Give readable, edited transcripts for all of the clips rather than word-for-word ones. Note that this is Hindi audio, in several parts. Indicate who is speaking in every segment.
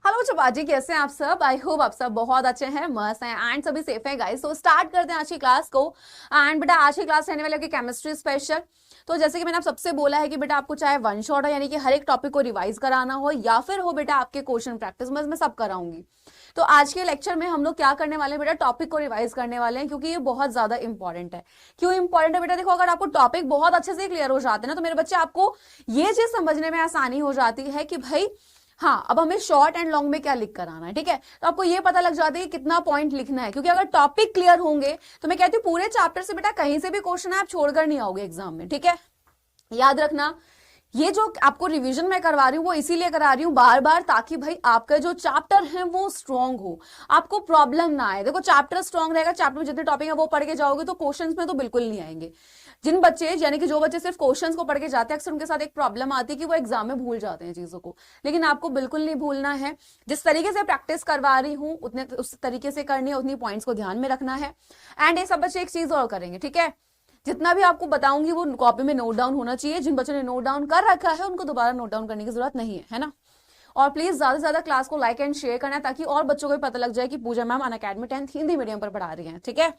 Speaker 1: हेलो चपाजी, कैसे हैं आप सब? आई होप आप सब बहुत अच्छे हैं, मस्त हैं एंड सभी सेफ हैं गाइस। तो स्टार्ट करते हैं आज की क्लास को। एंड बेटा आज की क्लास रहने वाली है केमिस्ट्री स्पेशल। तो जैसे कि मैंने आप सबसे बोला है कि बेटा आपको चाहे वन शॉट हो, यानी कि हर एक टॉपिक को रिवाइज कराना हो, या फिर हो बेटा आपके क्वेश्चन प्रैक्टिस, मैं सब कराऊंगी। तो आज के लेक्चर में हम लोग क्या करने वाले हैं बेटा, टॉपिक को रिवाइज करने वाले हैं, क्योंकि ये बहुत ज्यादा इंपॉर्टेंट है। क्यों इंपॉर्टेंट है बेटा? देखो, अगर आपको टॉपिक बहुत अच्छे से क्लियर हो जाते हैं ना, तो मेरे बच्चे आपको ये चीज समझने में आसानी हो जाती है कि भाई हाँ, अब हमें शॉर्ट एंड लॉन्ग में क्या लिख कर आना है। ठीक है, तो आपको ये पता लग जाता है कि कितना पॉइंट लिखना है, क्योंकि अगर टॉपिक क्लियर होंगे तो मैं कहती हूँ पूरे चैप्टर से बेटा कहीं से भी क्वेश्चन आप छोड़कर नहीं आओगे एग्जाम में। ठीक है, याद रखना, ये जो आपको रिवीजन मैं करवा रही हूँ वो इसीलिए करा रही हूँ बार बार, ताकि भाई आपका जो चैप्टर है वो स्ट्रांग हो, आपको प्रॉब्लम ना आए। देखो, चैप्टर स्ट्रांग रहेगा, चैप्टर में जितने टॉपिक है वो पढ़ के जाओगे तो क्वेश्चंस में तो बिल्कुल नहीं आएंगे। जिन बच्चे, यानी कि जो बच्चे सिर्फ क्वेश्चंस को पढ़ के जाते हैं, अक्सर उनके साथ एक प्रॉब्लम आती है कि वो एग्जाम में भूल जाते हैं चीजों को। लेकिन आपको बिल्कुल नहीं भूलना है। जिस तरीके से प्रैक्टिस करवा रही हूँ उतने उस तरीके से करनी है, उतनी पॉइंट्स को ध्यान में रखना है। एंड ये सब बच्चे एक चीज और करेंगे, ठीक है, जितना भी आपको बताऊंगी वो कॉपी में नोट डाउन होना चाहिए। जिन बच्चों ने नोट डाउन कर रखा है उनको दोबारा नोट डाउन करने की जरूरत नहीं है ना। और प्लीज ज्यादा से ज्यादा क्लास को लाइक एंड शेयर करना है, ताकि और बच्चों को भी पता लग जाए कि Puja ma'am Unacademy 10th Hindi medium पर पढ़ा रही हैं। ठीक है,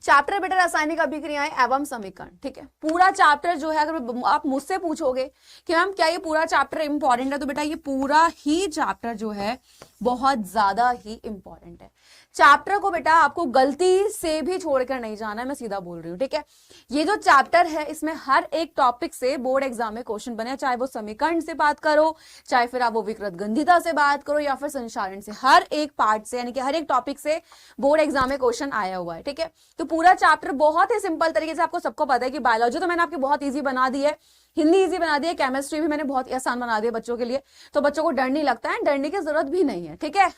Speaker 1: चैप्टर बेटा रासायनिक अभिक्रियाएं एवं समीकरण। ठीक है, पूरा चैप्टर जो है, अगर आप मुझसे पूछोगे कि मैम क्या ये पूरा चैप्टर इंपॉर्टेंट है, तो बेटा ये पूरा ही चैप्टर जो है बहुत ज्यादा ही इंपॉर्टेंट है। चैप्टर को बेटा आपको गलती से भी छोड़कर नहीं जाना है, मैं सीधा बोल रही हूँ। ठीक है, ये जो चैप्टर है इसमें हर एक टॉपिक से बोर्ड एग्जाम में क्वेश्चन बने, चाहे वो समीकरण से बात करो, चाहे फिर आप वो विकृत गंधिता से बात करो, या फिर संचारण से, हर एक पार्ट से, यानी कि हर एक टॉपिक से बोर्ड एग्जाम में क्वेश्चन आया हुआ है। ठीक है, तो पूरा चैप्टर बहुत ही सिंपल तरीके से, आपको सबको पता है कि बायोलॉजी तो मैंने आपकी बहुत ईजी बना दी है, हिंदी ईजी बना दी है, केमिस्ट्री भी मैंने बहुत आसान बना दी है बच्चों के लिए, तो बच्चों को डर नहीं लगता है, डरने की जरूरत भी नहीं है। ठीक है,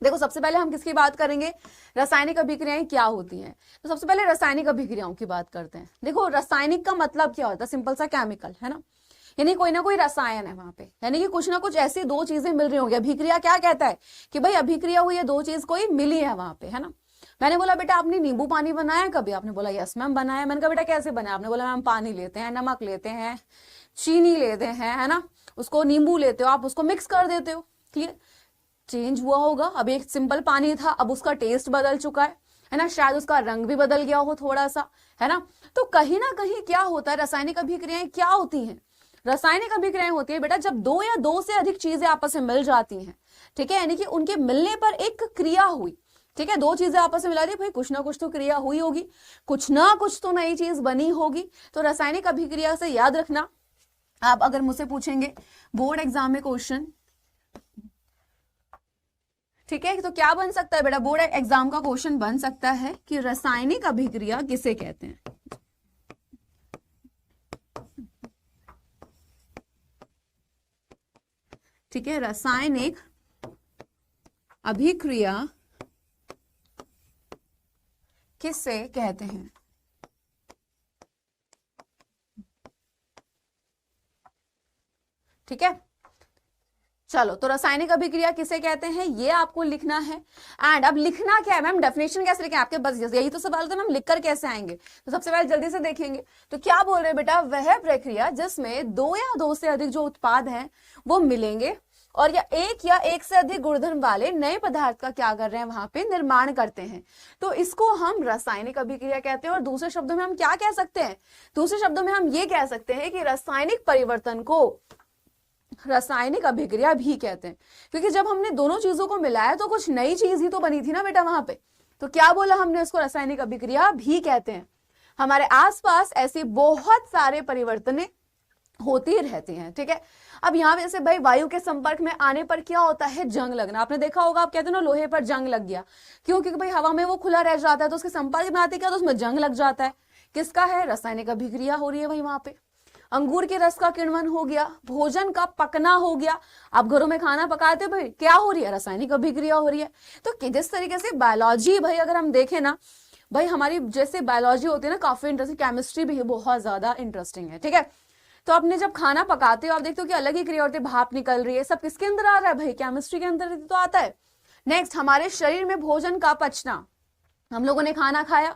Speaker 1: देखो सबसे पहले हम किसकी बात करेंगे, रासायनिक अभिक्रियाएं क्या होती हैं। तो सबसे पहले रासायनिक अभिक्रियाओं की बात करते हैं। देखो, रासायनिक का मतलब क्या होता है, सिंपल सा केमिकल है ना, यानी कोई ना कोई रसायन है वहां पे, यानी कि कुछ ना कुछ ऐसी दो चीजें मिल रही होंगी। अभिक्रिया क्या कहता है कि भाई अभिक्रिया हुई है, दो चीज कोई मिली है वहां पे, है ना। मैंने बोला बेटा आपने नींबू पानी बनाया कभी? आपने बोला यस मैम बनाया। मैंने कहा बेटा कैसे बनाया? आपने बोला मैम पानी लेते हैं, नमक लेते हैं, चीनी लेते हैं, है ना, उसको नींबू लेते हो, आप उसको मिक्स कर देते हो। क्लियर, चेंज हुआ होगा। अब एक सिंपल पानी था, अब उसका टेस्ट बदल चुका है ना, शायद उसका रंग भी बदल गया हो थोड़ा सा, है ना। तो कहीं ना कहीं क्या होता है, रासायनिक अभिक्रियाएं क्या होती हैं? रासायनिक अभिक्रियाएं होती है बेटा जब दो या दो से अधिक चीजें आपस में मिल जाती हैं। ठीक है, यानी कि उनके मिलने पर एक क्रिया हुई। ठीक है, दो चीजें आपस में मिला दी, भाई कुछ ना कुछ तो क्रिया हुई होगी, कुछ ना कुछ तो नई चीज बनी होगी। तो रासायनिक अभिक्रिया से याद रखना, आप अगर मुझसे पूछेंगे बोर्ड एग्जाम में क्वेश्चन, ठीक है, तो क्या बन सकता है बेटा, बोर्ड एग्जाम का क्वेश्चन बन सकता है कि रासायनिक अभिक्रिया किसे कहते हैं। ठीक है, रासायनिक अभिक्रिया किसे कहते हैं। ठीक है, चलो, तो रासायनिक अभिक्रिया किसे कहते हैं ये आपको लिखना है। एंड अब लिखना क्या है मैम, डेफिनेशन कैसे लिखें आपके बस, यही तो सवाल था मैम, लिखकर कैसे आएंगे। तो सबसे पहले जल्दी से देखेंगे, तो क्या बोल रहे हैं बेटा, वह प्रक्रिया जिसमें दो या दो से अधिक जो उत्पाद हैं वो मिलेंगे और या एक से अधिक गुणधर्म वाले नए पदार्थ का क्या कर रहे हैं, वहां पे निर्माण करते हैं। तो इसको हम रासायनिक अभिक्रिया कहते हैं। और दूसरे शब्दों में हम क्या कह सकते हैं, दूसरे शब्दों में हम ये कह सकते हैं कि रासायनिक परिवर्तन को रासायनिक अभिक्रिया भी कहते हैं, क्योंकि जब हमने दोनों चीजों को मिलाया तो कुछ नई चीज ही तो बनी थी ना बेटा वहां पे। तो क्या बोला हमने, उसको रासायनिक अभिक्रिया भी कहते हैं। हमारे आसपास ऐसी बहुत सारे परिवर्तनें होती रहती हैं। ठीक है, अब यहाँ पे जैसे भाई वायु के संपर्क में आने पर क्या होता है, जंग लगना। आपने देखा होगा, आप कहते हैं ना लोहे पर जंग लग गया, क्यों? क्योंकि भाई हवा में वो खुला रह जाता है, तो उसके संपर्क में आते क्या, तो उसमें जंग लग जाता है। किसका है, रासायनिक अभिक्रिया हो रही है भाई वहां पे। अंगूर के रस का किण्वन हो गया, भोजन का पकना हो गया, आप घरों में खाना पकाते हो भाई, क्या हो रही है, रासायनिक अभिक्रिया हो रही है। तो जिस तरीके से बायोलॉजी भाई अगर हम देखें ना भाई, हमारी जैसे बायोलॉजी होती है ना काफी इंटरेस्टिंग, केमिस्ट्री भी बहुत ज्यादा इंटरेस्टिंग है। ठीक है, तो आपने जब खाना पकाते हो आप देखते हो कि अलग ही क्रिया होती है, भाप निकल रही है, सब किसके अंदर आ रहा है भाई, केमिस्ट्री के अंदर तो आता है। नेक्स्ट, हमारे शरीर में भोजन का पचना, हम लोगों ने खाना खाया,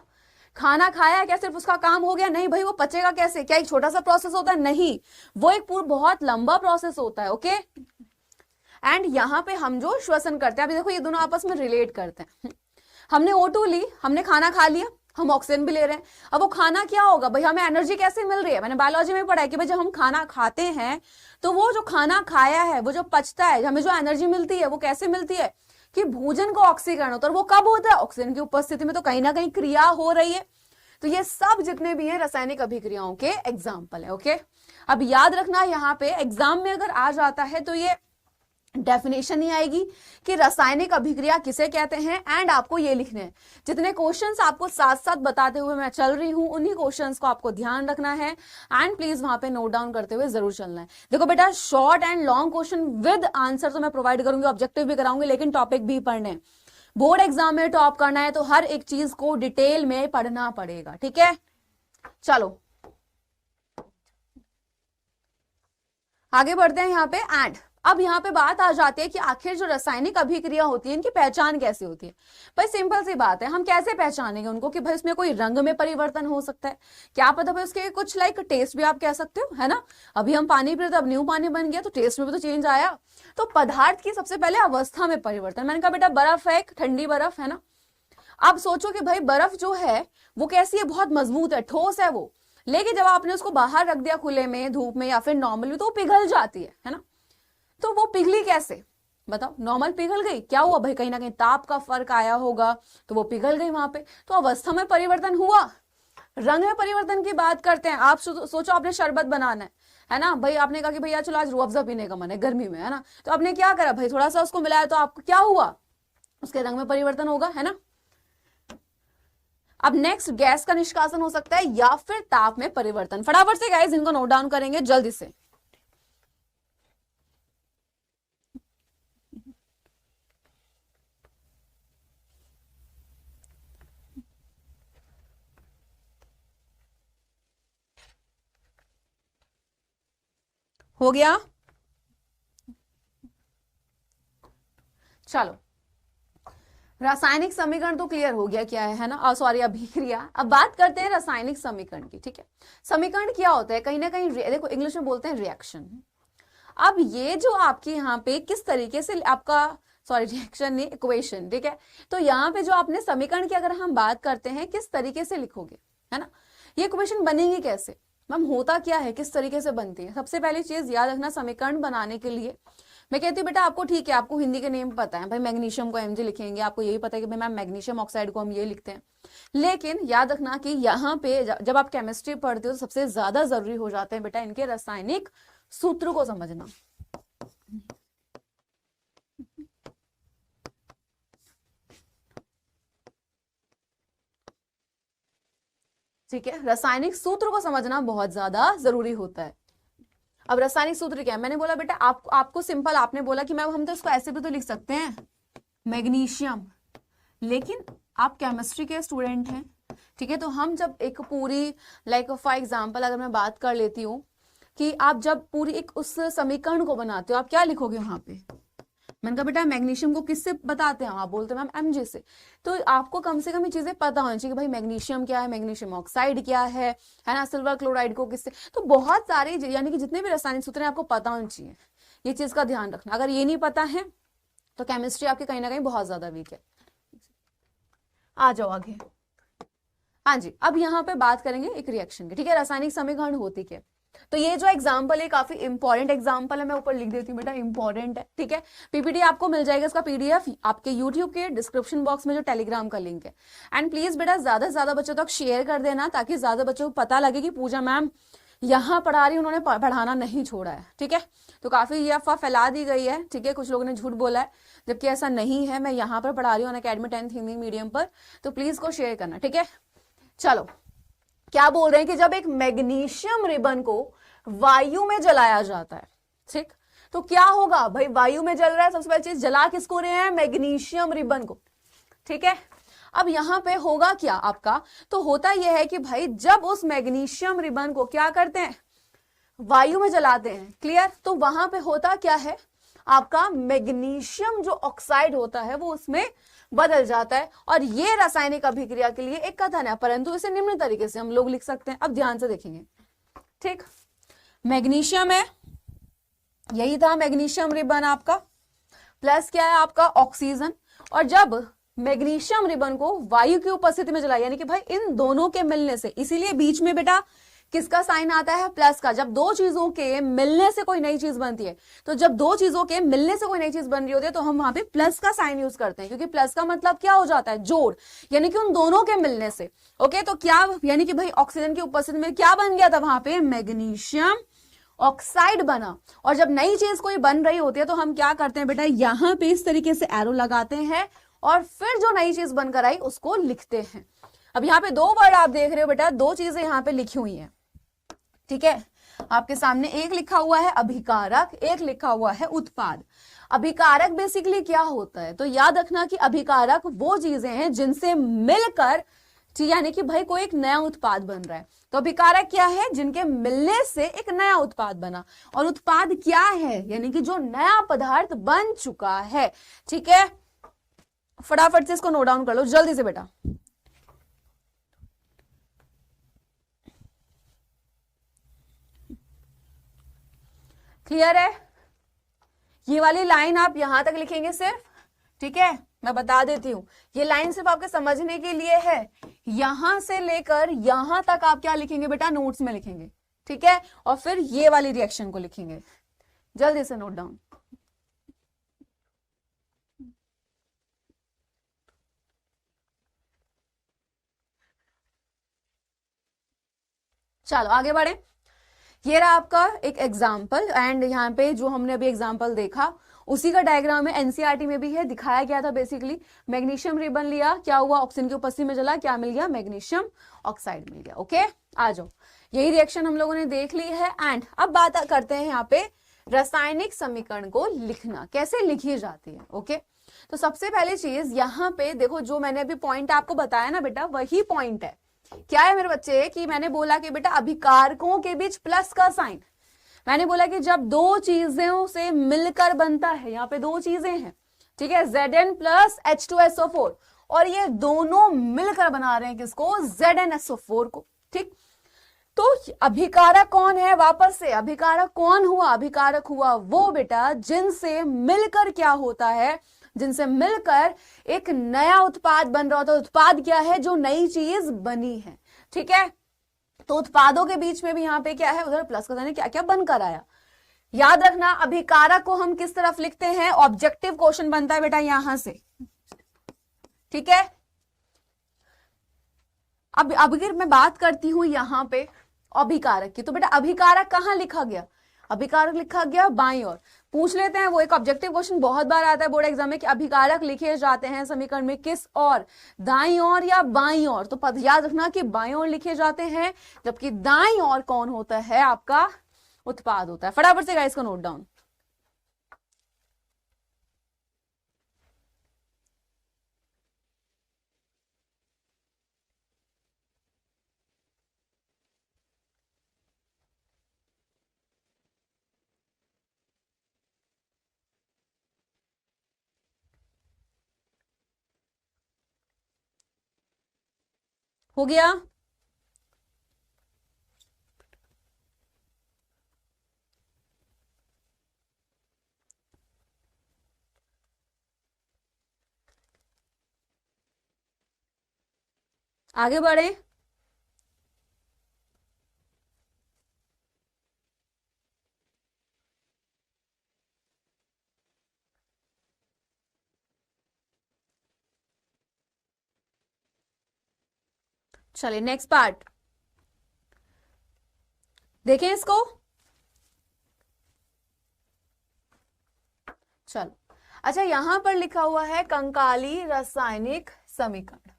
Speaker 1: खाना खाया क्या सिर्फ उसका काम हो गया? नहीं भाई, वो पचेगा कैसे? क्या एक छोटा सा प्रोसेस होता है? नहीं, वो एक बहुत लंबा प्रोसेस होता है। ओके, एंड यहाँ पे हम जो श्वसन करते हैं, अभी देखो ये दोनों आपस में रिलेट करते हैं। हमने O2 ली, हमने खाना खा लिया, हम ऑक्सीजन भी ले रहे हैं। अब वो खाना क्या होगा भाई, हमें एनर्जी कैसे मिल रही है? मैंने बायोलॉजी में पढ़ा है कि भाई जब हम खाना खाते हैं तो वो जो खाना खाया है वो जो पचता है, हमें जो एनर्जी मिलती है वो कैसे मिलती है कि भोजन को ऑक्सीकरण होता है। और वो कब होता है? ऑक्सीजन की उपस्थिति में। तो कहीं ना कहीं क्रिया हो रही है। तो ये सब जितने भी हैं रासायनिक अभिक्रियाओं के एग्जाम्पल है। ओके, अब याद रखना यहाँ पे एग्जाम में अगर आ जाता है तो ये डेफिनेशन ही आएगी कि रासायनिक अभिक्रिया किसे कहते हैं, एंड आपको ये लिखने हैं। जितने क्वेश्चंस आपको साथ साथ बताते हुए मैं चल रही हूं, उन्हीं क्वेश्चंस को आपको ध्यान रखना है एंड प्लीज वहां पे नोट डाउन करते हुए जरूर चलना है। देखो बेटा, short and long question with answer तो मैं प्रोवाइड करूंगी, ऑब्जेक्टिव भी कराऊंगी, लेकिन टॉपिक भी पढ़ने। बोर्ड एग्जाम में टॉप करना है तो हर एक चीज को डिटेल में पढ़ना पड़ेगा। ठीक है, चलो आगे बढ़ते हैं यहाँ पे। एंड अब यहाँ पे बात आ जाती है कि आखिर जो रासायनिक अभिक्रिया होती है इनकी पहचान कैसे होती है। भाई सिंपल सी बात है, हम कैसे पहचानेंगे उनको कि भाई उसमें कोई रंग में परिवर्तन हो सकता है, क्या पता भाई उसके कुछ लाइक टेस्ट भी आप कह सकते हो, है ना। अभी हम पानी पी रहे थे, अब न्यू पानी बन गया, तो टेस्ट में भी तो चेंज आया। तो पदार्थ की सबसे पहले अवस्था में परिवर्तन। मैंने कहा बेटा बर्फ है, एक ठंडी बर्फ है ना। अब सोचो कि भाई बर्फ जो है वो कैसी है, बहुत मजबूत है, ठोस है वो, लेकिन जब आपने उसको बाहर रख दिया खुले में, धूप में या फिर नॉर्मली, तो वो पिघल जाती है ना। तो वो पिघली कैसे बताओ? नॉर्मल पिघल गई, क्या हुआ भाई, कहीं ना कहीं ताप का फर्क आया होगा तो वो पिघल गई वहां पे। तो अवस्था में परिवर्तन हुआ। रंग में परिवर्तन की बात करते हैं। आप सोचो आपने शरबत बनाना है ना भाई, आपने कहा कि भैया चलो आज रूह अफ़ज़ा पीने का मन है गर्मी में, है ना। तो आपने क्या करा भाई, थोड़ा सा उसको मिलाया, तो आपको क्या हुआ, उसके रंग में परिवर्तन होगा, है ना। अब नेक्स्ट गैस का निष्कासन हो सकता है या फिर ताप में परिवर्तन। फटाफट से गाइस इनको नोट डाउन करेंगे जल्दी से। हो गया, चलो रासायनिक समीकरण तो क्लियर हो गया क्या है ना, सॉरी अभिक्रिया। अब बात करते हैं रासायनिक समीकरण की। ठीक है, समीकरण क्या होता है, कहीं ना कहीं देखो इंग्लिश में बोलते हैं रिएक्शन। अब ये जो आपके यहाँ पे किस तरीके से आपका, सॉरी रिएक्शन नहीं, इक्वेशन, ठीक है। तो यहाँ पे जो आपने समीकरण की अगर हम बात करते हैं किस तरीके से लिखोगे, है ना, ये इक्वेशन बनेगी कैसे, मैम होता क्या है, किस तरीके से बनती है। सबसे पहली चीज याद रखना, समीकरण बनाने के लिए मैं कहती हूँ बेटा आपको, ठीक है आपको हिंदी के नेम पता है भाई, मैग्नीशियम को Mg लिखेंगे, आपको यही पता है कि भाई मैम मैग्नीशियम ऑक्साइड को हम ये लिखते हैं। लेकिन याद रखना कि यहाँ पे जब आप केमिस्ट्री पढ़ते हो तो सबसे ज्यादा जरूरी हो जाते हैं बेटा इनके रासायनिक सूत्र को समझना। ठीक है, रासायनिक सूत्र को समझना बहुत ज्यादा जरूरी होता है। अब रासायनिक सूत्र क्या है, मैंने बोला बेटा आपको सिंपल, आपने बोला कि मैम हम तो इसको ऐसे भी तो लिख सकते हैं मैग्नीशियम, लेकिन आप केमिस्ट्री के स्टूडेंट हैं, ठीक है। तो हम जब एक पूरी लाइक फॉर एग्जांपल अगर मैं बात कर लेती हूँ कि आप जब पूरी एक उस समीकरण को बनाते हो, आप क्या लिखोगे वहां पे, मैंने कहा बेटा मैग्नीशियम को किससे बताते हैं, आप बोलते हैं मैम Mg से। तो आपको कम से कम ये चीजें पता होनी चाहिए कि भाई मैग्नीशियम क्या है, मैग्नीशियम ऑक्साइड क्या है ना, सिल्वर क्लोराइड को किससे। तो बहुत सारे यानी कि जितने भी रासायनिक सूत्र हैं आपको पता होने चाहिए, ये चीज का ध्यान रखना। अगर ये नहीं पता है तो केमिस्ट्री आपकी कहीं ना कहीं बहुत ज्यादा वीक है। आ जाओ आगे। हाँ जी, अब यहाँ पे बात करेंगे एक रिएक्शन की। ठीक है, रासायनिक समीकरण होती क्या। तो ये जो एग्जाम्पल है काफी इंपॉर्टेंट एग्जाम्पल है, मैं ऊपर लिख देती हूँ बेटा, इंपॉर्टेंट है। ठीक है, पीपीटी आपको मिल जाएगा, इसका पीडीएफ आपके यूट्यूब के डिस्क्रिप्शन बॉक्स में जो टेलीग्राम का लिंक है। एंड प्लीज बेटा ज्यादा से ज्यादा बच्चों तक शेयर कर देना, ताकि ज्यादा बच्चों को पता लगे कि पूजा मैम यहाँ पढ़ा रही, उन्होंने पढ़ाना नहीं छोड़ा है। ठीक है, तो काफी ये अफवाह फैला दी गई है। ठीक है, कुछ लोगों ने झूठ बोला है, जबकि ऐसा नहीं है। मैं यहाँ पर पढ़ा रही हूँ अनअकैडमी 10th हिंदी मीडियम पर, तो प्लीज को शेयर करना। ठीक है, चलो क्या बोल रहे हैं कि जब एक मैग्नीशियम रिबन को वायु में जलाया जाता है, ठीक, तो क्या होगा भाई, वायु में जल रहा है, सबसे पहली चीज जला किसको रहे हैं, मैग्नीशियम रिबन को। ठीक है, अब यहां पे होगा क्या आपका, तो होता यह है कि भाई जब उस मैग्नीशियम रिबन को क्या करते हैं, वायु में जलाते हैं, क्लियर। तो वहां पे होता क्या है, आपका मैग्नीशियम जो ऑक्साइड होता है वो उसमें बदल जाता है। और ये रासायनिक अभिक्रिया के लिए एक कथन है, परंतु इसे निम्न तरीके से हम लोग लिख सकते हैं। अब ध्यान से देखेंगे, ठीक, मैग्नीशियम है, यही था मैग्नीशियम रिबन आपका, प्लस क्या है आपका ऑक्सीजन। और जब मैग्नीशियम रिबन को वायु की उपस्थिति में जलाया, यानी कि भाई इन दोनों के मिलने से, इसीलिए बीच में बेटा किसका साइन आता है, प्लस का। जब दो चीजों के मिलने से कोई नई चीज बनती है, तो जब दो चीजों के मिलने से कोई नई चीज बन रही होती है तो हम वहां पे प्लस का साइन यूज करते हैं, क्योंकि प्लस का मतलब क्या हो जाता है, जोड़, यानी कि उन दोनों के मिलने से। ओके, तो क्या, यानी कि भाई ऑक्सीजन की उपस्थिति में क्या बन गया था वहां पे, मैग्नीशियम ऑक्साइड बना। और जब नई चीज कोई बन रही होती है तो हम क्या करते हैं बेटा, यहां पे इस तरीके से एरो लगाते हैं और फिर जो नई चीज बनकर आई उसको लिखते हैं। अब यहाँ पे दो वर्ड आप देख रहे हो बेटा, दो चीजें यहाँ पे लिखी हुई हैं, ठीक है, आपके सामने एक लिखा हुआ है अभिकारक, एक लिखा हुआ है उत्पाद। अभिकारक बेसिकली क्या होता है, तो याद रखना कि अभिकारक वो चीजें हैं जिनसे मिलकर, यानी कि भाई कोई एक नया उत्पाद बन रहा है। तो अभिकारक क्या है, जिनके मिलने से एक नया उत्पाद बना। और उत्पाद क्या है, यानी कि जो नया पदार्थ बन चुका है। ठीक है, फटाफट से इसको नोट डाउन कर लो जल्दी से बेटा। क्लियर है, ये वाली लाइन आप यहां तक लिखेंगे सिर्फ, ठीक है, मैं बता देती हूं, ये लाइन सिर्फ आपके समझने के लिए है। यहां से लेकर यहां तक आप क्या लिखेंगे बेटा, नोट्स में लिखेंगे, ठीक है, और फिर ये वाली रिएक्शन को लिखेंगे। जल्दी से नोट डाउन। चलो आगे बढ़े। ये रहा आपका एक एग्जाम्पल, एंड यहाँ पे जो हमने अभी एग्जाम्पल देखा उसी का डायग्राम है, एनसीईआरटी में भी है, दिखाया गया था। बेसिकली मैग्नीशियम रिबन लिया, क्या हुआ, ऑक्सीजन की उपस्थिति में जला, क्या मिल गया, मैग्नीशियम ऑक्साइड मिल गया। ओके, आ जाओ, यही रिएक्शन हम लोगों ने देख ली है। एंड अब बात करते हैं यहाँ पे रासायनिक समीकरण को लिखना कैसे लिखी जाती है। ओके, तो सबसे पहली चीज यहाँ पे देखो, जो मैंने अभी पॉइंट आपको बताया ना बेटा, वही पॉइंट है। क्या है मेरे बच्चे, कि मैंने बोला कि बेटा अभिकारकों के बीच प्लस का साइन, मैंने बोला कि जब दो चीजों से मिलकर बनता है, यहाँ पे दो चीजें हैं, ठीक है, Zn प्लस H2SO4, और ये दोनों मिलकर बना रहे हैं किसको, ZnSO4 को। ठीक, तो अभिकारक कौन है, वापस से अभिकारक कौन हुआ, अभिकारक हुआ वो बेटा जिनसे मिलकर क्या होता है, जिनसे मिलकर एक नया उत्पाद बन रहा होता है। उत्पाद क्या है, जो नई चीज बनी है। ठीक है, तो उत्पादों के बीच में भी यहां पे क्या है, उधर प्लस का साइन, क्या क्या बनकर आया। याद रखना अभिकारक को हम किस तरफ लिखते हैं, ऑब्जेक्टिव क्वेश्चन बनता है बेटा यहां से। ठीक है, अब अगर मैं बात करती हूं यहां पे अभिकारक की, तो बेटा अभिकारक कहां लिखा गया, अभिकारक लिखा गया बाईं ओर। पूछ लेते हैं, वो एक ऑब्जेक्टिव क्वेश्चन बहुत बार आता है बोर्ड एग्जाम में, कि अभिकारक लिखे जाते हैं समीकरण में किस ओर, दाईं ओर या बाईं ओर। तो याद रखना कि बाईं ओर लिखे जाते हैं, जबकि दाईं ओर कौन होता है, आपका उत्पाद होता है। फटाफट से गाइस को नोट डाउन। हो गया, आगे बढ़े। चलिए नेक्स्ट पार्ट देखें इसको। चलो, अच्छा यहां पर लिखा हुआ है कंकाली रासायनिक समीकरण।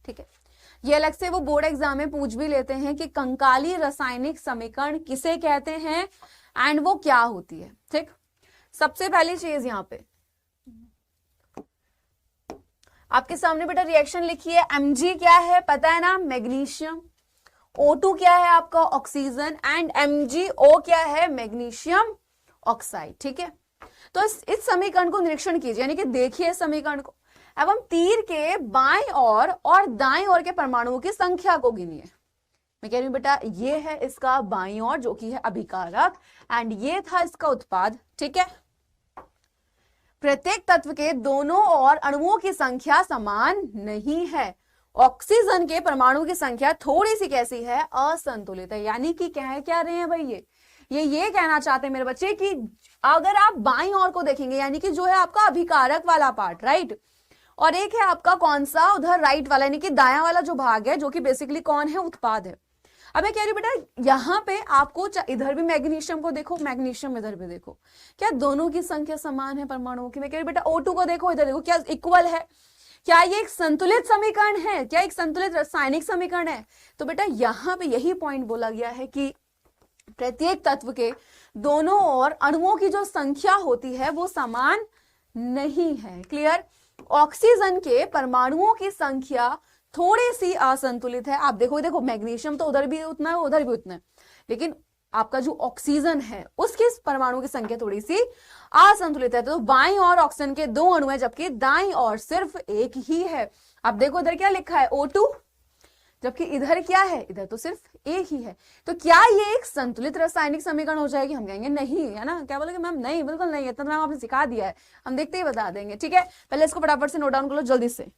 Speaker 1: ठीक है, ये अलग से वो बोर्ड एग्जाम में पूछ भी लेते हैं कि कंकाली रासायनिक समीकरण किसे कहते हैं एंड वो क्या होती है। ठीक, सबसे पहली चीज यहां पे आपके सामने बेटा रिएक्शन लिखी है, Mg क्या है पता है ना, मैग्नीशियम, O2 क्या है आपका ऑक्सीजन, एंड MgO क्या है, मैग्नीशियम ऑक्साइड। ठीक है, तो इस समीकरण को निरीक्षण कीजिए, यानी कि देखिए इस समीकरण को, एवं तीर के बाएं और दाएं ओर के परमाणुओं की संख्या को गिनिए। मैं कह रही हूं बेटा ये है इसका बाईं ओर जो कि है अभिकारक, एंड ये था इसका उत्पाद। ठीक है, प्रत्येक तत्व के दोनों ओर अणुओं की संख्या समान नहीं है। ऑक्सीजन के परमाणु की संख्या थोड़ी सी कैसी है, असंतुलित है। यानी कि क्या रहे हैं भाई, ये कहना चाहते हैं मेरे बच्चे कि अगर आप बाईं ओर को देखेंगे, यानी कि जो है आपका अभिकारक वाला पार्ट, राइट, और एक है आपका कौन सा उधर राइट वाला, यानी कि दायां वाला जो भाग है, जो कि बेसिकली कौन है, उत्पाद है। अब मैं कह रही हूं बेटा यहां पे आपको इधर भी मैग्नीशियम को देखो, मैग्नीशियम इधर भी देखो, क्या दोनों की संख्या समान है परमाणुओं की। मैं कह रही बेटा O2 को देखो, इधर देखो, क्या इक्वल है, क्या ये एक संतुलित समीकरण है, क्या एक संतुलित रासायनिक समीकरण है। तो बेटा यहां पे यही पॉइंट बोला गया है कि प्रत्येक तत्व के दोनों ओर अणुओं की जो संख्या होती है वो समान नहीं है। क्लियर। ऑक्सीजन के परमाणुओं की संख्या थोड़ी सी असंतुलित है। आप देखो मैग्नीशियम तो उधर भी उतना है, उधर भी उतना है, लेकिन आपका जो ऑक्सीजन है उसके परमाणु की संख्या थोड़ी सी असंतुलित है। तो बाईं ओर ऑक्सीजन के 2 अणु है, जबकि दाईं ओर सिर्फ एक ही है। अब देखो इधर क्या लिखा है, O2, जबकि इधर क्या है, इधर तो सिर्फ एक ही है। तो क्या ये एक संतुलित रासायनिक समीकरण हो जाएगी? हम कहेंगे नहीं, है ना। क्या बोलोगे मैम? नहीं, बिल्कुल नहीं, इतना मैम आपने सिखा दिया है, हम देखते ही बता देंगे। ठीक है, पहले इसको फटाफट से नोट डाउन कर लो जल्दी से।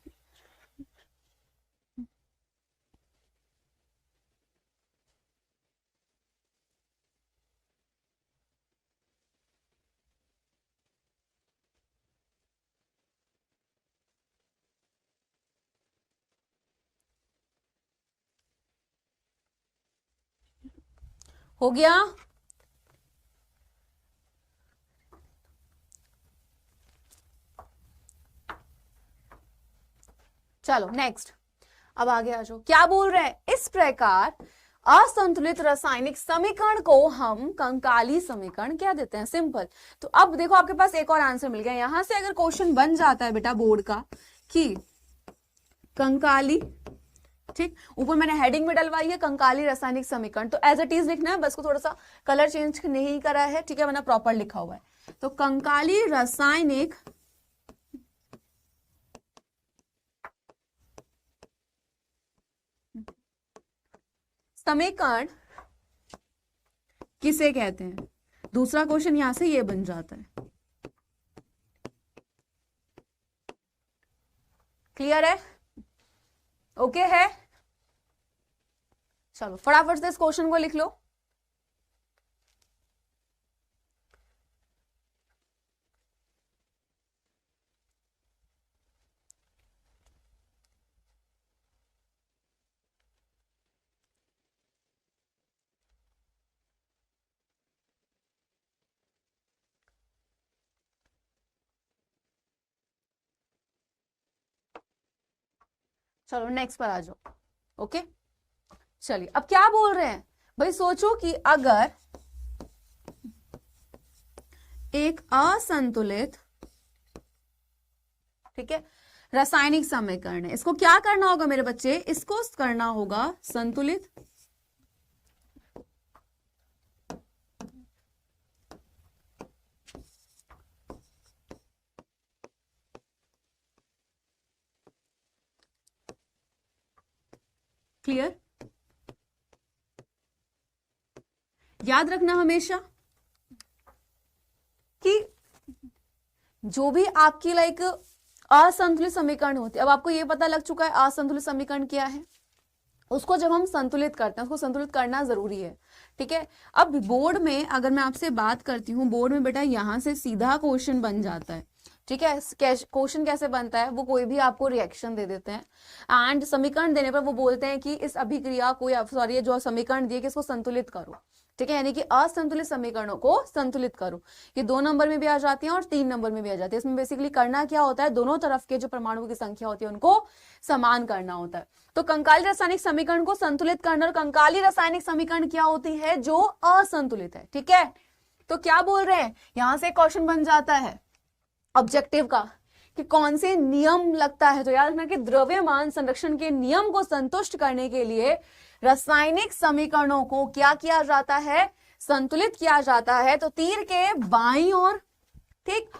Speaker 1: हो गया? चलो नेक्स्ट, अब आगे आ जाओ। क्या बोल रहे हैं? इस प्रकार असंतुलित रासायनिक समीकरण को हम कंकाली समीकरण कह देते हैं। सिंपल। तो अब देखो आपके पास एक और आंसर मिल गया। यहां से अगर क्वेश्चन बन जाता है बेटा बोर्ड का कि कंकाली, ठीक, ऊपर मैंने हेडिंग में डलवाई है कंकाली रासायनिक समीकरण, तो एज इट इज लिखना है, बस को थोड़ा सा कलर चेंज नहीं करा है, ठीक है, वरना प्रॉपर लिखा हुआ है। तो कंकाली रासायनिक समीकरण किसे कहते हैं? दूसरा क्वेश्चन यहां से ये बन जाता है। क्लियर है? ओके है? चलो फटाफट से इस क्वेश्चन को लिख लो। चलो नेक्स्ट पर आ जाओ। ओके, चलिए अब क्या बोल रहे हैं भाई, सोचो कि अगर एक असंतुलित, ठीक है, रासायनिक समीकरण है, इसको क्या करना होगा मेरे बच्चे? इसको करना होगा संतुलित। क्लियर? याद रखना हमेशा कि जो भी आपकी लाइक असंतुलित समीकरण होती है, अब आपको यह पता लग चुका है असंतुलित समीकरण क्या है, उसको जब हम संतुलित करते हैं, उसको संतुलित करना जरूरी है। ठीक है, अब बोर्ड में अगर मैं आपसे बात करती हूँ, बोर्ड में बेटा यहां से सीधा क्वेश्चन बन जाता है। ठीक है, क्वेश्चन कैसे बनता है, वो कोई भी आपको रिएक्शन दे देते हैं एंड समीकरण देने पर वो बोलते हैं कि इस अभिक्रिया को, या सॉरी जो समीकरण दिए कि इसको संतुलित करो। ठीक है, यानी कि असंतुलित समीकरणों को संतुलित करो। ये 2 नंबर में भी आ जाती हैं और 3 नंबर में भी आ जाती है। इसमें बेसिकली करना क्या होता है, दोनों तरफ के जो परमाणुओं की संख्या होती है उनको समान करना होता है। तो कंकाली रासायनिक समीकरण को संतुलित करना, और कंकाली रासायनिक समीकरण क्या होती है, जो असंतुलित है। ठीक है, तो क्या बोल रहे हैं, यहां से क्वेश्चन बन जाता है ऑब्जेक्टिव का कि कौन से नियम लगता है। तो याद रखना कि द्रव्यमान संरक्षण के नियम को संतुष्ट करने के लिए रासायनिक समीकरणों को क्या किया जाता है, संतुलित किया जाता है। तो तीर के बाईं ओर ठीक।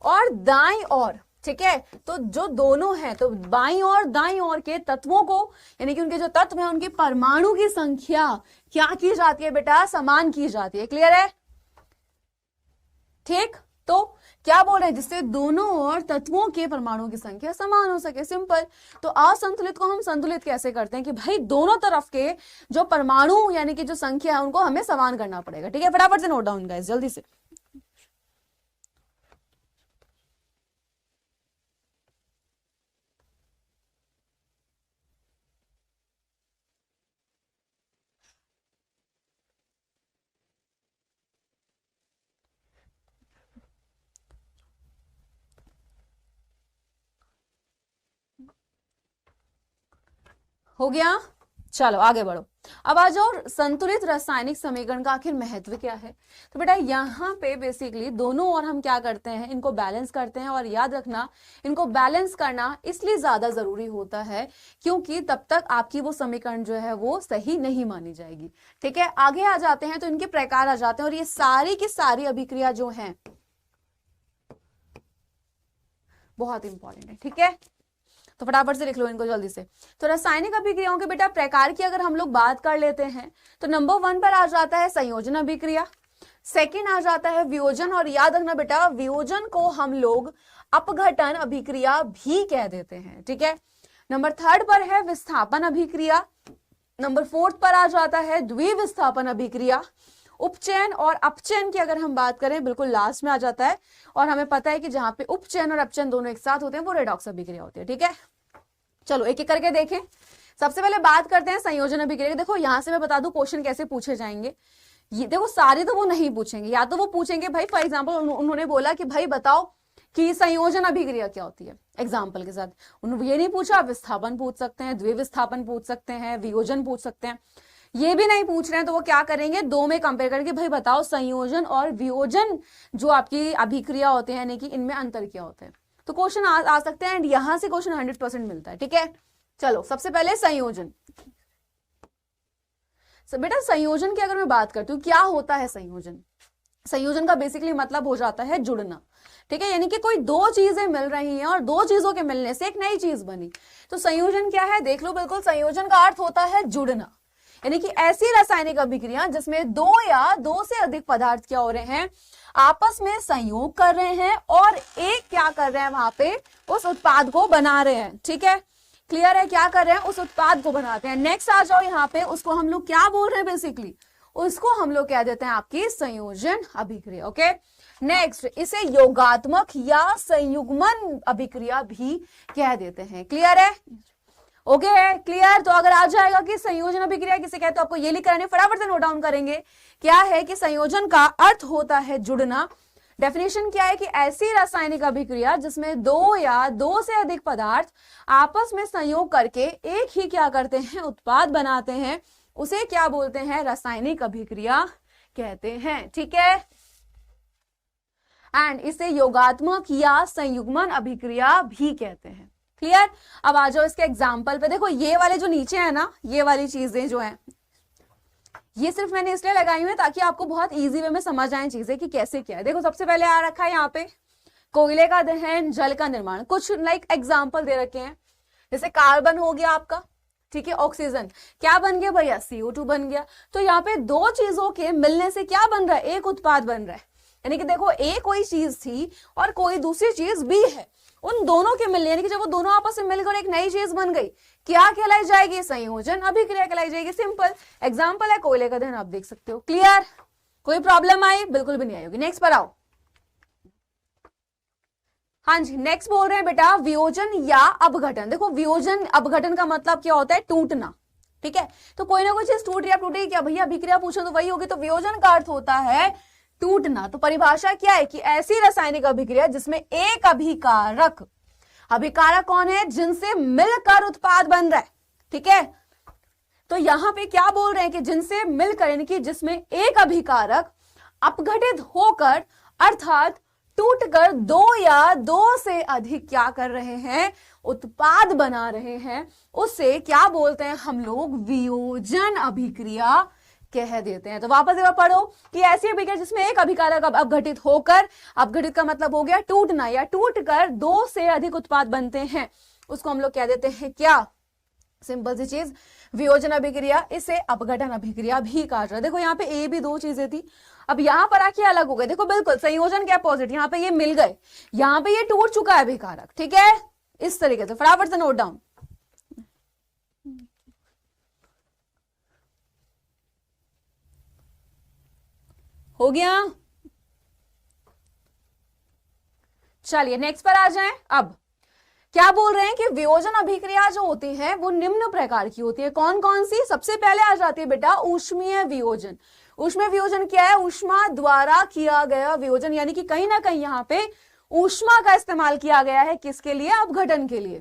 Speaker 1: और दाईं ओर, ठीक है, तो जो दोनों है, तो बाईं और दाईं ओर के तत्वों को, यानी कि उनके जो तत्व हैं उनकी परमाणु की संख्या क्या की जाती है बेटा, समान की जाती है। क्लियर है? ठीक। तो क्या बोल रहे हैं, जिससे दोनों ओर तत्वों के परमाणुओं की संख्या समान हो सके। सिंपल। तो असंतुलित को हम संतुलित कैसे करते हैं कि भाई दोनों तरफ के जो परमाणु यानी कि जो संख्या है उनको हमें समान करना पड़ेगा। ठीक है, फटाफट से नोट डाउन गाइस, जल्दी से। हो गया? चलो आगे बढ़ो। अब आ जाओ, संतुलित रासायनिक समीकरण का आखिर महत्व क्या है। तो बेटा यहाँ पे बेसिकली दोनों ओर हम क्या करते हैं, इनको बैलेंस करते हैं। और याद रखना, इनको बैलेंस करना इसलिए ज्यादा जरूरी होता है क्योंकि तब तक आपकी वो समीकरण जो है वो सही नहीं मानी जाएगी। ठीक है, आगे आ जाते हैं तो इनके प्रकार आ जाते हैं और ये सारी की सारी अभिक्रिया जो है बहुत इंपॉर्टेंट है। ठीक है, तो फटाफट से लिख लो इनको जल्दी से। तो रासायनिक अभिक्रियाओं के बेटा प्रकार की अगर हम लोग बात कर लेते हैं तो नंबर 1 पर आ जाता है संयोजन अभिक्रिया, सेकंड आ जाता है वियोजन, और याद रखना बेटा वियोजन को हम लोग अपघटन अभिक्रिया भी कह देते हैं। ठीक है, नंबर 3 पर है विस्थापन अभिक्रिया, नंबर 4 पर आ जाता है द्विविस्थापन अभिक्रिया, उपचयन और अपचयन की अगर हम बात करें बिल्कुल लास्ट में आ जाता है। और हमें पता है कि जहां पे उपचयन और अपचयन दोनों एक साथ होते हैं वो रेडॉक्स अभिक्रिया होती है। ठीक है, चलो एक एक करके देखें। सबसे पहले बात करते हैं संयोजन अभिक्रिया। देखो यहां से मैं बता दूं क्वेश्चन कैसे पूछे जाएंगे। ये देखो सारे तो वो नहीं पूछेंगे, या तो वो पूछेंगे भाई फॉर एग्जाम्पल उन्होंने बोला कि भाई बताओ कि संयोजन अभिक्रिया क्या होती है एग्जाम्पल के साथ। उन्होंने ये नहीं पूछा, विस्थापन पूछ सकते हैं, द्विविस्थापन पूछ सकते हैं, वियोजन पूछ सकते हैं। ये भी नहीं पूछ रहे हैं तो वो क्या करेंगे, दो में कंपेयर करके भाई बताओ संयोजन और वियोजन जो आपकी अभिक्रिया होते हैं यानी कि इनमें अंतर क्या होते हैं। तो क्वेश्चन आ सकते हैं एंड यहां से क्वेश्चन 100% मिलता है। ठीक है, चलो सबसे पहले संयोजन। बेटा संयोजन की अगर मैं बात करती हूँ क्या होता है संयोजन, संयोजन का बेसिकली मतलब हो जाता है जुड़ना। ठीक है, यानी कि कोई दो चीजें मिल रही हैं और दो चीजों के मिलने से एक नई चीज बनी। तो संयोजन क्या है, देख लो बिल्कुल, संयोजन का अर्थ होता है जुड़ना, यानी कि ऐसी रासायनिक अभिक्रिया जिसमें दो या दो से अधिक पदार्थ क्या हो रहे हैं, आपस में संयोग कर रहे हैं और एक क्या कर रहे हैं वहां पे, उस उत्पाद को बना रहे हैं। ठीक है, क्लियर है, क्या कर रहे हैं, उस उत्पाद को बनाते हैं। नेक्स्ट आ जाओ यहाँ पे, उसको हम लोग क्या बोल रहे हैं बेसिकली, उसको हम लोग कह देते हैं आपकी संयोजन अभिक्रिया। ओके, नेक्स्ट इसे योगात्मक या संयुग्मन अभिक्रिया भी कह देते हैं। क्लियर है, ओके है, क्लियर। तो अगर आ जाएगा कि संयोजन अभिक्रिया किसे कहते हैं तो आपको ये लिख कर फटाफट से नोट डाउन करेंगे। क्या है कि संयोजन का अर्थ होता है जुड़ना। डेफिनेशन क्या है कि ऐसी रासायनिक अभिक्रिया जिसमें दो या दो से अधिक पदार्थ आपस में संयोग करके एक ही क्या करते हैं, उत्पाद बनाते हैं, उसे क्या बोलते हैं, रासायनिक अभिक्रिया कहते हैं। ठीक है, एंड इसे योगात्मक या संयुग्मन अभिक्रिया भी कहते हैं। क्लियर। अब आ जाओ इसके एग्जाम्पल पे। देखो ये वाले जो नीचे है ना, ये वाली चीजें जो है ये सिर्फ मैंने इसलिए लगाई हुई है ताकि आपको बहुत इजी वे में समझ आए चीजें कि कैसे क्या है। देखो सबसे पहले आ रखा है यहाँ पे कोयले का दहन, जल का निर्माण, कुछ लाइक एग्जाम्पल दे रखे हैं। जैसे कार्बन हो गया आपका, ठीक है, ऑक्सीजन क्या बन गया भैया, CO2 बन गया। तो यहाँ पे दो चीजों के मिलने से क्या बन रहा है, एक उत्पाद बन रहा है। यानी कि देखो एक कोई चीज थी और कोई दूसरी चीज भी है, उन दोनों के मिलने यानी कि जब वो दोनों आपस में मिलकर एक नई चीज बन गई, क्या कहलाई जाएगी, संयोजन अभिक्रिया कहलाई जाएगी। सिंपल एग्जांपल है कोयले का दहन, आप देख सकते हो। क्लियर, कोई प्रॉब्लम आई, बिल्कुल भी नहीं आई होगी। नेक्स्ट पर आओ। हाँ जी, नेक्स्ट बोल रहे हैं बेटा वियोजन या अपघटन। देखो वियोजन अपघटन का मतलब क्या होता है, टूटना। ठीक है, तो कोई ना कोई चीज टूट रही है, टूटेगी क्या भैया, अभिक्रिया पूछो तो वही होगी। तो वियोजन का अर्थ होता है टूटना। तो परिभाषा क्या है कि ऐसी रासायनिक अभिक्रिया जिसमें एक अभिकारक, अभिकारक कौन है, जिनसे मिलकर उत्पाद बन रहा है। ठीक है, तो यहां पे क्या बोल रहे हैं कि जिनसे मिलकर यानी कि जिसमें एक अभिकारक अपघटित होकर अर्थात टूटकर दो या दो से अधिक क्या कर रहे हैं, उत्पाद बना रहे हैं, उसे क्या बोलते हैं हम लोग, वियोजन अभिक्रिया कह देते हैं। तो वापस एक बार पढ़ो कि ऐसी अभिक्रिया जिसमें एक अभिकारक अपघटित होकर, अपघटित का मतलब हो गया टूटना, या टूटकर दो से अधिक उत्पाद बनते हैं, उसको हम लोग कह देते हैं क्या, सिंपल सी चीज, वियोजन अभिक्रिया। इसे अपघटन अभिक्रिया भी कहा जाता है। देखो यहाँ पे ए भी दो चीजें थी, अब यहां पर आके अलग हो गए। देखो बिल्कुल संयोजन के अपोजिट, यहाँ पे ये मिल गए, यहाँ पे ये टूट चुका है अभिकारक, ठीक है, इस तरीके से फटाफट से नोट डाउन। हो गया, चलिए नेक्स्ट पर आ जाएं। अब क्या बोल रहे हैं कि वियोजन अभिक्रिया जो होती है वो निम्न प्रकार की होती है। कौन कौन सी? सबसे पहले आ जाती है बेटा ऊष्मीय वियोजन। ऊष्मीय वियोजन क्या है? ऊष्मा द्वारा किया गया वियोजन, यानी कि कहीं ना कहीं यहाँ पे ऊष्मा का इस्तेमाल किया गया है, किसके लिए? अपघटन के लिए।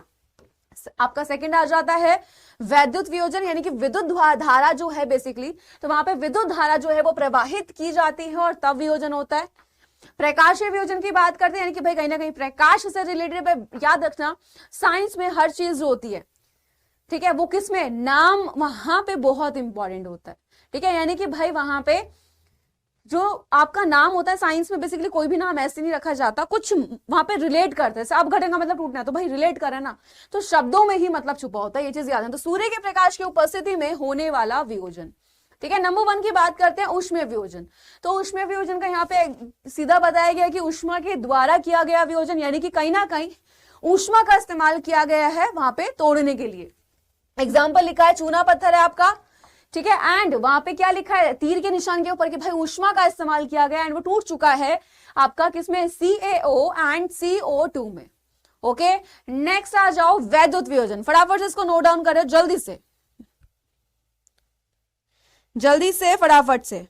Speaker 1: आपका सेकंड आ जाता है वैद्युत वियोजन, यानी कि विद्युत धारा जो है बेसिकली, तो वहां पे विद्युत धारा जो है वो प्रवाहित की जाती है और तब वियोजन होता है। प्रकाशीय वियोजन की बात करते हैं, यानी कि भाई कहीं ना कहीं प्रकाश से रिलेटेड, याद रखना साइंस में हर चीज जो होती है, ठीक है, वो किस में? नाम वहां पे बहुत इंपॉर्टेंट होता है, ठीक है, यानी कि भाई वहां पे जो आपका नाम होता है साइंस में, बेसिकली कोई भी नाम ऐसे नहीं रखा जाता, कुछ वहां पे रिलेट करते हैं। अपघटन का मतलब टूटना, तो भाई रिलेट करे ना, तो शब्दों में ही मतलब छुपा होता है, ये चीज याद है। तो सूर्य के प्रकाश की उपस्थिति में होने वाला वियोजन, ठीक है। नंबर 1 की बात करते हैं ऊष्मीय वियोजन। तो ऊष्मीय वियोजन का यहाँ पे सीधा बताया गया कि ऊष्मा के द्वारा किया गया वियोजन, यानी कि कहीं ना कहीं ऊष्मा का इस्तेमाल किया गया है वहां पे तोड़ने के लिए। एग्जाम्पल लिखा है चूना पत्थर है आपका, ठीक है, एंड वहां पे क्या लिखा है तीर के निशान के ऊपर कि भाई ऊष्मा का इस्तेमाल किया गया एंड वो टूट चुका है आपका किसमें? CaO एंड CO2 में। ओके, नेक्स्ट आ जाओ वैद्युत वियोजन। फटाफट से इसको नोट डाउन करो जल्दी से, जल्दी से फटाफट से।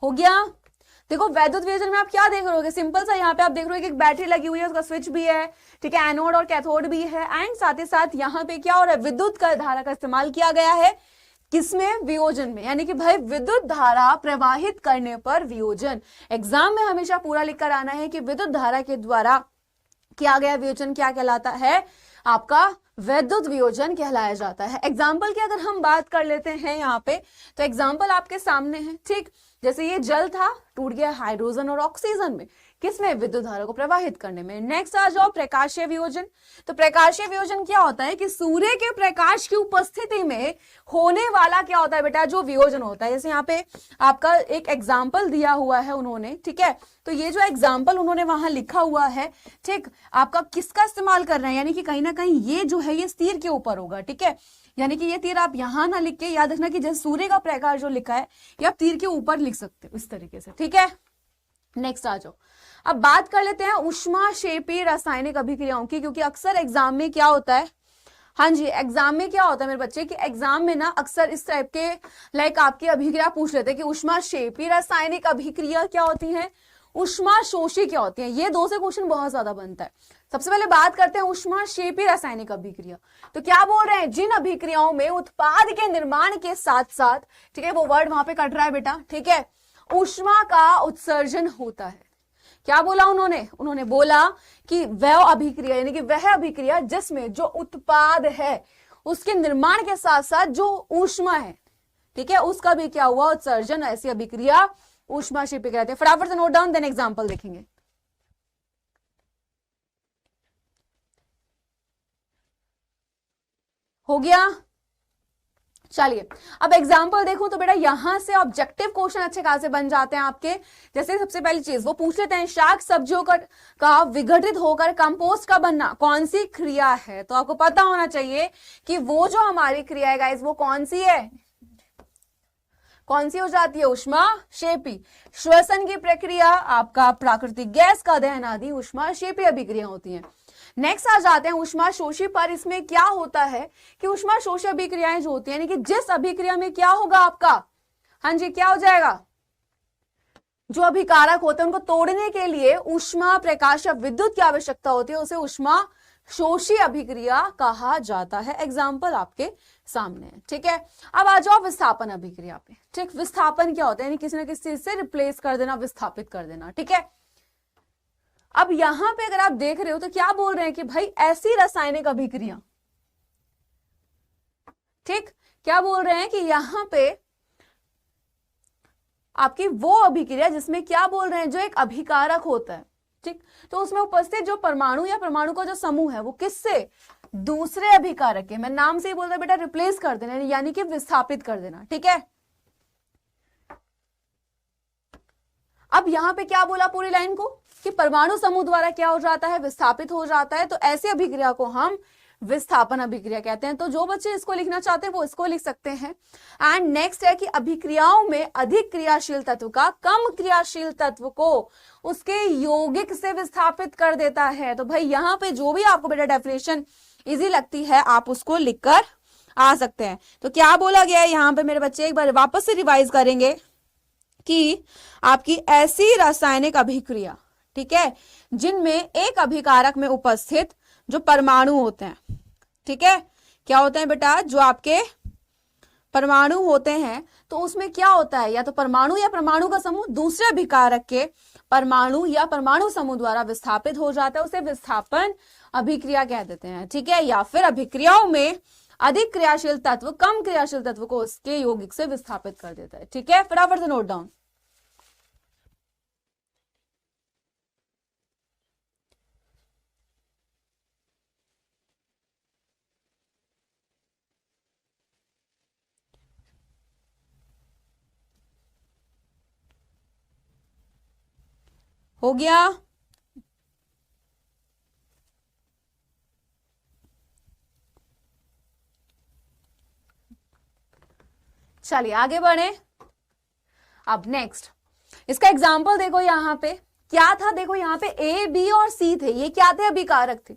Speaker 1: हो गया। देखो वैद्युत वियोजन में आप क्या देख रहे हो? सिंपल सा यहाँ पे आप देख रहे हो कि एक बैटरी लगी हुई है, उसका स्विच भी है, ठीक है, एनोड और कैथोड भी है, एंड साथ ही साथ यहाँ पे क्या हो रहा है? विद्युत का धारा का इस्तेमाल किया गया है किसमें? वियोजन में, यानी कि भाई विद्युत धारा प्रवाहित करने पर वियोजन। एग्जाम में हमेशा पूरा लिखकर आना है कि विद्युत धारा के द्वारा किया गया वियोजन क्या कहलाता है? आपका वैद्युत वियोजन कहलाया जाता है। एग्जाम्पल की अगर हम बात कर लेते हैं यहाँ पे, तो एग्जाम्पल आपके सामने है, ठीक, जैसे ये जल था, टूट गया हाइड्रोजन और ऑक्सीजन में, किसमें? विद्युत धारा को प्रवाहित करने में। नेक्स्ट आ जाओ प्रकाशीय वियोजन। तो प्रकाशीय वियोजन क्या होता है कि सूर्य के प्रकाश की उपस्थिति में होने वाला क्या होता है बेटा? जो वियोजन होता है। जैसे यहाँ पे आपका एक एग्जाम्पल दिया हुआ है उन्होंने, ठीक है, तो ये जो एग्जाम्पल उन्होंने वहां लिखा हुआ है, ठीक, आपका किसका इस्तेमाल कर रहे हैं? यानी कि कहीं ना कहीं ये जो है ये तीर के ऊपर होगा, ठीक है, यानी कि ये तीर आप यहां ना लिख के, याद रखना कि जैसे सूर्य का प्रकाश जो लिखा है ये आप तीर के ऊपर लिख सकते हो इस तरीके से, ठीक है। नेक्स्ट आ जाओ, अब बात कर लेते हैं ऊष्माक्षेपी रासायनिक अभिक्रियाओं की, क्योंकि अक्सर एग्जाम में क्या होता है, हाँ जी, एग्जाम में क्या होता है मेरे बच्चे कि एग्जाम में ना अक्सर इस टाइप के लाइक आपकी अभिक्रिया पूछ लेते हैं कि ऊष्माक्षेपी रासायनिक अभिक्रिया क्या होती है, ऊष्माशोषी क्या होती है। ये दो से क्वेश्चन बहुत ज्यादा बनता है। सबसे पहले बात करते हैं ऊष्माक्षेपी रासायनिक अभिक्रिया। तो क्या बोल रहे हैं? जिन अभिक्रियाओं में उत्पाद के निर्माण के साथ साथ, ठीक है, वो वर्ड वहां पे कट रहा है बेटा, ठीक है, ऊष्मा का उत्सर्जन होता है। क्या बोला उन्होंने? उन्होंने बोला कि वह अभिक्रिया, यानी कि वह अभिक्रिया जिसमें जो उत्पाद है उसके निर्माण के साथ साथ जो ऊष्मा है, ठीक है, उसका भी क्या हुआ? उत्सर्जन। ऐसी अभिक्रिया ऊष्माक्षेपी कहते हैं। फटाफट से नोट डाउन, देन एग्जांपल देखेंगे। हो गया, चलिए अब एग्जाम्पल देखो तो बेटा यहां से ऑब्जेक्टिव क्वेश्चन अच्छे खासे बन जाते हैं आपके। जैसे सबसे पहली चीज वो पूछ लेते हैं शाक सब्जियों का विघटित होकर कंपोस्ट का बनना कौन सी क्रिया है? तो आपको पता होना चाहिए कि वो जो हमारी क्रिया है गाइस वो कौन सी है, कौन सी हो जाती है? ऊष्माक्षेपी। श्वसन की प्रक्रिया, आपका प्राकृतिक गैस का दहन आदि ऊष्माक्षेपी अभिक्रिया होती है। नेक्स्ट आ जाते हैं ऊष्माशोषी पर। इसमें क्या होता है कि ऊष्माशोषी अभिक्रियाएं जो होती है, यानी कि जिस अभिक्रिया में क्या होगा आपका, हाँ जी, क्या हो जाएगा? जो अभिकारक होते हैं उनको तोड़ने के लिए ऊष्मा, प्रकाश या विद्युत की आवश्यकता होती है, उसे ऊष्माशोषी अभिक्रिया कहा जाता है। एग्जाम्पल आपके सामने है, ठीक है। अब आ जाओ विस्थापन अभिक्रिया पे, ठीक। विस्थापन क्या होता है? यानी किसी न किसी चीज से रिप्लेस कर देना, विस्थापित कर देना, ठीक है। अब यहां पे अगर आप देख रहे हो तो क्या बोल रहे हैं कि भाई ऐसी रासायनिक अभिक्रिया, ठीक, क्या बोल रहे हैं कि यहां पे आपकी वो अभिक्रिया जिसमें क्या बोल रहे हैं, जो एक अभिकारक होता है, ठीक, तो उसमें उपस्थित जो परमाणु या परमाणु का जो समूह है वो किससे, दूसरे अभिकारक के, मैं नाम से ही बोल रहा बेटा, रिप्लेस कर देना यानी कि विस्थापित कर देना, ठीक है। अब यहां पे क्या बोला पूरी लाइन को कि परमाणु समूह द्वारा क्या हो जाता है, विस्थापित हो जाता है, तो ऐसी अभिक्रिया को हम विस्थापन अभिक्रिया कहते हैं। तो जो बच्चे इसको लिखना चाहते हैं वो इसको लिख सकते हैं। एंड नेक्स्ट है कि अभिक्रियाओं में अधिक क्रियाशील तत्व का कम क्रियाशील तत्व को उसके यौगिक से विस्थापित कर देता है। तो भाई यहां पे जो भी आपको बेटा डेफिनेशन इजी लगती है आप उसको लिखकर आ सकते हैं। तो क्या बोला गया है यहां पे मेरे बच्चे, एक बार वापस से रिवाइज करेंगे कि आपकी ऐसी रासायनिक अभिक्रिया, ठीक है, जिनमें एक अभिकारक में उपस्थित जो परमाणु होते हैं, ठीक है, क्या होते हैं बेटा, जो आपके परमाणु होते हैं, तो उसमें क्या होता है, या तो परमाणु या परमाणु का समूह दूसरे अभिकारक के परमाणु या परमाणु समूह द्वारा विस्थापित हो जाता है, उसे विस्थापन अभिक्रिया कह देते हैं, ठीक है। या फिर अभिक्रियाओं में अधिक क्रियाशील तत्व कम क्रियाशील तत्व को उसके यौगिक से विस्थापित कर देता है, ठीक है। फटाफट से नोट डाउन। हो गया, चलिए आगे बढ़े। अब नेक्स्ट इसका एग्जाम्पल देखो, यहां पे क्या था, देखो यहां पे ए बी और सी थे, ये क्या थे, अभिकारक थे,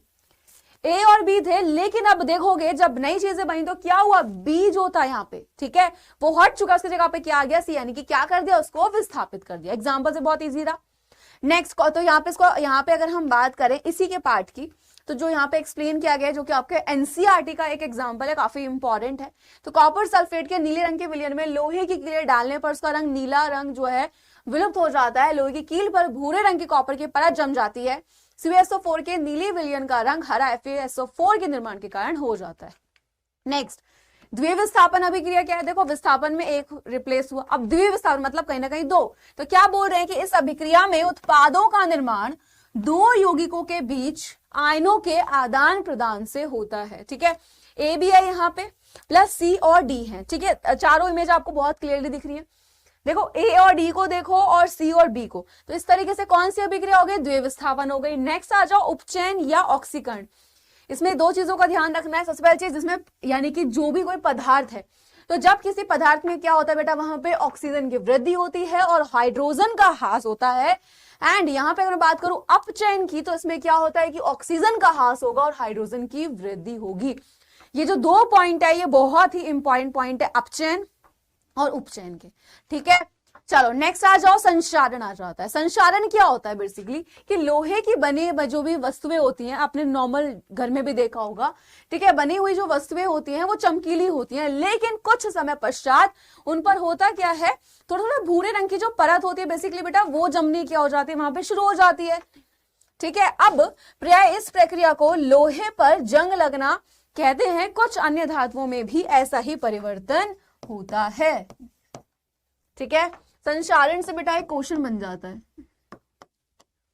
Speaker 1: ए और बी थे। लेकिन अब देखोगे जब नई चीजें बनी तो क्या हुआ, बी जो था यहाँ पे, ठीक है, वो हट चुका, उसकी जगह पे क्या आ गया, सी, यानी कि क्या कर दिया, उसको विस्थापित कर दिया। एग्जाम्पल से बहुत इजी था। नेक्स्ट तो यहाँ पे इसको, यहाँ पे अगर हम बात करें इसी के पार्ट की, तो जो यहाँ पे एक्सप्लेन किया गया है, जो कि आपके एनसीईआरटी का एक एग्जांपल है, काफी इंपॉर्टेंट है। तो कॉपर सल्फेट के नीले रंग के विलयन में लोहे की कील डालने पर उसका रंग नीला रंग जो है विलुप्त हो जाता है। लोहे की कील पर भूरे रंग की कॉपर की परत जम जाती है। CuSO4 के नीले विलयन का रंग हरा FeSO4 के निर्माण के कारण हो जाता है। नेक्स्ट द्विविस्थापन अभिक्रिया क्या है, देखो विस्थापन में एक रिप्लेस हुआ, अब द्विविस्थापन मतलब कहीं ना कहीं दो। तो क्या बोल रहे हैं कि इस अभिक्रिया में उत्पादों का निर्माण दो यौगिकों के बीच आयनों के आदान प्रदान से होता है, ठीक है। ए बी है यहाँ पे, प्लस सी और डी है, ठीक है। चारों इमेज आपको बहुत क्लियरली दिख रही है। देखो ए और डी को देखो और सी और बी को, तो इस तरीके से कौन सी अभिक्रिया हो गई, द्विविस्थापन हो गई। नेक्स्ट आ जाओ उपचयन या ऑक्सीकरण। इसमें दो चीजों का ध्यान रखना है। सबसे पहली चीज, जिसमें यानी कि जो भी कोई पदार्थ है, तो जब किसी पदार्थ में क्या होता है बेटा, वहां पे ऑक्सीजन की वृद्धि होती है और हाइड्रोजन का ह्रास होता है। एंड यहां पे अगर मैं बात करूं अपचयन की, तो इसमें क्या होता है कि ऑक्सीजन का ह्रास होगा और हाइड्रोजन की वृद्धि होगी। ये जो दो पॉइंट है ये बहुत ही इंपॉर्टेंट पॉइंट है अपचयन और उपचयन के, ठीक है। चलो नेक्स्ट आ जाओ, संचारण आ जाता है। संचारण क्या होता है, बेसिकली कि लोहे की बनी जो भी वस्तुएं होती हैं, आपने नॉर्मल घर में भी देखा होगा, ठीक है, बनी हुई जो वस्तुएं होती हैं वो चमकीली होती हैं, लेकिन कुछ समय पश्चात उन पर होता क्या है, थोड़ा थोड़ा भूरे रंग की जो परत होती है बेसिकली बेटा, वो जमनी क्या हो जाती है, वहां पे शुरू हो जाती है, ठीक है। अब प्राय इस प्रक्रिया को लोहे पर जंग लगना कहते हैं। कुछ अन्य धातुओं में भी ऐसा ही परिवर्तन होता है, ठीक है। संचारण से बेटा एक क्वेश्चन बन जाता है,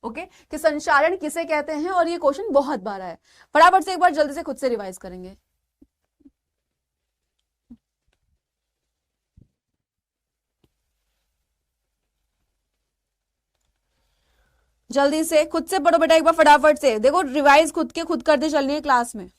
Speaker 1: ओके, कि संचारण किसे कहते हैं, और ये क्वेश्चन बहुत बार है। फटाफट से एक बार जल्दी से खुद से रिवाइज करेंगे। जल्दी से खुद से पढ़ो बेटा एक बार, फटाफट से देखो, रिवाइज खुद के खुद करते चलनी है क्लास में।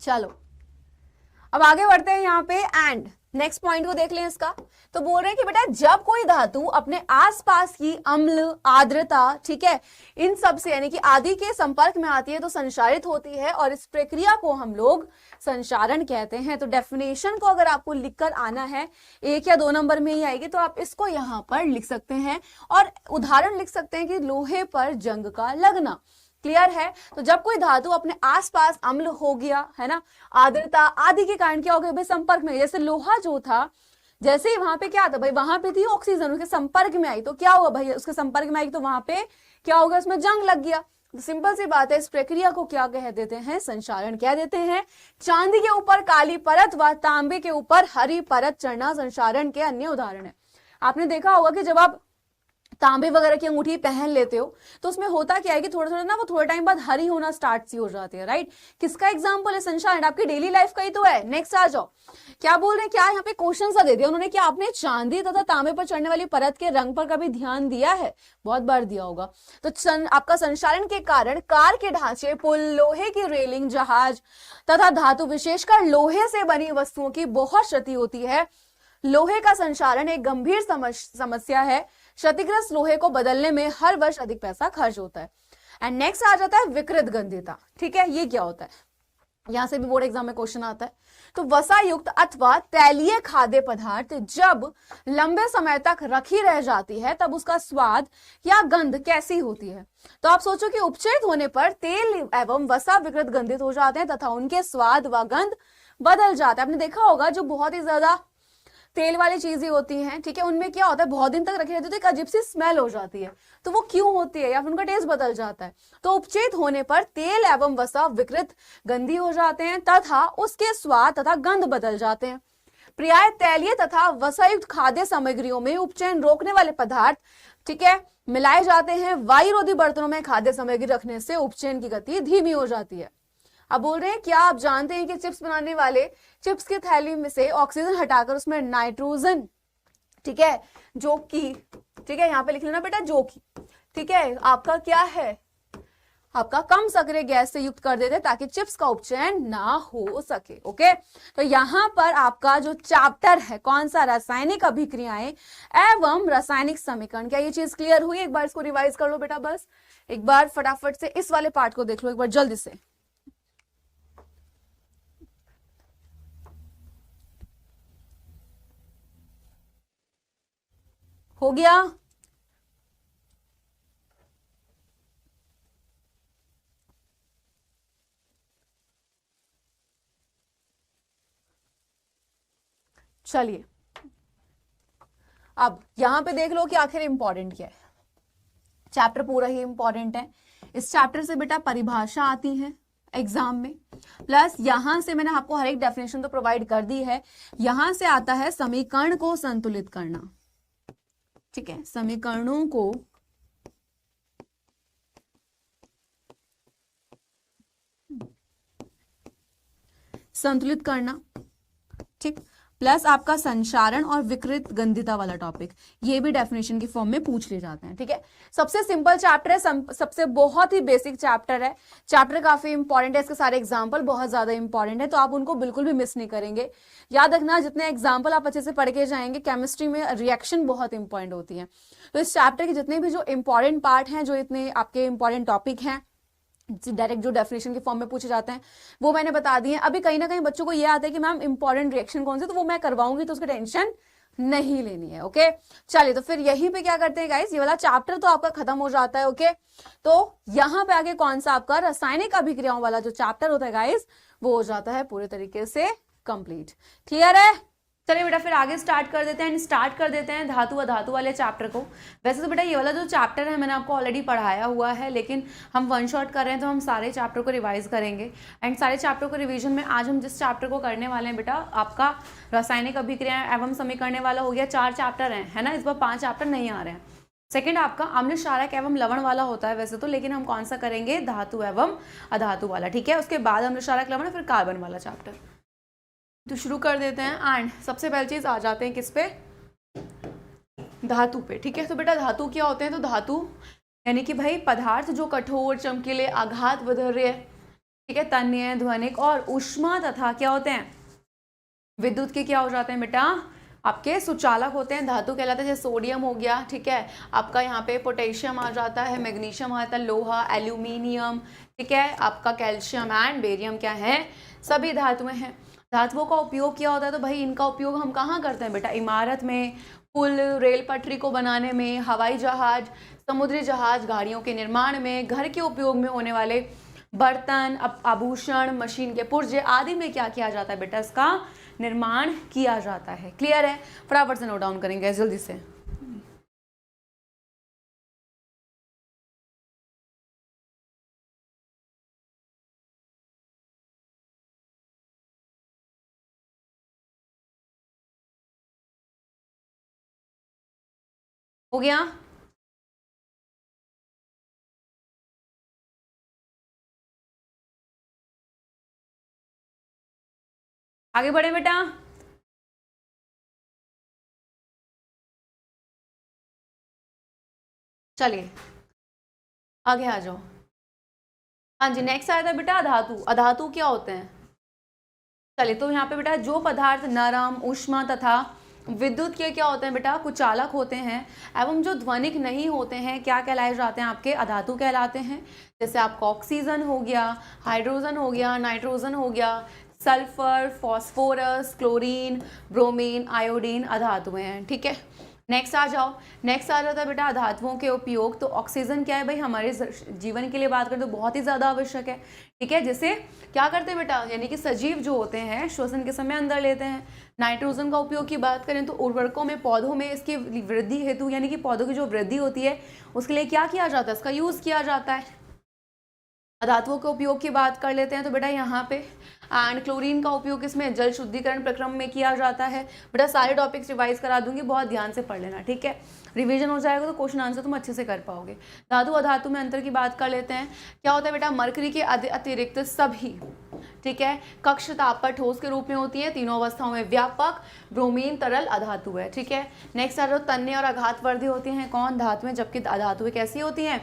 Speaker 1: चलो अब आगे बढ़ते हैं यहाँ पे। एंड नेक्स्ट पॉइंट को देख लें इसका। तो बोल रहे हैं कि बेटा जब कोई धातु अपने आसपास की अम्ल, आर्द्रता, ठीक है, इन सब से यानी कि आदि के संपर्क में आती है तो संक्षारित होती है, और इस प्रक्रिया को हम लोग संक्षारण कहते हैं। तो डेफिनेशन को अगर आपको लिखकर आना है, 1 या 2 नंबर में ही आएगी, तो आप इसको यहां पर लिख सकते हैं और उदाहरण लिख सकते हैं कि लोहे पर जंग का लगना। क्लियर है? तो जब कोई धातु अपने आसपास अम्ल हो गया है ना, आर्द्रता आदि के कारण क्या हो गया भाई, संपर्क में, जैसे लोहा जो था, जैसे ही वहां पे क्या था भाई, वहां पे थी ऑक्सीजन, उसके संपर्क में आई तो क्या हुआ भाई, उसके संपर्क में आई तो वहां पे क्या हो गया, उसमें जंग लग गया। तो सिंपल सी बात है, इस प्रक्रिया को क्या कह देते हैं, संक्षारण कह देते हैं। चांदी के ऊपर काली परत व तांबे के ऊपर हरी परत चढ़ना संक्षारण के अन्य उदाहरण है। आपने देखा होगा कि जब आप तांबे वगैरह की अंगूठी पहन लेते हो तो उसमें होता क्या है कि थोड़ा थोड़ा ना वो थोड़ा टाइम बाद हरी होना स्टार्ट सी हो जाती है, राइट। किसका एग्जांपल है, संक्षारण, आपकी डेली लाइफ का ही तो है। नेक्स्ट आ जाओ, क्या बोल रहे हैं, क्या यहाँ पे क्वेश्चन सा दे दिया उन्होंने, क्या आपने चांदी तथा तांबे पर चढ़ने वाली परत के रंग पर कभी ध्यान दिया है? बहुत बार दिया होगा। तो आपका संक्षारण के कारण कार के ढांचे, पुल, लोहे की रेलिंग, जहाज तथा धातु विशेषकर लोहे से बनी वस्तुओं की बहुत क्षति होती है। लोहे का संक्षारण एक गंभीर समस्या है। क्षतिग्रस्त लोहे को बदलने में हर वर्ष अधिक पैसा खर्च होता है। एंड नेक्स्ट आ जाता है विकृत गंधिता। ठीक है, ये क्या होता है, यहां से भी बोर्ड एग्जाम में क्वेश्चन आता है। तो वसा युक्त अथवा तैलीय खाद्य पदार्थ जब लंबे समय तक रखी रह जाती है तब उसका स्वाद या गंध कैसी होती है? तो आप सोचो कि उपचयित होने पर तेल एवं वसा विकृत गंधित हो जाते हैं तथा उनके स्वाद व गंध बदल जाता है। आपने देखा होगा जो बहुत ही ज्यादा तेल वाली चीजें होती हैं, ठीक है, उनमें क्या होता है, बहुत दिन तक रखी रहती है तो एक अजीब सी स्मेल हो जाती है। तो वो क्यों होती है, या फिर उनका टेस्ट बदल जाता है? तो उपचयित होने पर तेल एवं वसा विकृत गंधी हो जाते हैं तथा उसके स्वाद तथा गंध बदल जाते हैं। प्राय तैलीय तथा वसायुक्त खाद्य सामग्रियों में उपचयन रोकने वाले पदार्थ, ठीक है, मिलाए जाते हैं। वायुरोधी बर्तनों में खाद्य सामग्री रखने से उपचयन की गति धीमी हो जाती है। अब बोल रहे हैं, क्या आप जानते हैं कि चिप्स बनाने वाले चिप्स की थैली में से ऑक्सीजन हटाकर उसमें नाइट्रोजन, ठीक है, जो कि, ठीक है, यहां पे लिख लेना बेटा, जो कि, ठीक है, आपका क्या है, आपका कम सक्रिय गैस से युक्त कर देते ताकि चिप्स का उपचयन ना हो सके। ओके, तो यहां पर आपका जो चैप्टर है कौन सा, रासायनिक अभिक्रियाएं एवं रासायनिक समीकरण। क्या ये चीज क्लियर हुई? एक बार इसको रिवाइज कर लो बेटा, बस एक बार फटाफट से इस वाले पार्ट को देख लो एक बार जल्दी से। हो गया? चलिए अब यहां पे देख लो कि आखिर इंपॉर्टेंट क्या है। चैप्टर पूरा ही इंपॉर्टेंट है। इस चैप्टर से बेटा परिभाषा आती है एग्जाम में, प्लस यहां से मैंने आपको हर एक डेफिनेशन तो प्रोवाइड कर दी है। यहां से आता है समीकरण को संतुलित करना, ठीक है, समीकरणों को संतुलित करना, ठीक, प्लस आपका संक्षारण और विकृत गंधिता वाला टॉपिक, ये भी डेफिनेशन की फॉर्म में पूछ ले जाते हैं। ठीक है, सबसे सिंपल चैप्टर है, सबसे बहुत ही बेसिक चैप्टर है। चैप्टर काफी इंपॉर्टेंट है, इसके सारे एग्जाम्पल बहुत ज्यादा इंपॉर्टेंट है, तो आप उनको बिल्कुल भी मिस नहीं करेंगे। याद रखना, जितने एग्जाम्पल आप अच्छे से पढ़ के जाएंगे, केमिस्ट्री में रिएक्शन बहुत इंपॉर्टेंट होती है। तो इस चैप्टर के जितने भी जो इंपॉर्टेंट पार्ट हैं, जो इतने आपके इंपॉर्टेंट टॉपिक हैं, डायरेक्ट जो डेफिनेशन के फॉर्म में पूछे जाते हैं, वो मैंने बता दिए। अभी कहीं ना कहीं बच्चों को ये आता है कि मैम इंपॉर्टेंट रिएक्शन कौन से, तो वो मैं करवाऊंगी, तो उसकी टेंशन नहीं लेनी है। ओके, चलिए, तो फिर यहीं पे क्या करते हैं गाइस, ये वाला चैप्टर तो आपका खत्म हो जाता है। ओके, तो यहां पे आगे कौन सा आपका रासायनिक अभिक्रियाओं वाला जो चैप्टर होता है गाइस, वो हो जाता है पूरे तरीके से कंप्लीट। क्लियर है? चलिए बेटा, फिर आगे स्टार्ट कर देते हैं धातु अधातु वाले चैप्टर को। वैसे तो बेटा ये वाला जो चैप्टर है मैंने आपको ऑलरेडी पढ़ाया हुआ है, लेकिन हम वन शॉट कर रहे हैं तो हम सारे चैप्टर को रिवाइज करेंगे। एंड सारे चैप्टर को रिवीजन में आज हम जिस चैप्टर को करने वाले हैं बेटा, आपका रासायनिक अभिक्रिया एवं समीकरण वाला हो गया। 4 चैप्टर है ना, इस बार 5 चैप्टर नहीं आ रहे हैं। सेकेंड आपका अम्ल क्षारक एवं लवण वाला होता है वैसे तो, लेकिन हम कौन सा करेंगे, धातु एवं अधातु वाला। ठीक है, उसके बाद अम्ल क्षारक लवण, फिर कार्बन वाला चैप्टर। तो शुरू कर देते हैं। एंड सबसे पहली चीज आ जाते हैं किस पे, धातु पे। ठीक है, तो बेटा धातु क्या होते हैं, तो धातु यानी कि भाई पदार्थ जो कठोर, चमकीले, आघात बदर्य, ठीक है, तन्य, ध्वनिक और ऊष्मा तथा क्या होते हैं, विद्युत के क्या हो जाते हैं बेटा, आपके सुचालक होते हैं, धातु कहलाते हैं, जैसे सोडियम हो गया, ठीक है, आपका यहाँ पे पोटेशियम आ जाता है, मैग्नीशियम आ जाता है, लोहा, एल्यूमिनियम, ठीक है, आपका कैल्शियम एंड बेरियम क्या है, सभी धातुएं हैं। धातुओं का उपयोग क्या होता है, तो भाई इनका उपयोग हम कहाँ करते हैं बेटा, इमारत में, पुल, रेल पटरी को बनाने में, हवाई जहाज, समुद्री जहाज, गाड़ियों के निर्माण में, घर के उपयोग में होने वाले बर्तन, आभूषण, मशीन के पुर्जे आदि में क्या किया जाता है बेटा, इसका निर्माण किया जाता है। क्लियर है? फटाफट से नोट डाउन करेंगे जल्दी से। हो गया? आगे बढ़े बेटा। चलिए आगे आ जाओ। हाँ जी, नेक्स्ट आया था बेटा अधातु। अधातु क्या होते हैं? चलिए, तो यहाँ पे बेटा जो पदार्थ नरम, ऊष्मा तथा विद्युत के क्या होते हैं बेटा, कुचालक होते हैं एवं जो ध्वनिक नहीं होते हैं, क्या कहलाए जाते हैं, आपके अधातु कहलाते हैं। जैसे आपका ऑक्सीजन हो गया, हाइड्रोजन हो गया, नाइट्रोजन हो गया, sulphur, phosphorus, chlorine, bromine, iodine अधातुएं हैं। ठीक है, नेक्स्ट आ जाओ। नेक्स्ट आ जाता है बेटा धातुओं के उपयोग। तो ऑक्सीजन क्या है भाई, हमारे जीवन के लिए बात करें तो बहुत ही ज़्यादा आवश्यक है। ठीक है, जिसे क्या करते हैं बेटा, यानी कि सजीव जो होते हैं श्वसन के समय अंदर लेते हैं। नाइट्रोजन का उपयोग की बात करें तो उर्वरकों में, पौधों में इसकी वृद्धि हेतु, यानी कि पौधों की जो वृद्धि होती है उसके लिए क्या किया जाता है, इसका यूज़ किया जाता है। धातुओं के उपयोग की बात कर लेते हैं तो बेटा यहाँ पे एंड क्लोरीन का उपयोग इसमें जल शुद्धिकरण प्रक्रम में किया जाता है। बेटा सारे टॉपिक्स रिवाइज करा दूंगी, बहुत ध्यान से पढ़ लेना। ठीक है, रिवीजन हो जाएगा तो क्वेश्चन आंसर तुम अच्छे से कर पाओगे। धातु अधातु में अंतर की बात कर लेते हैं। क्या होता है बेटा, मरकरी के अतिरिक्त सभी, ठीक है, कक्ष ताप पर ठोस के रूप में होती है, तीनों अवस्थाओं में व्यापक। ब्रोमीन तरल अधातु है। ठीक है, नेक्स्ट आ जाओ, तन्य और आघातवर्धी होती हैं कौन, धातुएं, जबकि अधातुएं कैसी होती हैं,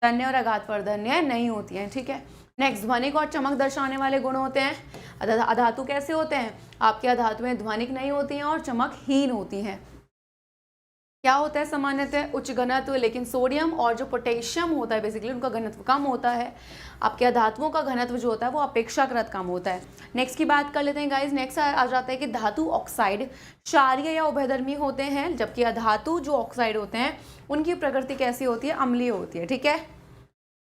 Speaker 1: तन्य और आघातवर्धन्य नहीं होती हैं। ठीक है, नेक्स्ट ध्वनिक और चमक दर्शाने वाले गुण होते हैं। अधातु कैसे होते हैं, आपके अधातुएं ध्वनिक नहीं होती हैं और चमकहीन होती हैं। क्या होता है सामान्यतः उच्च घनत्व, लेकिन सोडियम और जो पोटेशियम होता है बेसिकली उनका घनत्व कम होता है। आपके धातुओं का घनत्व जो होता है वो अपेक्षाकृत कम होता है। नेक्स्ट की बात कर लेते हैं गाइस। नेक्स्ट आ जाता है कि धातु ऑक्साइड क्षारीय या उभयधर्मी होते हैं, जबकि अधातु जो ऑक्साइड होते हैं उनकी प्रकृति कैसी होती है, अम्लीय होती है। ठीक है,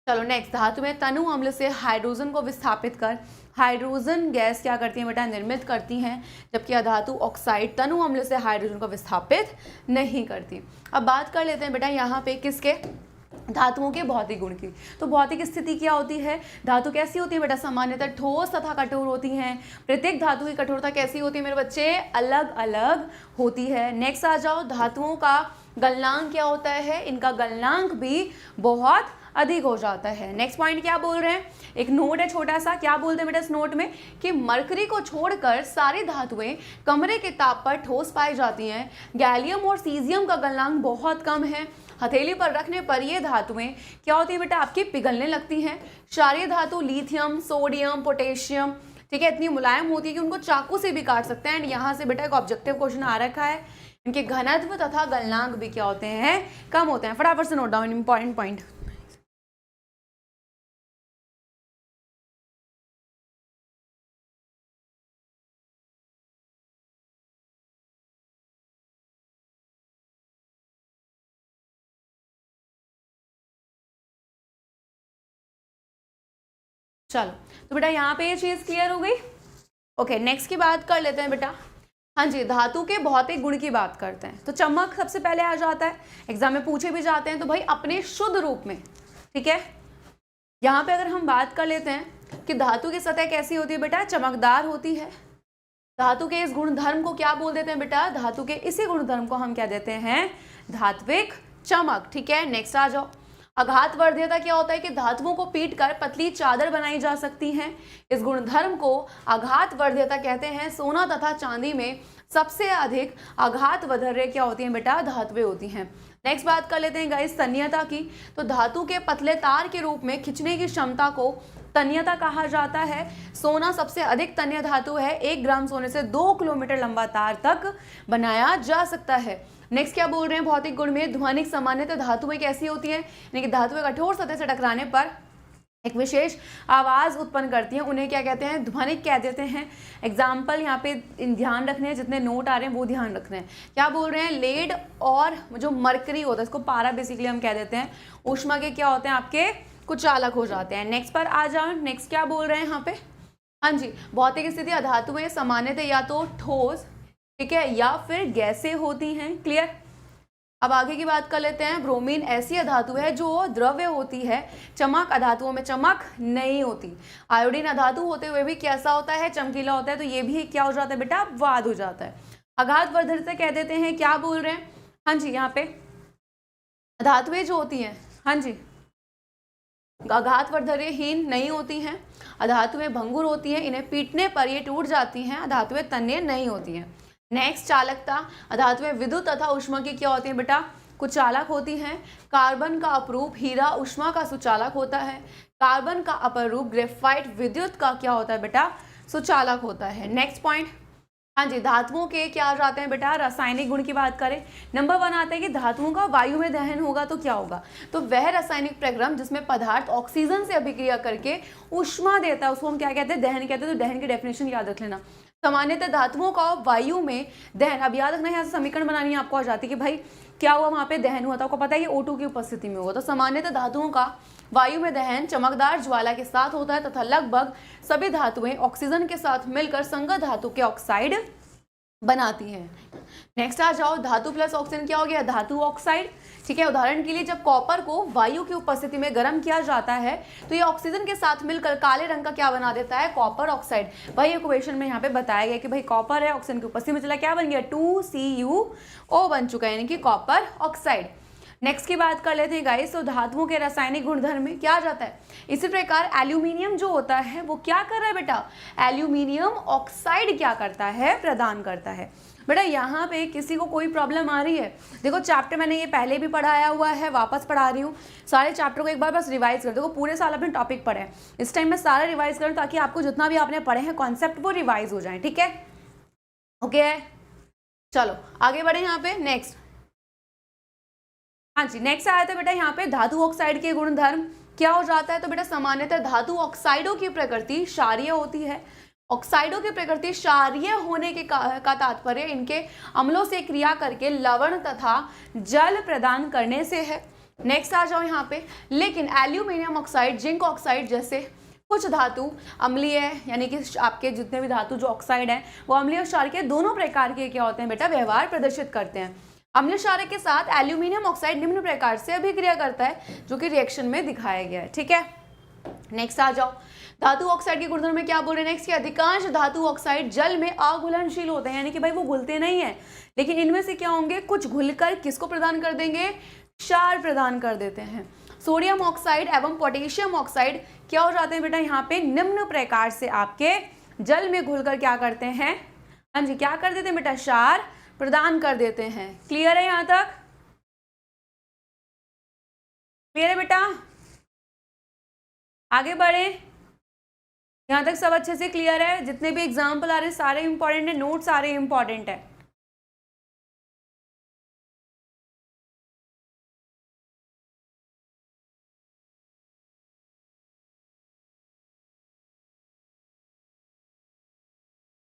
Speaker 1: चलो नेक्स्ट, धातु में तनु अम्ल से हाइड्रोजन को विस्थापित कर हाइड्रोजन गैस क्या करती है बेटा, निर्मित करती हैं, जबकि अधातु ऑक्साइड तनु अम्ल से हाइड्रोजन को विस्थापित नहीं करती। अब बात कर लेते हैं बेटा यहाँ पे किसके, धातुओं के भौतिक गुण की। तो भौतिक स्थिति क्या होती है, धातु कैसी होती है बेटा, सामान्यतः ठोस तथा कठोर होती हैं। प्रत्येक धातु की कठोरता कैसी होती है मेरे बच्चे, अलग अलग होती है। नेक्स्ट आ जाओ, धातुओं का गलनांक क्या होता है, इनका गलनांक भी बहुत अधिक हो जाता है। नेक्स्ट पॉइंट क्या बोल रहे हैं, एक नोट है छोटा सा, क्या बोलते हैं बेटा इस नोट में, कि मरकरी को छोड़कर सारी धातुएं कमरे के ताप पर ठोस पाई जाती हैं। गैलियम और सीजियम का गलनांक बहुत कम है। हथेली पर रखने पर ये धातुएं क्या होती है बेटा, आपकी पिघलने लगती हैं। क्षारीय धातु लिथियम, सोडियम, पोटेशियम, ठीक है, इतनी मुलायम होती है कि उनको चाकू से भी काट सकते हैं। एंड यहाँ से बेटा एक ऑब्जेक्टिव क्वेश्चन आ रखा है, इनके घनत्व तथा गलनांक भी क्या होते हैं, कम होते हैं। फटाफट से नोट डाउन इंपॉर्टेंट पॉइंट। चलो, तो बेटा यहाँ पे ये चीज क्लियर हो गई। ओके, नेक्स्ट की बात कर लेते हैं बेटा। हाँ जी, धातु के भौतिक गुण की बात करते हैं। तो चमक सबसे पहले आ जाता है, एग्जाम में पूछे भी जाते हैं, तो भाई अपने शुद्ध रूप में। ठीक है, यहाँ पे अगर हम बात कर लेते हैं कि धातु की सतह कैसी होती है बेटा, चमकदार होती है। धातु के इस गुणधर्म को क्या बोल देते हैं बेटा, धातु के इसी गुणधर्म को हम क्या देते हैं, धात्विक चमक। ठीक है, नेक्स्ट आ जाओ, आघातवर्ध्यता क्या होता है कि धातुओं को पीटकर पतली चादर बनाई जा सकती है। इस गुणधर्म को आघातवर्ध्यता कहते हैं। सोना तथा चांदी में सबसे अधिक आघातवर्ध्य क्या होती है बेटा, धातुएं होती हैं। नेक्स्ट बात कर लेते हैं गाइस तन्यता की। तो धातु के पतले तार के रूप में खींचने की क्षमता को तन्यता कहा जाता है। सोना सबसे अधिक तन्य धातु है, 1 ग्राम सोने से 2 किलोमीटर लंबा तार तक बनाया जा सकता है। नेक्स्ट क्या बोल रहे हैं भौतिक गुण में, ध्वनिक सामान्यतः धातुएं कैसी होती हैं, यानी कि धातुएं कठोर सतह से टकराने पर एक विशेष आवाज उत्पन्न करती हैं, उन्हें क्या कहते हैं, ध्वनिक कह देते हैं। एग्जाम्पल यहाँ पे ध्यान रखने हैं, जितने नोट आ रहे हैं वो ध्यान रखने हैं। क्या बोल रहे हैं, लेड और जो मरकरी होता है, इसको पारा बेसिकली हम कह देते हैं, ऊष्मा के क्या होते हैं, आपके कुचालक हो जाते हैं। नेक्स्ट पर आ जाओ, नेक्स्ट क्या बोल रहे हैं यहाँ पे, हाँ जी, भौतिक स्थिति धातुएं सामान्यतः या तो ठोस, ठीक है, या फिर गैसें होती हैं। क्लियर। अब आगे की बात कर लेते हैं। ब्रोमीन ऐसी अधातु है जो द्रव्य होती है, चमक अधातुओं में चमक नहीं होती। आयोडीन अधातु होते हुए भी कैसा होता है, चमकीला होता है, तो ये भी क्या हो जाता है बेटा, वाद हो जाता है। आघातवर्धकता कह देते हैं, क्या बोल रहे हैं, हाँ जी, यहाँ पे धातुएं जो होती हैं, हाँ जी, आघातवर्धकहीन नहीं होती हैं, अधातुएं भंगुर होती हैं, इन्हें पीटने पर ये टूट जाती हैं, अधातुएं तन्य नहीं होती हैं। नेक्स्ट चालकता, अधातुएं विद्युत तथा ऊष्मा की क्या होती हैं बेटा, कुचालक होती हैं। कार्बन का अपरूप हीरा ऊष्मा का सुचालक होता है, कार्बन का अपरूप ग्रेफाइट विद्युत का क्या होता है बेटा, सुचालक होता है। नेक्स्ट पॉइंट, हाँ जी, धातुओं के क्या आ जाते हैं बेटा, रासायनिक गुण की बात करें, नंबर 1 आता है कि धातुओं का वायु में दहन होगा तो क्या होगा, तो वह रासायनिक प्रक्रम जिसमें पदार्थ ऑक्सीजन से अभिक्रिया करके ऊष्मा देता है उसको हम क्या कहते हैं, दहन कहते हैं। तो दहन की डेफिनेशन याद रख लेना। सामान्यतः धातुओं का वायु में दहन, अब याद रखना, यहाँ से समीकरण बनानी आपको आ जाती है कि भाई क्या हुआ, वहां पे दहन हुआ था, आपको पता है कि O2 की उपस्थिति में हुआ। तो सामान्यतः धातुओं का वायु में दहन चमकदार ज्वाला के साथ होता है तथा लगभग सभी धातुएं ऑक्सीजन के साथ मिलकर संगत धातु के ऑक्साइड बनाती हैं। नेक्स्ट आ जाओ, धातु प्लस ऑक्सीजन क्या हो गया, धातु ऑक्साइड। ठीक है, उदाहरण के लिए जब कॉपर को वायु की उपस्थिति में गर्म किया जाता है तो ये ऑक्सीजन के साथ मिलकर काले रंग का क्या बना देता है, कॉपर ऑक्साइड। भाई इक्वेशन में यहाँ पे बताया गया कि भाई कॉपर है, ऑक्सीजन की उपस्थिति में चला क्या बन गया, 2CuO बन चुका है, यानी कि कॉपर ऑक्साइड। नेक्स्ट की बात कर लेते हैं गाइस। तो धातुओं के रासायनिक गुणधर्म में क्या आ जाता है, इसी प्रकार एल्यूमिनियम जो होता है वो क्या कर रहा है बेटा, एल्यूमिनियम ऑक्साइड क्या करता है, प्रदान करता है। बेटा यहाँ पे किसी को कोई प्रॉब्लम आ रही है, देखो चैप्टर मैंने ये पहले भी पढ़ाया हुआ है, वापस पढ़ा रही हूँ, सारे चैप्टर को एक बार बस रिवाइज कर। देखो पूरे साल आपने टॉपिक पढ़े हैं, इस टाइम मैं सारा रिवाइज करूँ ताकि आपको जितना भी आपने पढ़े हैं कॉन्सेप्ट वो रिवाइज हो जाए। ठीक है, ओके, चलो आगे बढ़े यहाँ पे। नेक्स्ट, हाँ जी, नेक्स्ट आया था बेटा यहाँ पे धातु ऑक्साइड के गुणधर्म क्या हो जाता है। तो बेटा सामान्यतः धातु ऑक्साइडों की प्रकृति क्षारीय होती है। ऑक्साइडों की प्रकृति क्षारीय होने के का तात्पर्य इनके अम्लों से क्रिया करके लवण तथा जल प्रदान करने से है। नेक्स्ट आ जाओ यहाँ पे, लेकिन एल्यूमिनियम ऑक्साइड, जिंक ऑक्साइड जैसे कुछ धातु अम्लीय है, यानी कि आपके जितने भी धातु जो ऑक्साइड है वो अम्लीय और क्षारीय दोनों प्रकार के क्या होते हैं बेटा, व्यवहार प्रदर्शित करते हैं। अम्लीय क्षारक के साथ एल्यूमिनियम ऑक्साइड निम्न प्रकार से अभिक्रिया करता है जो कि रिएक्शन में दिखाया गया है। ठीक है, नेक्स्ट आ जाओ, धातु ऑक्साइड के गुणधर्म में क्या बोल रहे हैं नेक्स्ट, कि अधिकांश धातु ऑक्साइड जल में अघुलनशील होते हैं, यानी कि भाई वो घुलते नहीं है, लेकिन इनमें से क्या होंगे, कुछ घुलकर किसको प्रदान कर देंगे, क्षार प्रदान कर देते हैं। सोडियम ऑक्साइड एवं पोटेशियम ऑक्साइड क्या हो जाते हैं बेटा, यहाँ पे निम्न प्रकार से आपके जल में घुलकर क्या करते हैं, हाँ जी, क्या कर देते हैं बेटा, क्षार प्रदान कर देते हैं। क्लियर है यहाँ तक, क्लियर है बेटा, आगे बढ़े, यहाँ तक सब अच्छे से क्लियर है। जितने भी एग्जाम्पल आ रहे हैं सारे इंपॉर्टेंट है, नोट सारे इंपॉर्टेंट है।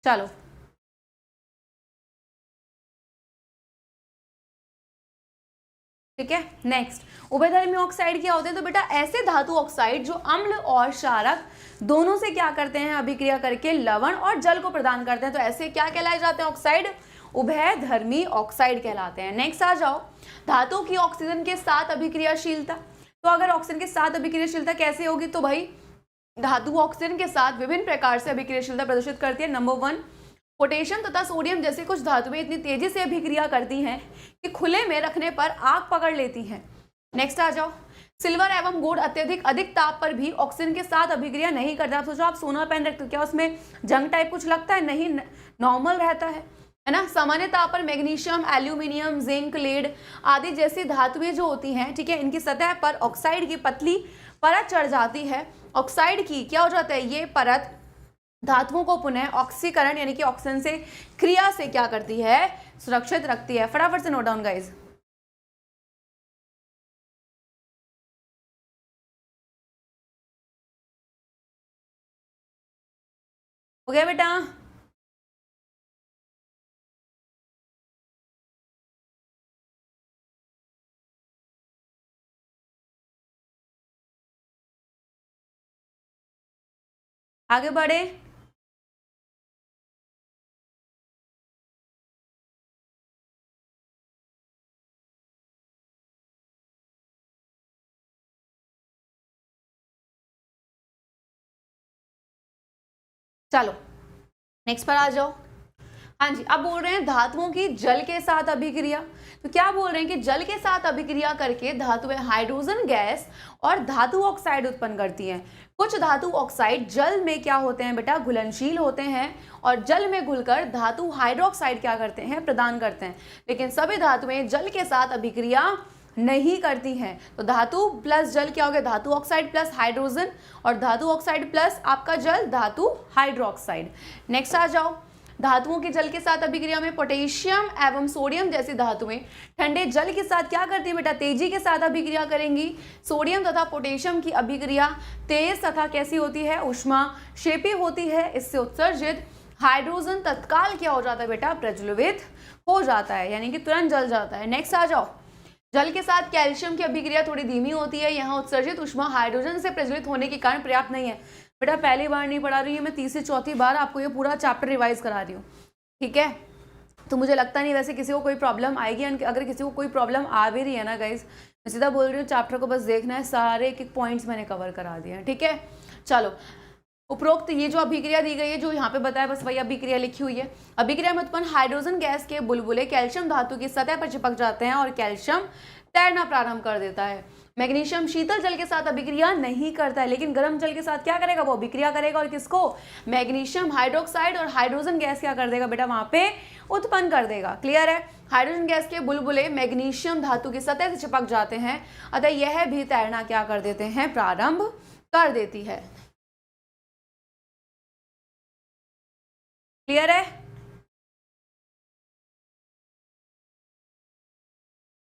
Speaker 1: चलो ठीक है, नेक्स्ट उभयधर्मी ऑक्साइड क्या होते हैं। तो बेटा ऐसे धातु ऑक्साइड जो अम्ल और क्षारक दोनों से क्या करते हैं, अभिक्रिया करके लवण और जल को प्रदान करते हैं, तो ऐसे क्या कहलाए जाते हैं, ऑक्साइड, उभयधर्मी ऑक्साइड कहलाते हैं। नेक्स्ट आ जाओ, धातु की ऑक्सीजन के साथ अभिक्रियाशीलता। तो अगर ऑक्सीजन के साथ अभिक्रियाशीलता कैसे होगी, तो भाई धातु ऑक्सीजन के साथ विभिन्न प्रकार से अभिक्रियाशीलता प्रदर्शित करती है। नंबर 1, पोटेशियम तथा सोडियम जैसे कुछ धातुएं इतनी तेजी से अभिक्रिया करती हैं कि खुले में रखने पर आग पकड़ लेती हैं। नेक्स्ट आ जाओ, सिल्वर एवं गोल्ड अत्यधिक अधिक ताप पर भी ऑक्सीजन के साथ अभिक्रिया नहीं करता। आप सोचो आप सोना पहन रखते हो, क्या उसमें जंग टाइप कुछ लगता है, नहीं, नॉर्मल रहता है ना। सामान्य ताप पर मैग्नीशियम, एल्यूमिनियम, जिंक, लेड आदि जैसी धातुएं जो होती हैं, ठीक है, इनकी सतह पर ऑक्साइड की पतली परत चढ़ जाती है ऑक्साइड की, क्या हो जाता है, ये परत धातुओं को पुनः ऑक्सीकरण यानी कि ऑक्सीजन से क्रिया से क्या करती है, सुरक्षित रखती है। फटाफट से नोट डाउन गाइज। हो गया बेटा? आगे बढ़े। चलो नेक्स्ट पर आ जाओ। हाँ जी, अब बोल रहे हैं धातुओं की जल के साथ अभिक्रिया। तो क्या बोल रहे हैं कि जल के साथ अभिक्रिया करके धातुएं हाइड्रोजन गैस और धातु ऑक्साइड उत्पन्न करती हैं। कुछ धातु ऑक्साइड जल में क्या होते हैं बेटा, घुलनशील होते हैं और जल में घुलकर धातु हाइड्रोक्साइड क्या करते हैं, प्रदान करते हैं। लेकिन सभी धातुएं जल के साथ अभिक्रिया नहीं करती हैं। तो धातु प्लस जल क्या हो गया, धातु ऑक्साइड प्लस हाइड्रोजन, और धातु ऑक्साइड प्लस आपका जल धातु हाइड्रोक्साइड। नेक्स्ट आ जाओ। धातुओं के जल के साथ अभिक्रिया में पोटेशियम एवं सोडियम जैसी धातुएं ठंडे जल के साथ क्या करती है बेटा, तेजी के साथ अभिक्रिया करेंगी। सोडियम तथा पोटेशियम की अभिक्रिया तेज तथा कैसी होती है, ऊष्माक्षेपी होती है। इससे उत्सर्जित हाइड्रोजन तत्काल क्या हो जाता है बेटा, प्रज्वलित हो जाता है, यानी कि तुरंत जल जाता है। नेक्स्ट आ जाओ। जल के साथ कैल्शियम की अभिक्रिया थोड़ी धीमी होती है। यहाँ उत्सर्जित ऊष्मा हाइड्रोजन से प्रज्वलित होने के कारण पर्याप्त नहीं है। बेटा पहली बार नहीं पढ़ा रही है मैं, तीसरी चौथी बार आपको ये पूरा चैप्टर रिवाइज करा रही हूँ, ठीक है। तो मुझे लगता नहीं वैसे किसी को कोई प्रॉब्लम आएगी। अगर किसी को कोई प्रॉब्लम आ भी रही है ना गाइज, मैं सीधा बोल रही हूँ चैप्टर को बस देखना है, सारे एक पॉइंट्स मैंने कवर करा दिए हैं, ठीक है। चलो, उपरोक्त ये जो अभिक्रिया दी गई है, जो यहाँ पे बताया बस वही अभिक्रिया लिखी हुई है। अभिक्रिया में उत्पन्न हाइड्रोजन गैस के बुलबुले कैल्शियम धातु की सतह पर चिपक जाते हैं और कैल्शियम तैरना प्रारंभ कर देता है। मैग्नीशियम शीतल जल के साथ अभिक्रिया नहीं करता है, लेकिन गर्म जल के साथ क्या करेगा, वो अभिक्रिया करेगा, और किसको, मैग्नीशियम हाइड्रोक्साइड और हाइड्रोजन गैस क्या कर देगा बेटा, वहां पे उत्पन्न कर देगा। क्लियर है? हाइड्रोजन गैस के बुलबुले मैग्नीशियम धातु की सतह से चिपक जाते हैं, अतः यह भी तैरना क्या कर देते हैं, प्रारंभ कर देती है। क्लियर है?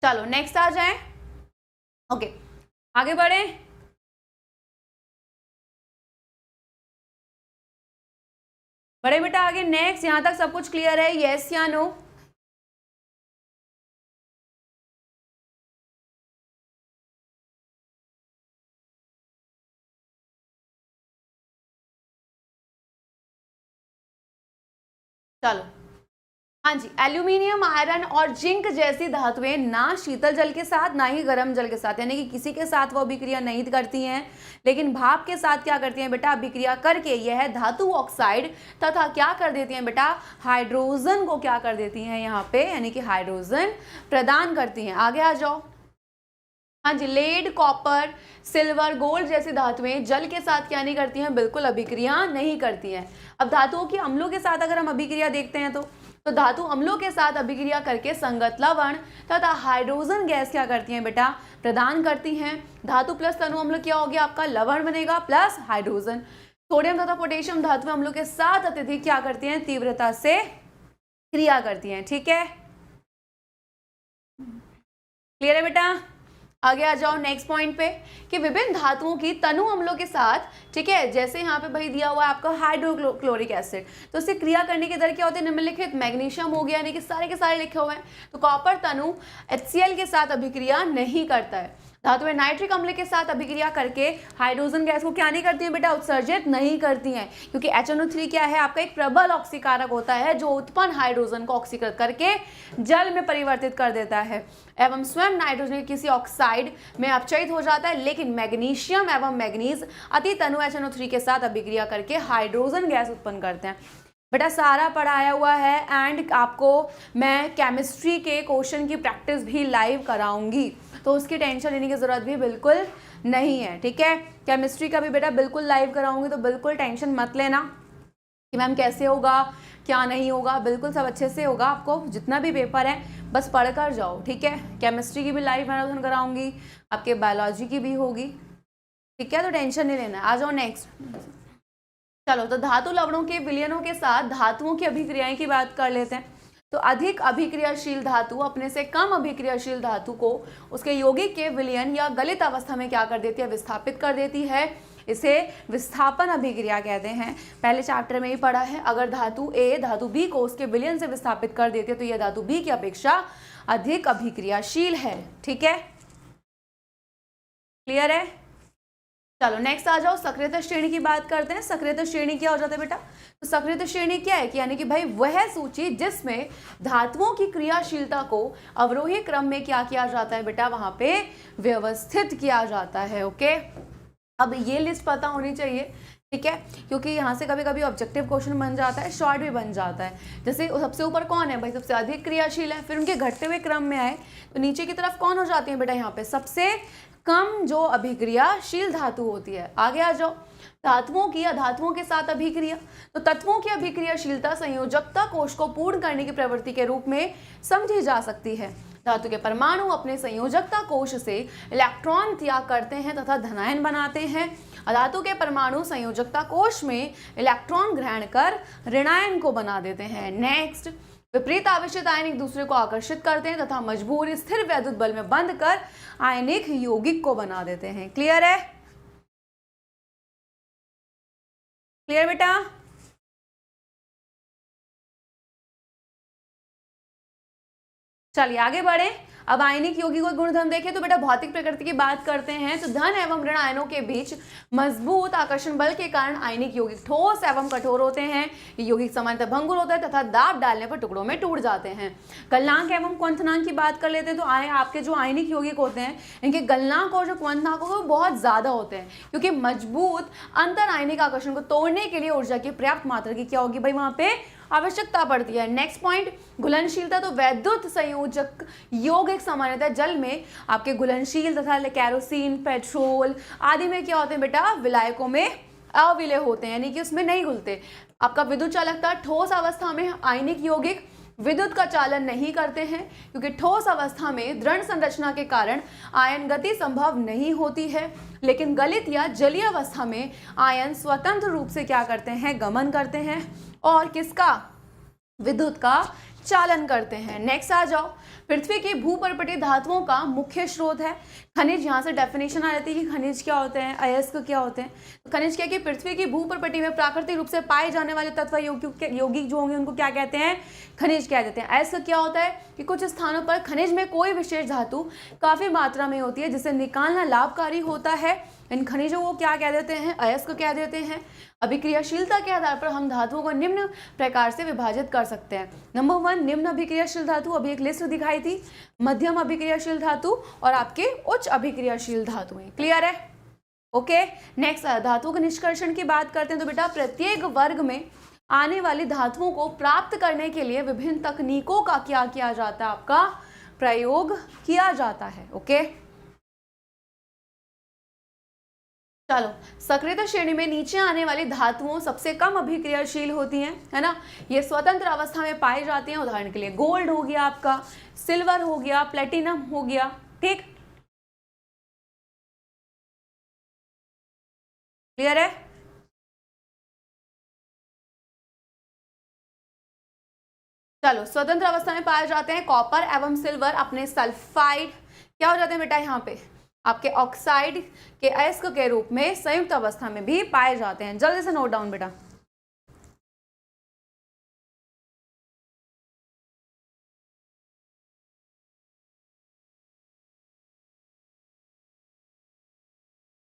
Speaker 1: चलो नेक्स्ट आ जाए। ओके, आगे बढ़े। बड़े बेटा आगे नेक्स्ट, यहां तक सब कुछ क्लियर है, यस या नो? चलो हाँ जी, एल्यूमिनियम, आयरन और जिंक जैसी धातुएं ना शीतल जल के साथ ना ही गर्म जल के साथ, यानी कि किसी के साथ वो अभिक्रिया नहीं करती हैं, लेकिन भाप के साथ क्या करती हैं बेटा, अभिक्रिया करके यह धातु ऑक्साइड तथा क्या कर देती हैं बेटा, हाइड्रोजन को क्या कर देती हैं यहाँ पे, यानी कि हाइड्रोजन प्रदान करती हैं। आगे आ जाओ। हाँ जी, लेड, कॉपर, सिल्वर, गोल्ड जैसी धातुएं जल के साथ क्या नहीं करती हैं, बिल्कुल अभिक्रिया नहीं करती हैं। अब धातुओं की अम्लों के साथ अगर हम अभिक्रिया देखते हैं तो धातु अम्लों के साथ अभिक्रिया करके संगत लवण तथा हाइड्रोजन गैस क्या करती हैं बेटा, प्रदान करती हैं। धातु प्लस तनु अम्ल क्या हो गया आपका, लवण बनेगा प्लस हाइड्रोजन। सोडियम तथा पोटेशियम धातु अम्लों के साथ अत्यधिक क्या करती हैं, तीव्रता से क्रिया करती हैं। ठीक है, क्लियर है बेटा? आगे आ जाओ नेक्स्ट पॉइंट पे कि विभिन्न धातुओं की तनु अम्लों के साथ, ठीक है, जैसे यहाँ पे भाई दिया हुआ है आपका हाइड्रोक्लोरिक एसिड, तो उससे क्रिया करने की दर क्या होती है, निम्नलिखित। मैग्नीशियम हो गया, यानी कि सारे के सारे लिखे हुए हैं। तो कॉपर तनु HCl के साथ अभिक्रिया नहीं करता है। धातुएं नाइट्रिक अम्ल के साथ अभिक्रिया करके हाइड्रोजन गैस को क्या नहीं करती हैं बेटा, उत्सर्जित नहीं करती हैं, क्योंकि HNO3 क्या है आपका, एक प्रबल ऑक्सीकारक होता है जो उत्पन्न हाइड्रोजन को ऑक्सीकृत करके जल में परिवर्तित कर देता है एवं स्वयं नाइट्रोजन किसी ऑक्साइड में अपचयित हो जाता है। लेकिन मैग्नीशियम एवं मैग्नीज अति तनु HNO3 के साथ अभिक्रिया करके हाइड्रोजन गैस उत्पन्न करते हैं। बेटा सारा पढ़ाया हुआ है एंड आपको मैं केमिस्ट्री के क्वेश्चन की प्रैक्टिस भी लाइव कराऊंगी, तो उसकी टेंशन लेने की ज़रूरत भी बिल्कुल नहीं है। ठीक है, केमिस्ट्री का भी बेटा बिल्कुल लाइव कराऊंगी, तो बिल्कुल टेंशन मत लेना कि मैम कैसे होगा क्या नहीं होगा, बिल्कुल सब अच्छे से होगा। आपको जितना भी पेपर है बस पढ़ कर जाओ। ठीक है, केमिस्ट्री की भी लाइव मैराथन कराऊंगी, आपके बायोलॉजी की भी होगी। ठीक है, तो टेंशन नहीं लेना। आ जाओ नेक्स्ट। चलो, तो धातु लवणों के विलयनों के साथ धातुओं की अभिक्रियाएं की बात कर लेते हैं। तो अधिक अभिक्रियाशील धातु अपने से कम अभिक्रियाशील धातु को उसके यौगिक के विलयन या गलित अवस्था में क्या कर देती है, विस्थापित कर देती है। इसे विस्थापन अभिक्रिया कहते हैं। पहले चैप्टर में ही पढ़ा है, अगर धातु ए धातु बी को उसके विलयन से विस्थापित कर देती है तो यह धातु बी की अपेक्षा अधिक अभिक्रियाशील है। ठीक है, क्लियर है। चलो नेक्स्ट आ जाओ, सक्रियता श्रेणी की बात करते हैं। सक्रियता श्रेणी क्या हो जाता है बेटा? तो सक्रियता श्रेणी क्या है कि यानी कि भाई वह सूची जिसमें धातुओं की क्रियाशीलता को अवरोही क्रम में क्या किया जाता है बेटा, वहां पे व्यवस्थित किया जाता है। ओके, अब ये लिस्ट पता होनी चाहिए, ठीक है, क्योंकि यहाँ से कभी कभी ऑब्जेक्टिव क्वेश्चन बन जाता है, शॉर्ट भी बन जाता है। जैसे सबसे ऊपर कौन है भाई, सबसे अधिक क्रियाशील है, फिर उनके घटते हुए क्रम में आए तो नीचे की तरफ कौन हो जाती है बेटा, यहाँ पे सबसे कम जो अभिक्रियाशील धातु होती है। आगे आ जाओ, धातुओं की या धातुओं के साथ अभिक्रिया। तो तत्वों की अभिक्रियाशीलता संयोजकता कोश को पूर्ण करने की प्रवृत्ति के रूप में समझी जा सकती है। धातु के परमाणु अपने संयोजकता कोश से इलेक्ट्रॉन त्याग करते हैं तथा धनायन बनाते हैं। धातु के परमाणु संयोजकता कोश में इलेक्ट्रॉन ग्रहण कर ऋणायन को बना देते हैं। नेक्स्ट, विपरीत आवेशित आयन एक दूसरे को आकर्षित करते हैं तथा मजबूर स्थिर वैद्युत बल में बंद कर आयनिक यौगिक को बना देते हैं। क्लियर है? क्लियर बेटा? चलिए आगे बढ़े। अब आयनिक यौगिकों के गुणधर्म देखें तो बेटा भौतिक प्रकृति की बात करते हैं तो धन एवं ऋण आयनों के बीच मजबूत आकर्षण बल के कारण आयनिक यौगिक ठोस एवं कठोर होते हैं। ये यौगिक सामान्यतः भंगुर होता है तथा दाब डालने पर टुकड़ों में टूट जाते हैं। गलनांक एवं क्वंथनांक की बात कर लेते हैं तो आपके जो आयनिक यौगिक होते हैं इनके गलनांक और जो क्वंथनांक वो बहुत ज्यादा होते हैं, क्योंकि मजबूत अंतर आयनिक आकर्षण को तोड़ने के लिए ऊर्जा की पर्याप्त मात्रा की क्या होगी भाई, वहां पे आवश्यकता पड़ती है। नेक्स्ट पॉइंट, घुलनशीलता। तो वैद्युत संयोजक यौगिक सामान्यतः जल में आपके घुलनशील तथा केरोसिन, पेट्रोल आदि में क्या होते हैं बेटा, विलायकों में अविलय होते हैं, यानी कि उसमें नहीं घुलते। आपका विद्युत चालकता, ठोस अवस्था में आयनिक यौगिक विद्युत का चालन नहीं करते हैं, क्योंकि ठोस अवस्था में दृढ़ संरचना के कारण आयन गति संभव नहीं होती है, लेकिन गलित या जलीय अवस्था में आयन स्वतंत्र रूप से क्या करते हैं, गमन करते हैं और किसका, विद्युत का चालन करते हैं। नेक्स्ट आ जाओ, पृथ्वी की भूपर्पटीय धातुओं का मुख्य स्रोत है खनिज। यहाँ से डेफिनेशन आ जाती है कि खनिज क्या होते हैं, अयस्क क्या होते हैं। तो खनिज क्या कि पृथ्वी की भूपर्पटी में प्राकृतिक रूप से पाए जाने वाले तत्व यौगिक जो होंगे उनको क्या कहते हैं, खनिज कह देते हैं। अयस्क क्या होता है कि कुछ स्थानों पर खनिज में कोई विशेष धातु काफी मात्रा में होती है जिसे निकालना लाभकारी होता है, इन खनिजों को क्या कह देते हैं, अयस्क कह देते हैं। अभिक्रियाशीलता के आधार पर हम धातुओं को निम्न प्रकार से विभाजित कर सकते हैं। नंबर 1 निम्न अभिक्रियाशील धातु, अभी एक लिस्ट दिखाई थी, मध्यम अभिक्रियाशील धातु और आपके उच्च अभिक्रियाशील धातुएं। क्लियर है? ओके, नेक्स्ट धातुओं के निष्कर्षण की बात करते हैं तो बेटा प्रत्येक वर्ग में आने वाली धातुओं को प्राप्त करने के लिए विभिन्न तकनीकों का क्या किया जाता है, आपका प्रयोग किया जाता है। ओके, चलो सक्रियता श्रेणी में नीचे आने वाली धातुओं सबसे कम अभिक्रियाशील होती हैं, है ना। ये स्वतंत्र अवस्था में पाई जाती हैं। उदाहरण के लिए गोल्ड हो गया, आपका सिल्वर हो गया, प्लेटिनम हो गया, ठीक। क्लियर है? चलो, स्वतंत्र अवस्था में पाए जाते हैं कॉपर एवं सिल्वर अपने सल्फाइड क्या हो जाते हैं बेटा, यहाँ पे आपके ऑक्साइड के अयस्क के रूप में संयुक्त अवस्था में भी पाए जाते हैं। जल्दी से नोट डाउन बेटा।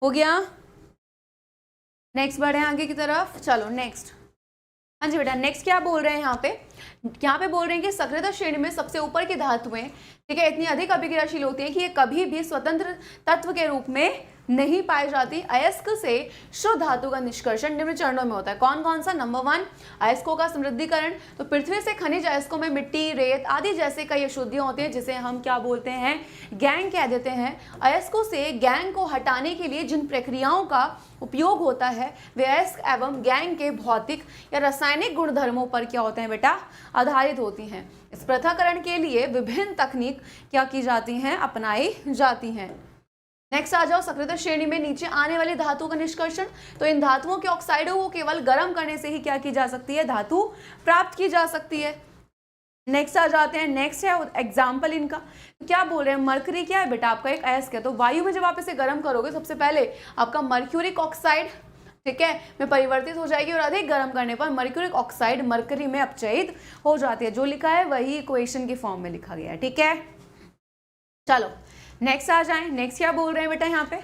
Speaker 1: हो गया? नेक्स्ट बढ़े आगे की तरफ। चलो नेक्स्ट, हाँ जी बेटा, नेक्स्ट क्या बोल रहे हैं यहाँ पे बोल रहे हैं कि सक्रियता श्रेणी में सबसे ऊपर की धातुएं, ठीक है, इतनी अधिक अभिक्रियाशील होती हैं कि ये कभी भी स्वतंत्र तत्व के रूप में नहीं पाई जाती। अयस्क से शुद्ध धातु का निष्कर्षण निम्न चरणों में होता है। कौन कौन सा? नंबर 1 अयस्कों का समृद्धिकरण। तो पृथ्वी से खनिज अयस्कों में मिट्टी, रेत आदि जैसे कई अशुद्धियां होती हैं जिसे हम क्या बोलते हैं, गैंग कह देते हैं। अयस्कों से गैंग को हटाने के लिए जिन प्रक्रियाओं का उपयोग होता है वे अयस्क एवं गैंग के भौतिक या रासायनिक गुणधर्मों पर क्या होते हैं बेटा, आधारित होती हैं। इस पृथक्करण के लिए विभिन्न तकनीक क्या की जाती हैं, अपनाई जाती हैं। नेक्स्ट आ जाओ सक्रिय श्रेणी में नीचे आने वाली धातु का निष्कर्षण। तो इन धातुओं के ऑक्साइडों को केवल गर्म करने से ही क्या की जा सकती है, धातु प्राप्त की जा सकती है। नेक्स्ट आ जाते हैं, नेक्स्ट है एग्जाम्पल इनका। तो क्या बोल रहे हैं, मरकरी क्या है बेटा, आपका एक अयस्क है। तो वायु में जब आप इसे गर्म करोगे सबसे पहले आपका मर्क्यूरिक ऑक्साइड, ठीक है, में परिवर्तित हो जाएगी और अधिक गर्म करने पर मर्क्यूरिक ऑक्साइड मरकरी में अपचयित हो जाती है। जो लिखा है वही इक्वेशन के फॉर्म में लिखा गया है, ठीक है। चलो नेक्स्ट आ जाएं, नेक्स्ट क्या बोल रहे हैं बेटा यहाँ पे,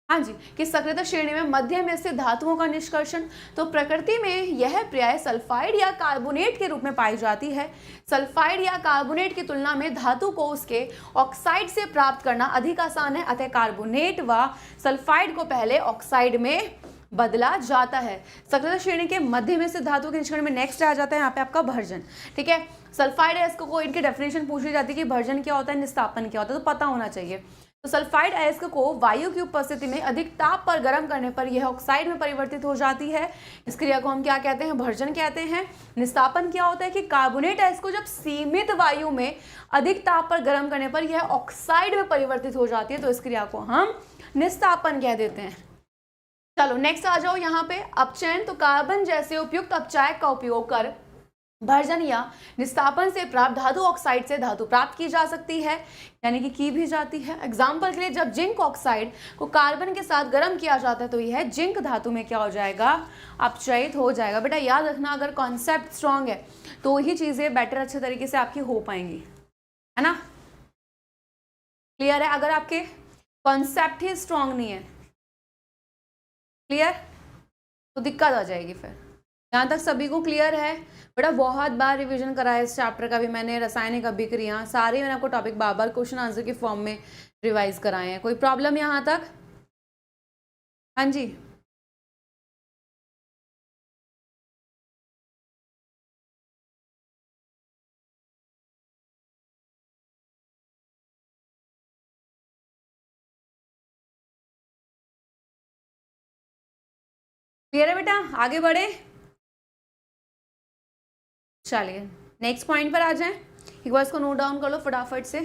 Speaker 1: हाँ जी, कि सक्रिय श्रेणी में मध्य में स्थित धातुओं का निष्कर्षण। तो प्रकृति में यह प्राय सल्फाइड या कार्बोनेट के रूप में पाई जाती है। सल्फाइड या कार्बोनेट की तुलना में धातु को उसके ऑक्साइड से प्राप्त करना अधिक आसान है, अतः कार्बोनेट व सल्फाइड को पहले ऑक्साइड में बदला जाता है। सक्रिय श्रेणी के मध्य में से धातु के निष्कर्षण में नेक्स्ट आ जाता है यहाँ पे आपका भर्जन, ठीक है। सल्फाइड अयस्क को इनकी डेफिनेशन पूछी जाती है कि भर्जन क्या होता है, निस्तापन क्या होता है, तो पता होना चाहिए। तो सल्फाइड अयस्क को वायु की उपस्थिति में अधिक ताप पर गर्म करने पर यह ऑक्साइड में परिवर्तित हो जाती है। इस क्रिया को हम क्या कहते हैं, भर्जन कहते हैं। निस्तापन क्या होता है कि कार्बोनेट अयस्क को जब सीमित वायु में अधिक ताप पर गर्म करने पर यह ऑक्साइड में परिवर्तित हो जाती है, तो इस क्रिया को हम निस्तापन कह देते हैं। चलो नेक्स्ट आ जाओ यहाँ पे अपचयन। तो कार्बन जैसे उपयुक्त अपचायक का उपयोग कर भर्जन या निस्तापन से प्राप्त धातु ऑक्साइड से धातु प्राप्त की जा सकती है, यानी कि की भी जाती है। एग्जाम्पल के लिए जब जिंक ऑक्साइड को कार्बन के साथ गर्म किया जाता है तो यह जिंक धातु में क्या हो जाएगा, अपचयित हो जाएगा। बेटा याद रखना, अगर कॉन्सेप्ट स्ट्रांग है तो ही चीजें बेटर अच्छे तरीके से आपकी हो पाएंगी, है ना, क्लियर है। अगर आपके कॉन्सेप्ट ही स्ट्रांग नहीं है, क्लियर, तो दिक्कत आ जाएगी फिर। यहाँ तक सभी को क्लियर है बेटा? बहुत बार रिवीजन करा है इस चैप्टर का भी मैंने, रासायनिक अभिक्रिया सारे मैंने आपको टॉपिक बार बार क्वेश्चन आंसर के फॉर्म में रिवाइज कराए हैं। कोई प्रॉब्लम यहाँ तक? हाँ जी, क्लियर है बेटा? आगे बढ़े, चलिए नेक्स्ट पॉइंट पर आ जाएं। एक बार इसको नोट डाउन कर लो फटाफट से।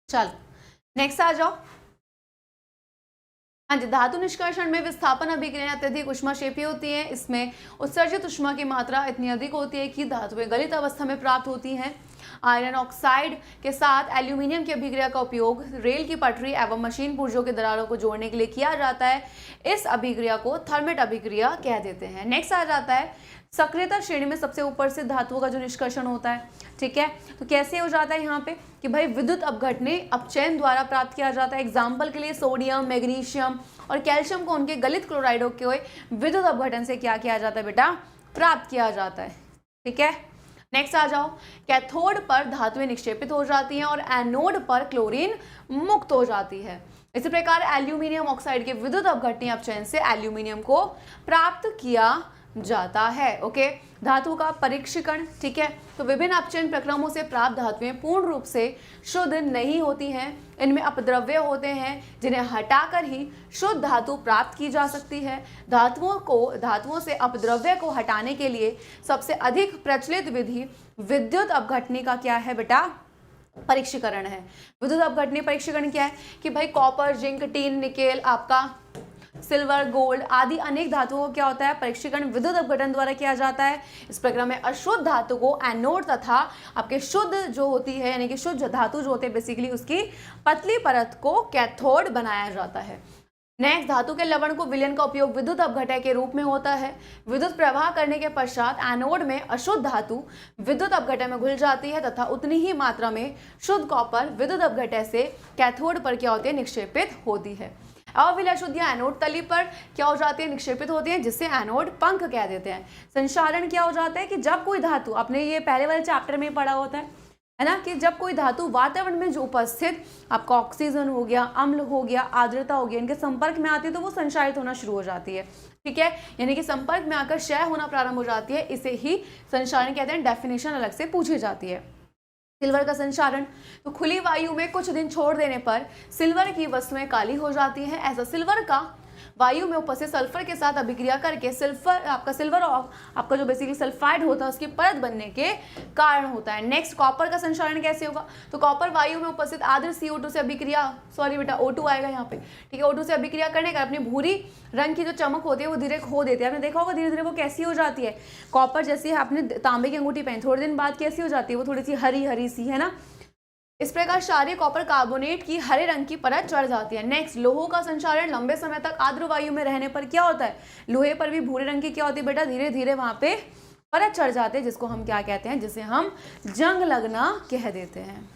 Speaker 1: चलो नेक्स्ट आ जाओ। हाँ जी, धातु निष्कर्षण में विस्थापन अभिक्रिया अत्यधिक उष्माक्षेपी होती है। इसमें उत्सर्जित उष्मा की मात्रा इतनी अधिक होती है कि धातुएं गलित अवस्था में प्राप्त होती हैं। आयरन ऑक्साइड के साथ एल्यूमिनियम की अभिक्रिया का उपयोग रेल की पटरी एवं मशीन पुर्जों के दरारों को जोड़ने के लिए किया जाता है। इस अभिक्रिया को थर्मेट अभिक्रिया कह देते हैं। नेक्स्ट आ जाता है सक्रियता श्रेणी में सबसे ऊपर से धातुओं का जो निष्कर्षण होता है, ठीक है। तो कैसे हो जाता है यहाँ पे कि भाई विद्युत अपघटने अपचयन द्वारा प्राप्त किया जाता है। एग्जाम्पल के लिए सोडियम, मैग्नीशियम और कैल्शियम को उनके गलित क्लोराइडों के विद्युत अपघटन से क्या किया जाता है बेटा, प्राप्त किया जाता है, ठीक है। नेक्स्ट आ जाओ, कैथोड पर धातुएं निक्षेपित हो जाती हैं और एनोड पर क्लोरीन मुक्त हो जाती है। इसी प्रकार एल्यूमिनियम ऑक्साइड के विद्युत अपघटनीय अपचयन से एल्यूमिनियम को प्राप्त किया जाता है। ओके, धातु का परीक्षीकरण, ठीक है। तो विभिन्न अपचयन प्रक्रमों से प्राप्त धातुएं पूर्ण रूप से शुद्ध नहीं होती हैं। इनमें अपद्रव्य होते हैं जिन्हें हटाकर ही शुद्ध धातु प्राप्त की जा सकती है। धातुओं से अपद्रव्य को हटाने के लिए सबसे अधिक प्रचलित विधि विद्युत अपघटनी का क्या है बेटा, परीक्षीकरण है। विद्युत अपघटनी परीक्षीकरण क्या है कि भाई कॉपर, जिंक, टीन, निकेल, आपका सिल्वर, गोल्ड आदि अनेक धातुओं को क्या होता है, परीक्षीकरण विद्युत अपघटन द्वारा किया जाता है। इस प्रक्रिया में अशुद्ध धातु को एनोड तथा आपके शुद्ध जो होती है यानी कि शुद्ध धातु जो होते हैं बेसिकली उसकी पतली परत को कैथोड बनाया जाता है। नेक्स्ट, धातु के लवण को विलयन का उपयोग विद्युत अपघटय के रूप में होता है। विद्युत प्रवाह करने के पश्चात एनोड में अशुद्ध धातु विद्युत अपघटय में घुल जाती है तथा उतनी ही मात्रा में शुद्ध कॉपर विद्युत अपघटय से कैथोड पर क्या होती है, निक्षेपित होती है। अविलय अशुद्धियां एनोड तली पर क्या हो जाती है, निक्षेपित होती हैं, जिससे एनोड पंख कह देते हैं। संचारण क्या हो जाता है कि जब कोई धातु, आपने ये पहले वाले चैप्टर में पढ़ा होता है ना, कि जब कोई धातु वातावरण में जो उपस्थित आपका ऑक्सीजन हो गया, अम्ल हो गया, आर्द्रता हो गया, इनके संपर्क में आती है तो वो संचारित होना शुरू हो जाती है, ठीक है। यानी कि संपर्क में आकर क्षय होना प्रारंभ हो जाती है। इसे ही संचारण कहते हैं। डेफिनेशन अलग से पूछी जाती है। सिल्वर का संचारण, तो खुली वायु में कुछ दिन छोड़ देने पर सिल्वर की वस्तुएं काली हो जाती हैं। ऐसा सिल्वर का वायु में उपस्थित सल्फर के साथ अभिक्रिया करके सिल्वर आपका जो बेसिकली सल्फाइड होता है उसकी परत बनने के कारण होता है। नेक्स्ट, कॉपर का संचारण कैसे होगा, तो कॉपर वायु में उपस्थित आर्द्र CO2 से अभिक्रिया, सॉरी बेटा O2 आएगा यहाँ पे, ठीक है, O2 से अभिक्रिया करने का अपनी भूरी रंग की जो चमक होती है वो धीरे खो देती है। आपने देखा होगा धीरे धीरे वो कैसी हो जाती है, कॉपर जैसे आपने तांबे की अंगूठी पहनी, थोड़े दिन बाद कैसी हो जाती है, वो थोड़ी सी हरी हरी सी, है ना। इस प्रकार क्षारीय कॉपर कार्बोनेट की हरे रंग की परत चढ़ जाती है। नेक्स्ट, लोहों का संचारण लंबे समय तक आर्द्र वायु में रहने पर क्या होता है, लोहे पर भी भूरे रंग की क्या होती है बेटा, धीरे धीरे वहां पे परत चढ़ जाते हैं, जिसको हम क्या कहते हैं, जिसे हम जंग लगना कह देते हैं।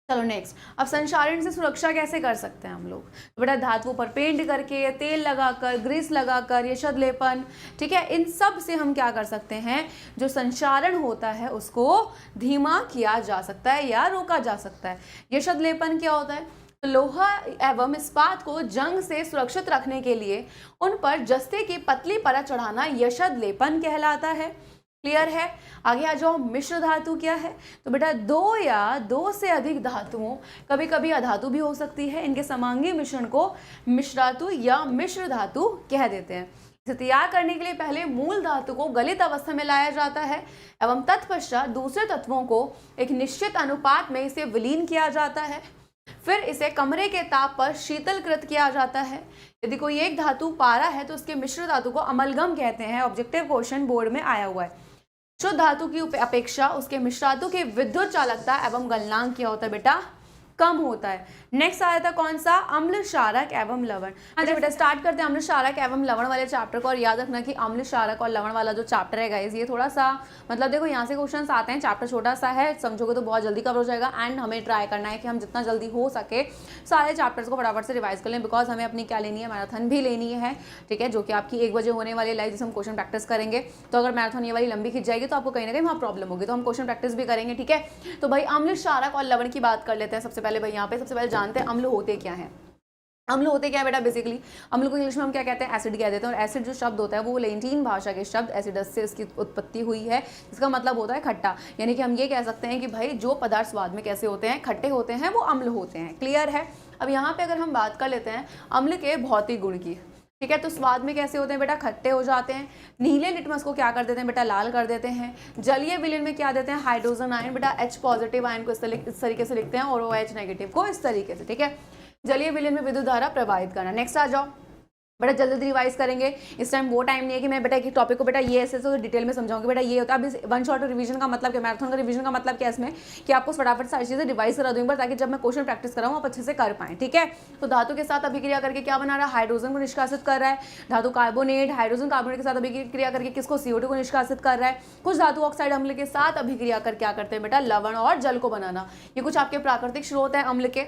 Speaker 1: चलो नेक्स्ट, अब संचारण से सुरक्षा कैसे कर सकते हैं हम लोग, तो बेटा धातुओं पर पेंट करके, तेल लगाकर, ग्रीस लगाकर, यशद लेपन, ठीक है, इन सब से हम क्या कर सकते हैं, जो संचारण होता है उसको धीमा किया जा सकता है या रोका जा सकता है। यशद लेपन क्या होता है, तो लोहा एवं इस्पात को जंग से सुरक्षित रखने के लिए उन पर जस्ते की पतली परत चढ़ाना यशद लेपन कहलाता है। क्लियर है। आगे आ जाओ, मिश्र धातु क्या है, तो बेटा दो या दो से अधिक धातुओं, कभी कभी अधातु भी हो सकती है, इनके समांगी मिश्रण को मिश्रातु या मिश्र धातु कह देते हैं। इसे तैयार करने के लिए पहले मूल धातु को गलित अवस्था में लाया जाता है एवं तत्पश्चात दूसरे तत्वों को एक निश्चित अनुपात में इसे विलीन किया जाता है, फिर इसे कमरे के ताप पर शीतलकृत किया जाता है। यदि कोई एक धातु पारा है तो उसके मिश्र धातु को अमलगम कहते हैं। ऑब्जेक्टिव क्वेश्चन बोर्ड में आया हुआ है। शुद्ध धातु की अपेक्षा उसके मिश्रातु की विद्युत चालकता एवं गलनांक क्या होता है बेटा, कम होता है। नेक्स्ट आया था कौन सा, अम्ल क्षारक एवं लवण। अच्छा बेटा स्टार्ट करते हैं अम्ल क्षारक एवं लवण वाले चैप्टर को। और याद रखना कि अम्ल क्षारक और लवण वाला जो चैप्टर है गाइस, ये थोड़ा सा मतलब देखो यहाँ से क्वेश्चंस आते हैं, चैप्टर छोटा सा है, समझोगे तो बहुत जल्दी कवर हो जाएगा। एंड हमें ट्राई करना है कि हम जितना जल्दी हो सके सारे चैप्टर्स को फटाफट से रिवाइज कर लें, बिकॉज हमें अपनी क्या लेनी है, मैराथन भी लेनी है, ठीक है, जो कि आपकी 1 बजे होने वाली लाइव, जिसे हम क्वेश्चन प्रैक्टिस करेंगे। तो अगर मैराथन ये वाली लंबी खिंच जाएगी तो आपको कहीं ना कहीं वहाँ प्रॉब्लम होगी, तो हम क्वेश्चन प्रैक्टिस भी करेंगे, ठीक है। तो भाई अम्ल क्षारक और लवण की बात कर लेते हैं। सबसे पहले भाई यहाँ पे सबसे पहले जानते हैं अम्ल होते क्या है। अम्ल होते क्या है बेटा, बेसिकली अम्ल को इंग्लिश में हम क्या कहते हैं, एसिड कह देते हैं। और एसिड जो शब्द होता है वो लैटिन भाषा के शब्द एसिडस से इसकी उत्पत्ति हुई है, जिसका मतलब होता है खट्टा। यानी कि हम ये कह सकते हैं कि भाई जो पदार्थ स्वाद में कैसे होते हैं, खट्टे होते हैं, वो अम्ल होते हैं। क्लियर है। अब यहाँ पे अगर हम बात कर लेते हैं अम्ल के भौतिक गुण की, ठीक है, तो स्वाद में कैसे होते हैं बेटा, खट्टे हो जाते हैं। नीले लिटमस को क्या कर देते हैं बेटा, लाल कर देते हैं। जलीय विलयन में क्या देते हैं, हाइड्रोजन आयन, बेटा H पॉजिटिव आयन को इस तरीके से लिखते हैं और OH नेगेटिव को इस तरीके से, ठीक है। जलीय विलयन में विद्युत धारा प्रवाहित करना। नेक्स्ट आ जाओ बेटा, जल्दी रिवाइज करेंगे, इस टाइम वो टाइम नहीं है कि मैं बेटा एक टॉपिक को बेटा ये ऐसे तो डिटेल में समझाऊंगी। बेटा ये होता है अभी वन शॉट रिवीजन का मतलब क्या, मैराथन का रिवीजन का मतलब क्या इसमें, कि आपको फटाफट सारी चीजें रिवाइज करा दूंगी, ताकि जब मैं क्वेश्चन प्रैक्टिस कराऊँ आप अच्छे से कर पाएं, ठीक है। तो धातु के साथ अभिक्रिया करके क्या बना रहा है, हाइड्रोजन को निष्कासित कर रहा है। धातु कार्बोनेट हाइड्रोजन कार्बोनेट के साथ अभिक्रिया करके किसको, CO2 को निष्कासित कर रहा है। कुछ धातु ऑक्साइड अम्ल के साथ अभिक्रिया कर क्या करते हैं बेटा, लवण और जल को बनाना। ये कुछ आपके प्राकृतिक स्रोत है अम्ल के।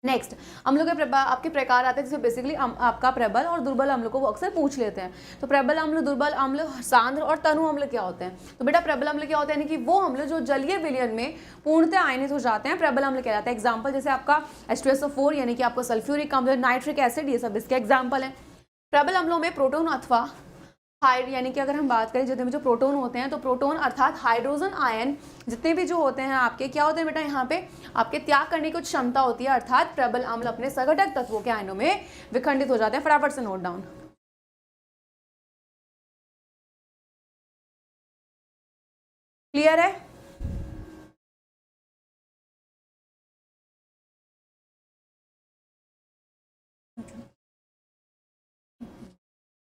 Speaker 1: नेक्स्ट, अम्लों के आपके प्रकार आते हैं, जिसमें बेसिकली आपका प्रबल और दुर्बल अम्ल को वो अक्सर पूछ लेते हैं। तो प्रबल अम्ल, दुर्बल अम्ल, सांद्र और तनु अम्ल क्या होते हैं, तो बेटा प्रबल अम्ल क्या होते हैं, यानी कि वो अम्ल जो जलीय विलयन में पूर्णतः आयनित हो जाते हैं, प्रबल अम्ल कहलाते हैं। एग्जाम्पल जैसे आपका H2SO4 यानी कि आपको सल्फ्यूरिक अम्ल, नाइट्रिक एसिड, ये सब इसके एग्जाम्पल हैं। प्रबल अम्लों में प्रोटोन अथवा यानी कि अगर हम बात करें जितने भी जो प्रोटोन होते हैं, तो प्रोटोन अर्थात हाइड्रोजन आयन जितने भी जो होते हैं आपके क्या होते हैं बेटा, यहाँ पे आपके त्याग करने की कुछ क्षमता होती है, अर्थात प्रबल अम्ल अपने सघटक तत्वों के आयनों में विखंडित हो जाते हैं। फटाफट से नोट डाउन। क्लियर है।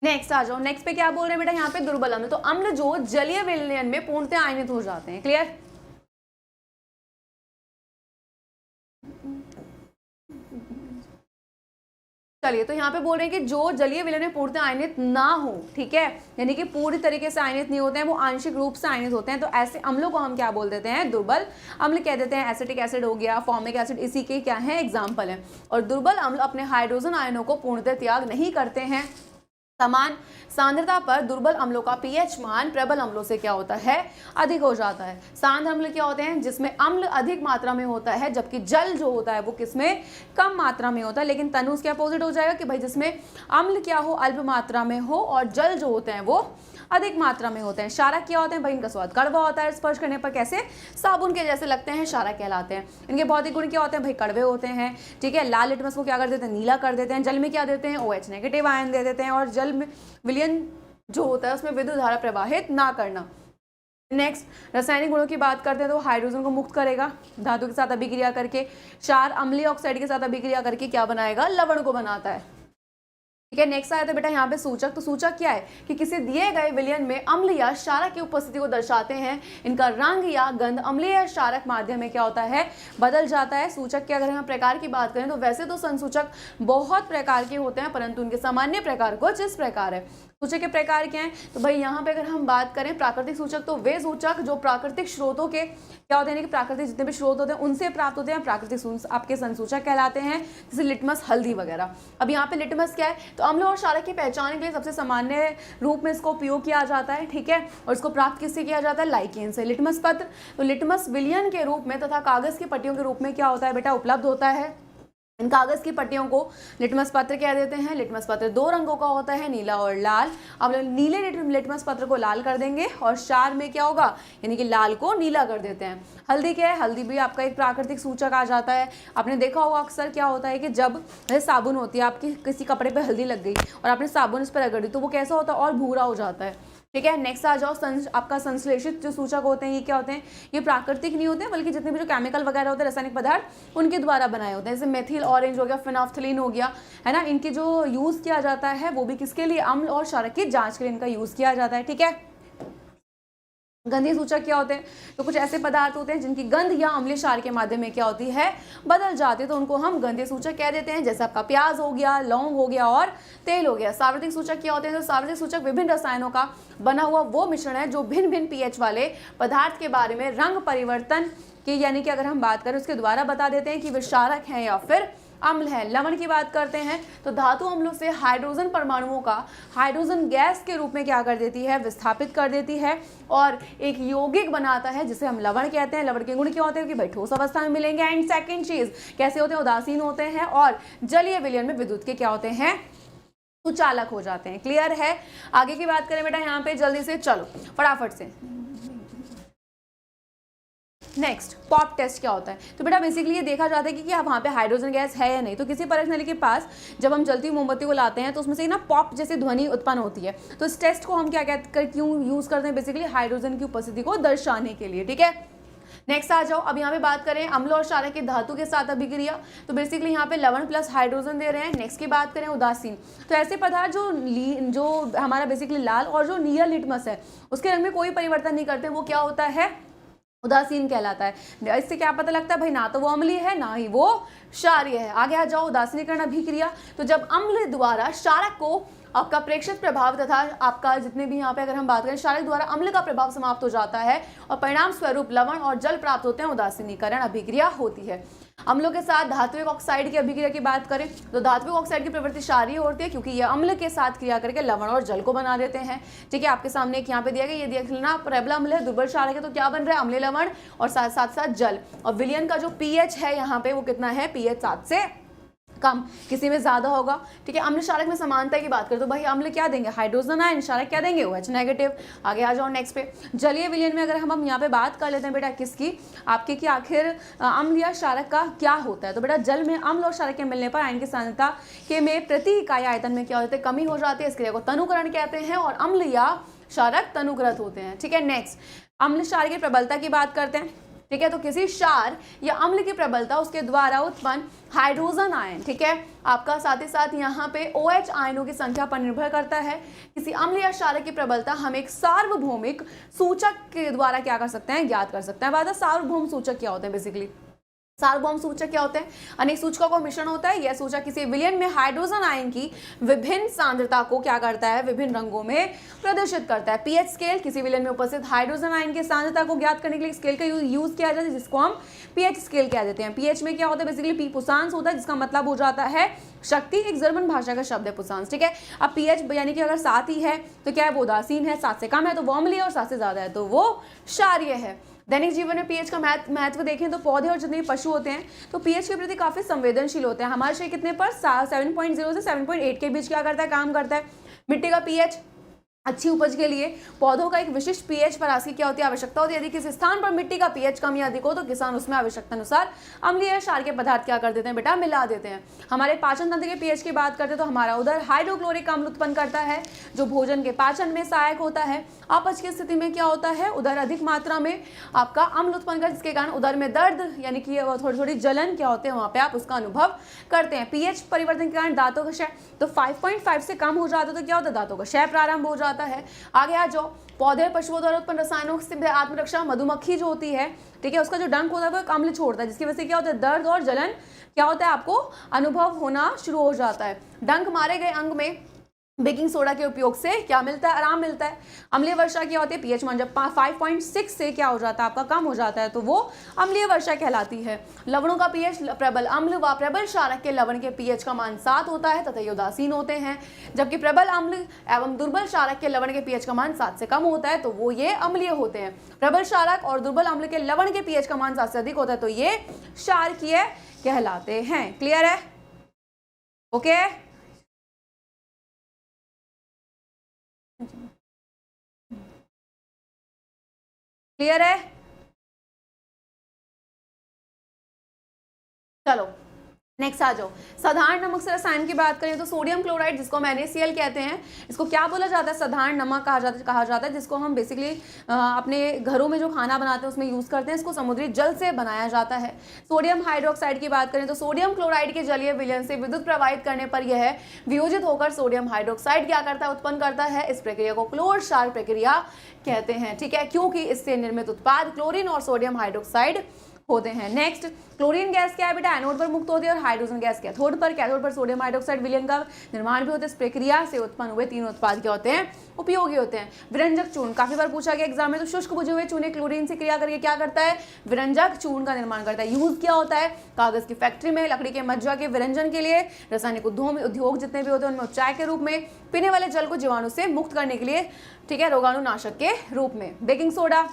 Speaker 1: नेक्स्ट आ जाओ, नेक्स्ट पे क्या बोल रहे हैं बेटा, यहाँ पे दुर्बल अम्ल, तो अम्ल जो जलीय विलयन में पूर्णतः आयनित हो जाते हैं। क्लियर। चलिए, तो यहाँ पे बोल रहे हैं कि जो जलीय विलयन में पूर्णतः आयनित ना हो, ठीक है, यानी कि पूरी तरीके से आयनित नहीं होते हैं, वो आंशिक रूप से आयनित होते हैं, तो ऐसे अम्लों को हम क्या बोल देते हैं, दुर्बल अम्ल कह देते हैं। एसिटिक एसिड हो गया, फॉर्मिक एसिड, इसी के क्या है एग्जाम्पल है। और दुर्बल अम्ल अपने हाइड्रोजन आयनों को पूर्णतः त्याग नहीं करते हैं। समान सांद्रता पर दुर्बल अम्लों का pH मान प्रबल अम्लों से क्या होता है, अधिक हो जाता है। सांद्र अम्ल क्या होते हैं, जिसमें अम्ल अधिक मात्रा में होता है, जबकि जल जो होता है वो किसमें, कम मात्रा में होता है। लेकिन तनु के अपोजिट हो जाएगा कि भाई जिसमें अम्ल क्या हो, अल्प मात्रा में हो, और जल जो होते हैं वो अधिक मात्रा में होते हैं। क्षारक क्या होते हैं भाई, इनका स्वाद कड़वा होता है, स्पर्श करने पर कैसे साबुन के जैसे लगते हैं, क्षारक कहलाते हैं। इनके भौतिक गुण क्या होते हैं भाई, कड़वे होते हैं, ठीक है। लाल लिटमस को क्या कर देते हैं, नीला कर देते हैं। जल में क्या देते हैं, OH नेगेटिव आयन दे देते हैं, और जल में विलयन जो होता है उसमें विद्युत धारा प्रवाहित ना करना। नेक्स्ट रासायनिक गुणों की बात करते हैं तो हाइड्रोजन को मुक्त करेगा, धातु के साथ अभिक्रिया करके। क्षार अम्लीय ऑक्साइड के साथ अभिक्रिया करके क्या बनाएगा, लवण को बनाता है, ठीक है। नेक्स्ट आया था बेटा यहाँ पे सूचक। तो सूचक क्या है कि किसी दिए गए विलयन में अम्ल या क्षारक की उपस्थिति को दर्शाते हैं। इनका रंग या गंध अम्लीय या क्षारक माध्यम में क्या होता है, बदल जाता है। सूचक के अगर हम प्रकार की बात करें तो वैसे तो संसूचक बहुत प्रकार के होते हैं, परंतु उनके सामान्य प्रकार कुछ इस प्रकार है। सूचक के प्रकार क्या है, तो भाई यहाँ पे अगर हम बात करें प्राकृतिक सूचक, तो वे सूचक जो प्राकृतिक स्रोतों के क्या होते हैं कि प्राकृतिक जितने भी स्रोत होते हैं उनसे प्राप्त होते हैं, प्राकृतिक आपके संसूचक कहलाते हैं, जैसे लिटमस, हल्दी वगैरह। अब यहाँ पे लिटमस क्या है, तो अम्ल और क्षारक की पहचान के लिए सबसे सामान्य रूप में इसको उपयोग किया जाता है, ठीक है। और इसको प्राप्त किससे किया जाता है, लाइकेन से। लिटमस पत्र तो लिटमस विलयन के रूप में तथा कागज की पट्टियों के रूप में क्या होता है बेटा, उपलब्ध होता है। इन कागज की पट्टियों को लिटमस पत्र कह देते हैं। लिटमस पत्र दो रंगों का होता है, नीला और लाल। अब नीले लिटमस पत्र को लाल कर देंगे और क्षार में क्या होगा, यानी कि लाल को नीला कर देते हैं। हल्दी क्या है, हल्दी भी आपका एक प्राकृतिक सूचक आ जाता है। आपने देखा होगा अक्सर क्या होता है कि जब साबुन होती है, आपकी किसी कपड़े पे हल्दी लग गई और आपने साबुन इस पर रगड़ दी, तो वो कैसा होता है, और भूरा हो जाता है, ठीक है। नेक्स्ट आ जाओ आपका संश्लेषित जो सूचक होते हैं, ये क्या होते हैं, ये प्राकृतिक नहीं होते हैं, बल्कि जितने भी जो केमिकल वगैरह होते हैं, रासायनिक पदार्थ, उनके द्वारा बनाए होते हैं। जैसे मेथिल ऑरेंज हो गया, फिनाफ्थलीन हो गया, है ना। इनकी जो यूज किया जाता है वो भी किसके लिए, अम्ल और क्षारक की जांच के लिए इनका यूज किया जाता है, ठीक है। गंधीय सूचक क्या होते हैं, तो कुछ ऐसे पदार्थ होते हैं जिनकी गंध या अम्लीय क्षार के माध्यम में क्या होती है, बदल जाती है, तो उनको हम गंधीय सूचक कह देते हैं। जैसे आपका प्याज हो गया, लौंग हो गया और तेल हो गया। सार्वत्रिक सूचक क्या होते हैं, तो सार्वत्रिक सूचक विभिन्न रसायनों का बना हुआ वो मिश्रण है जो भिन्न भिन्न pH वाले पदार्थ के बारे में रंग परिवर्तन की, यानी कि अगर हम बात करें उसके द्वारा बता देते हैं कि वे क्षारक हैं या फिर अम्ल है। लवण की बात करते हैं तो धातु अम्लों से हाइड्रोजन परमाणुओं का हाइड्रोजन गैस के रूप में क्या कर देती है, विस्थापित कर देती है और एक यौगिक बनाता है जिसे हम लवण कहते हैं। लवण के गुण क्या होते हैं कि भाई ठोस अवस्था में मिलेंगे। एंड सेकंड चीज कैसे होते हैं, उदासीन होते हैं और जलीय विलयन में विद्युत के क्या होते हैं, सुचालक हो जाते हैं। क्लियर है। आगे की बात करें बेटा यहाँ पे जल्दी से, चलो फटाफट से। नेक्स्ट पॉप टेस्ट क्या होता है, तो बेटा बेसिकली ये देखा जाता है कि क्या वहाँ पे हाइड्रोजन गैस है या नहीं। तो किसी परख नली के पास जब हम जलती मोमबत्ती को लाते हैं तो उसमें से ना पॉप जैसी ध्वनि उत्पन्न होती है। तो इस टेस्ट को हम क्या कहते हैं, क्यों यूज करते हैं, बेसिकली हाइड्रोजन की उपस्थिति को दर्शाने के लिए, ठीक है। नेक्स्ट आ जाओ। अब यहाँ पे बात करें अम्ल और क्षारक की धातु के साथ अभिक्रिया, तो बेसिकली यहाँ पे लवण प्लस हाइड्रोजन दे रहे हैं। नेक्स्ट की बात करें उदासीन, तो ऐसे पदार्थ जो हमारा बेसिकली लाल और जो नीला लिटमस है उसके रंग में कोई परिवर्तन नहीं करते, वो क्या होता है, उदासीन कहलाता है। इससे क्या पता लगता है भाई, ना तो वो अम्लीय है ना ही वो क्षारीय है। आगे आ जाओ उदासीनीकरण अभिक्रिया, तो जब अम्ल द्वारा क्षारक को आपका प्रेक्षित प्रभाव तथा आपका जितने भी यहाँ पे अगर हम बात करें क्षारक द्वारा अम्ल का प्रभाव समाप्त हो जाता है और परिणाम स्वरूप लवण और जल प्राप्त होते हैं, उदासीनीकरण अभिक्रिया होती है। अम्लों के साथ धात्विक ऑक्साइड की अभिक्रिया की बात करें तो धात्विक ऑक्साइड की प्रवृत्ति क्षारीय होती है क्योंकि यह अम्ल के साथ क्रिया करके लवण और जल को बना देते हैं, ठीक है। आपके सामने एक यहाँ पे दिया गया, ये देख लेना, प्रबल अम्ल है, दुर्बल क्षारक है, तो क्या बन रहा है, अम्लीय लवण और साथ साथ जल। और विलयन का जो pH है यहाँ पे वो कितना है, pH 7 से कम, किसी में ज्यादा होगा, ठीक है। अम्ल क्षारक में समानता की बात करें तो भाई अम्ल क्या देंगे, हाइड्रोजन आयन, क्षारक क्या देंगे, OH नेगेटिव। आगे आ जाओ नेक्स्ट पे। जलीय विलयन में अगर हम यहाँ पे बात कर लेते हैं बेटा किसकी, आपके कि आखिर अम्ल या क्षारक का क्या होता है, तो बेटा जल में अम्ल और क्षारक के मिलने पर आयन की सांद्रता के में प्रति इकाई आयतन में क्या होता है, कमी हो जाती है। इस क्रिया को तनुकरण कहते हैं और अम्ल या क्षारक तनुकृत होते हैं, ठीक है। नेक्स्ट अम्ल क्षार की प्रबलता की बात करते हैं, ठीक है। तो किसी क्षार या अम्ल की प्रबलता उसके द्वारा उत्पन्न हाइड्रोजन आयन, ठीक है, आपका साथ ही साथ यहाँ पे OH आयनों की संख्या पर निर्भर करता है। किसी अम्ल या क्षारक की प्रबलता हम एक सार्वभौमिक सूचक के द्वारा क्या कर सकते हैं, ज्ञात कर सकते हैं। बात है सार्वभौम सूचक क्या होते हैं, बेसिकली सार्वभौम सूचक क्या होते हैं, अनेक सूचकों का मिश्रण होता है। यह सूचक किसी विलयन में हाइड्रोजन आयन की विभिन्न सांद्रता को क्या करता है, विभिन्न रंगों में प्रदर्शित करता है। pH स्केल किसी विलयन में उपस्थित हाइड्रोजन आयन की सांद्रता को ज्ञात करने के लिए स्केल का यूज किया जाता है जिसको हम pH स्केल कह देते हैं। pH में क्या होता है, बेसिकली P पुसांस होता है जिसका मतलब हो जाता है शक्ति, एक जर्मन भाषा का शब्द है पुसांस, ठीक है। अब pH यानी कि अगर 7 ही है तो क्या है, वो उदासीन है, 7 से कम है तो वो अम्लीय और 7 से ज्यादा है तो वो क्षारीय है। दैनिक जीवन में pH का महत्व देखें तो पौधे और जितने भी पशु होते हैं तो pH के प्रति काफी संवेदनशील होते हैं। हमारे शरीर कितने पर 7.0 से 7.8 के बीच क्या करता है, काम करता है। मिट्टी का pH अच्छी उपज के लिए पौधों का एक विशिष्ट पीएच परास की क्या होती है, आवश्यकता होती है। यदि किसी स्थान पर मिट्टी का पीएच कम या अधिक हो तो किसान उसमें आवश्यकता अनुसार अम्लीय क्षार के पदार्थ क्या कर देते हैं बेटा, मिला देते हैं। हमारे पाचन तंत्र के पीएच की बात करते हैं तो हमारा उधर हाइड्रोक्लोरिक अम्ल उत्पन्न करता है जो भोजन के पाचन में सहायक होता है। अपच की स्थिति में क्या होता है, उधर अधिक मात्रा में आपका अम्ल उत्पन्न कर, जिसके कारण उधर में दर्द यानी कि थोड़ी थोड़ी जलन क्या होते हैं वहां पे आप उसका अनुभव करते हैं। पीएच परिवर्तन के कारण दांतों का क्षय, तो 5.5 से कम हो जाता है तो क्या होता है, दांतों का क्षय प्रारंभ हो जाता है। आगे आ जाओ, पौधे पशुओं द्वारा उत्पन्न रसायनों से आत्मरक्षा, मधुमक्खी जो होती है, ठीक है, उसका जो डंक होता है वो एक अम्ल छोड़ता है जिसकी वजह से क्या होता है, दर्द और जलन क्या होता है आपको अनुभव होना शुरू हो जाता है। डंक मारे गए अंग में बेकिंग सोडा के उपयोग से क्या मिलता है, आराम मिलता है। अम्लीय वर्षा क्या होती है, पीएच मान जब 5.6 से क्या हो जाता है आपका कम हो जाता है तो वो अम्लीय वर्षा कहलाती है। लवणों का पीएच, प्रबल अम्ल व प्रबल क्षारक के लवण के पीएच का मान 7 होता है तथा ये उदासीन होते हैं, जबकि प्रबल अम्ल एवं दुर्बल क्षारक के लवण के पीएच का मान 7 से कम होता है तो वो ये अम्लीय होते हैं। प्रबल क्षारक और दुर्बल अम्ल के लवण के पीएच का मान 7 से अधिक होता है तो ये क्षारकीय कहलाते हैं। क्लियर है? ओके क्लियर है? चलो नेक्स्ट आ जाओ। साधारण नमक से रसायन की बात करें तो सोडियम क्लोराइड जिसको हम NaCl कहते हैं, इसको क्या बोला जाता है, साधारण नमक कहा जाता है जिसको हम बेसिकली अपने घरों में जो खाना बनाते हैं उसमें यूज करते हैं। इसको समुद्री जल से बनाया जाता है। सोडियम हाइड्रोक्साइड की बात करें तो सोडियम क्लोराइड के जलीय विलयन से विद्युत प्रवाहित करने पर यह वियोजित होकर सोडियम हाइड्रोक्साइड क्या करता है, उत्पन्न करता है। इस प्रक्रिया को क्लोर क्षार प्रक्रिया कहते हैं, ठीक है, क्योंकि इससे निर्मित उत्पाद क्लोरीन और सोडियम हाइड्रोक्साइड होते हैं। नेक्स्ट, क्लोरीन गैस क्या है बेटा, एनोड पर मुक्त होती है और हाइड्रोजन गैस कैथोड पर। कैथोड पर सोडियम हाइड्रोक्साइड विलयन का निर्माण भी होता है। इस प्रक्रिया से उत्पन्न हुए तीनों उत्पाद क्या होते हैं, उपयोगी होते हैं। विरंजक चूर्ण काफी बार पूछा गया एग्जाम में, तो शुष्क बुझे हुए चूने क्लोरीन से क्रिया करके क्या करता है, विरंजक चूर्ण का निर्माण करता है। यूज क्या होता है, कागज की फैक्ट्री में, लकड़ी के मज्जा के विरंजन के लिए, रासायनिक उद्योग जितने भी होते हैं उनमें चाय के रूप में, पीने वाले जल को जीवाणु से मुक्त करने के लिए, ठीक है, रोगाणुनाशक के रूप में। बेकिंग सोडा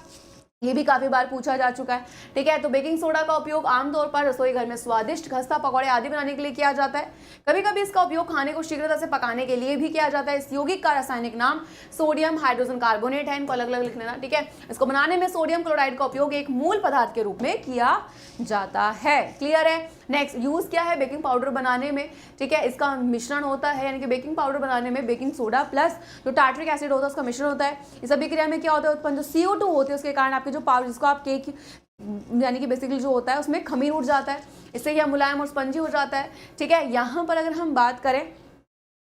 Speaker 1: ये भी काफी बार पूछा जा चुका है, ठीक है। तो बेकिंग सोडा का उपयोग आमतौर पर रसोई घर में स्वादिष्ट खस्ता, पकौड़े आदि बनाने के लिए किया जाता है। कभी कभी इसका उपयोग खाने को शीघ्रता से पकाने के लिए भी किया जाता है। इस यौगिक का रासायनिक नाम सोडियम हाइड्रोजन कार्बोनेट है, इनको अलग अलग लिख लेना, ठीक है। इसको बनाने में सोडियम क्लोराइड का उपयोग एक मूल पदार्थ के रूप में किया जाता है। क्लियर है? नेक्स्ट, यूज क्या है बेकिंग पाउडर बनाने में, ठीक है, इसका मिश्रण होता है, यानी कि बेकिंग पाउडर बनाने में बेकिंग सोडा प्लस जो टार्टरिक एसिड होता है उसका मिश्रण होता है। इस सभी क्रिया में क्या होता है, उत्पन्न जो CO2 होती है उसके कारण आपके जो पाउडर जिसको आप केक यानी कि बेसिकली जो होता है उसमें खमीर उठ जाता है, इससे यह मुलायम और स्पंजी हो जाता है, ठीक है। यहाँ पर अगर हम बात करें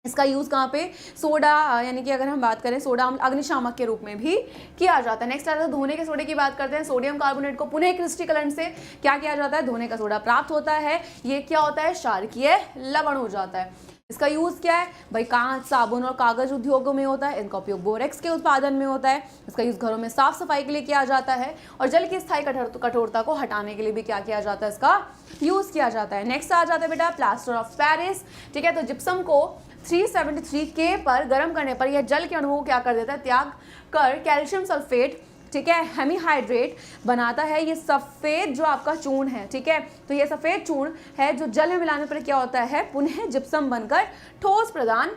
Speaker 1: इसका यूज कहाँ पे, सोडा यानी कि अगर हम बात करें सोडा अग्निशामक के रूप में भी किया जाता है। नेक्स्ट आता है धोने के सोडे की बात करते हैं। सोडियम कार्बोनेट को पुनः क्रिस्टलीकरण से क्या किया जाता है, धोने का सोडा प्राप्त होता है। ये क्या होता है, क्षारकीय लवण हो जाता है। इसका यूज क्या है भाई, कांच, साबुन और कागज उद्योगों में होता है। इनका उपयोग बोरेक्स के उत्पादन में होता है। इसका यूज घरों में साफ सफाई के लिए किया जाता है और जल की स्थायी कठोरता को हटाने के लिए भी क्या किया जाता है, इसका यूज किया जाता है। नेक्स्ट आ जाता है बेटा प्लास्टर ऑफ पेरिस, ठीक है। तो जिप्सम को 373 K पर गर्म करने पर यह जल के अणुओं को क्या कर देता है, त्याग कर कैल्शियम सल्फेट, ठीक है, हेमीहाइड्रेट बनाता है। ये सफेद जो आपका चूर्ण है, ठीक है, तो ये सफेद चूर्ण है जो जल में मिलाने पर क्या होता है, पुनः जिप्सम बनकर ठोस प्रदान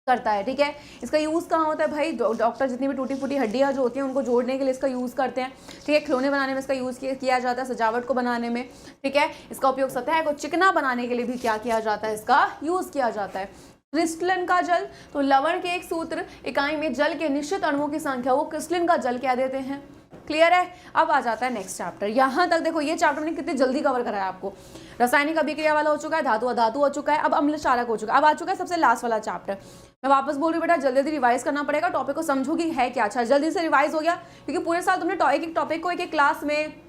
Speaker 1: करता है, ठीक है। इसका यूज कहाँ होता है भाई, डॉक्टर जितनी भी टूटी फूटी हड्डियां जो होती हैं उनको जोड़ने के लिए इसका यूज करते हैं, ठीक है। खिलौने बनाने में इसका यूज किया जाता है, सजावट को बनाने में, ठीक है। इसका उपयोग सतह को चिकना बनाने के लिए भी क्या किया जाता है, इसका यूज किया जाता है। क्रिस्टलन का जल, तो लवण के एक सूत्र इकाई में जल के निश्चित अणुओं की संख्या वो क्रिस्टलन का जल कह देते हैं। क्लियर है? अब आ जाता है नेक्स्ट चैप्टर। यहां तक देखो ये चैप्टर मैंने कितनी जल्दी कवर कराया आपको। रासायनिक अभिक्रिया वाला हो चुका है, धातु अधातु हो चुका है, अब अम्ल क्षारक हो चुका है। अब आ चुका है सबसे लास्ट वाला चैप्टर। मैं वापस बोल रही हूँ बेटा, जल्दी जल्दी रिवाइज करना पड़ेगा, टॉपिक को समझोगी है क्या। अच्छा जल्दी से रिवाइज हो गया, क्योंकि पूरे साल तुमने एक टॉपिक को एक क्लास में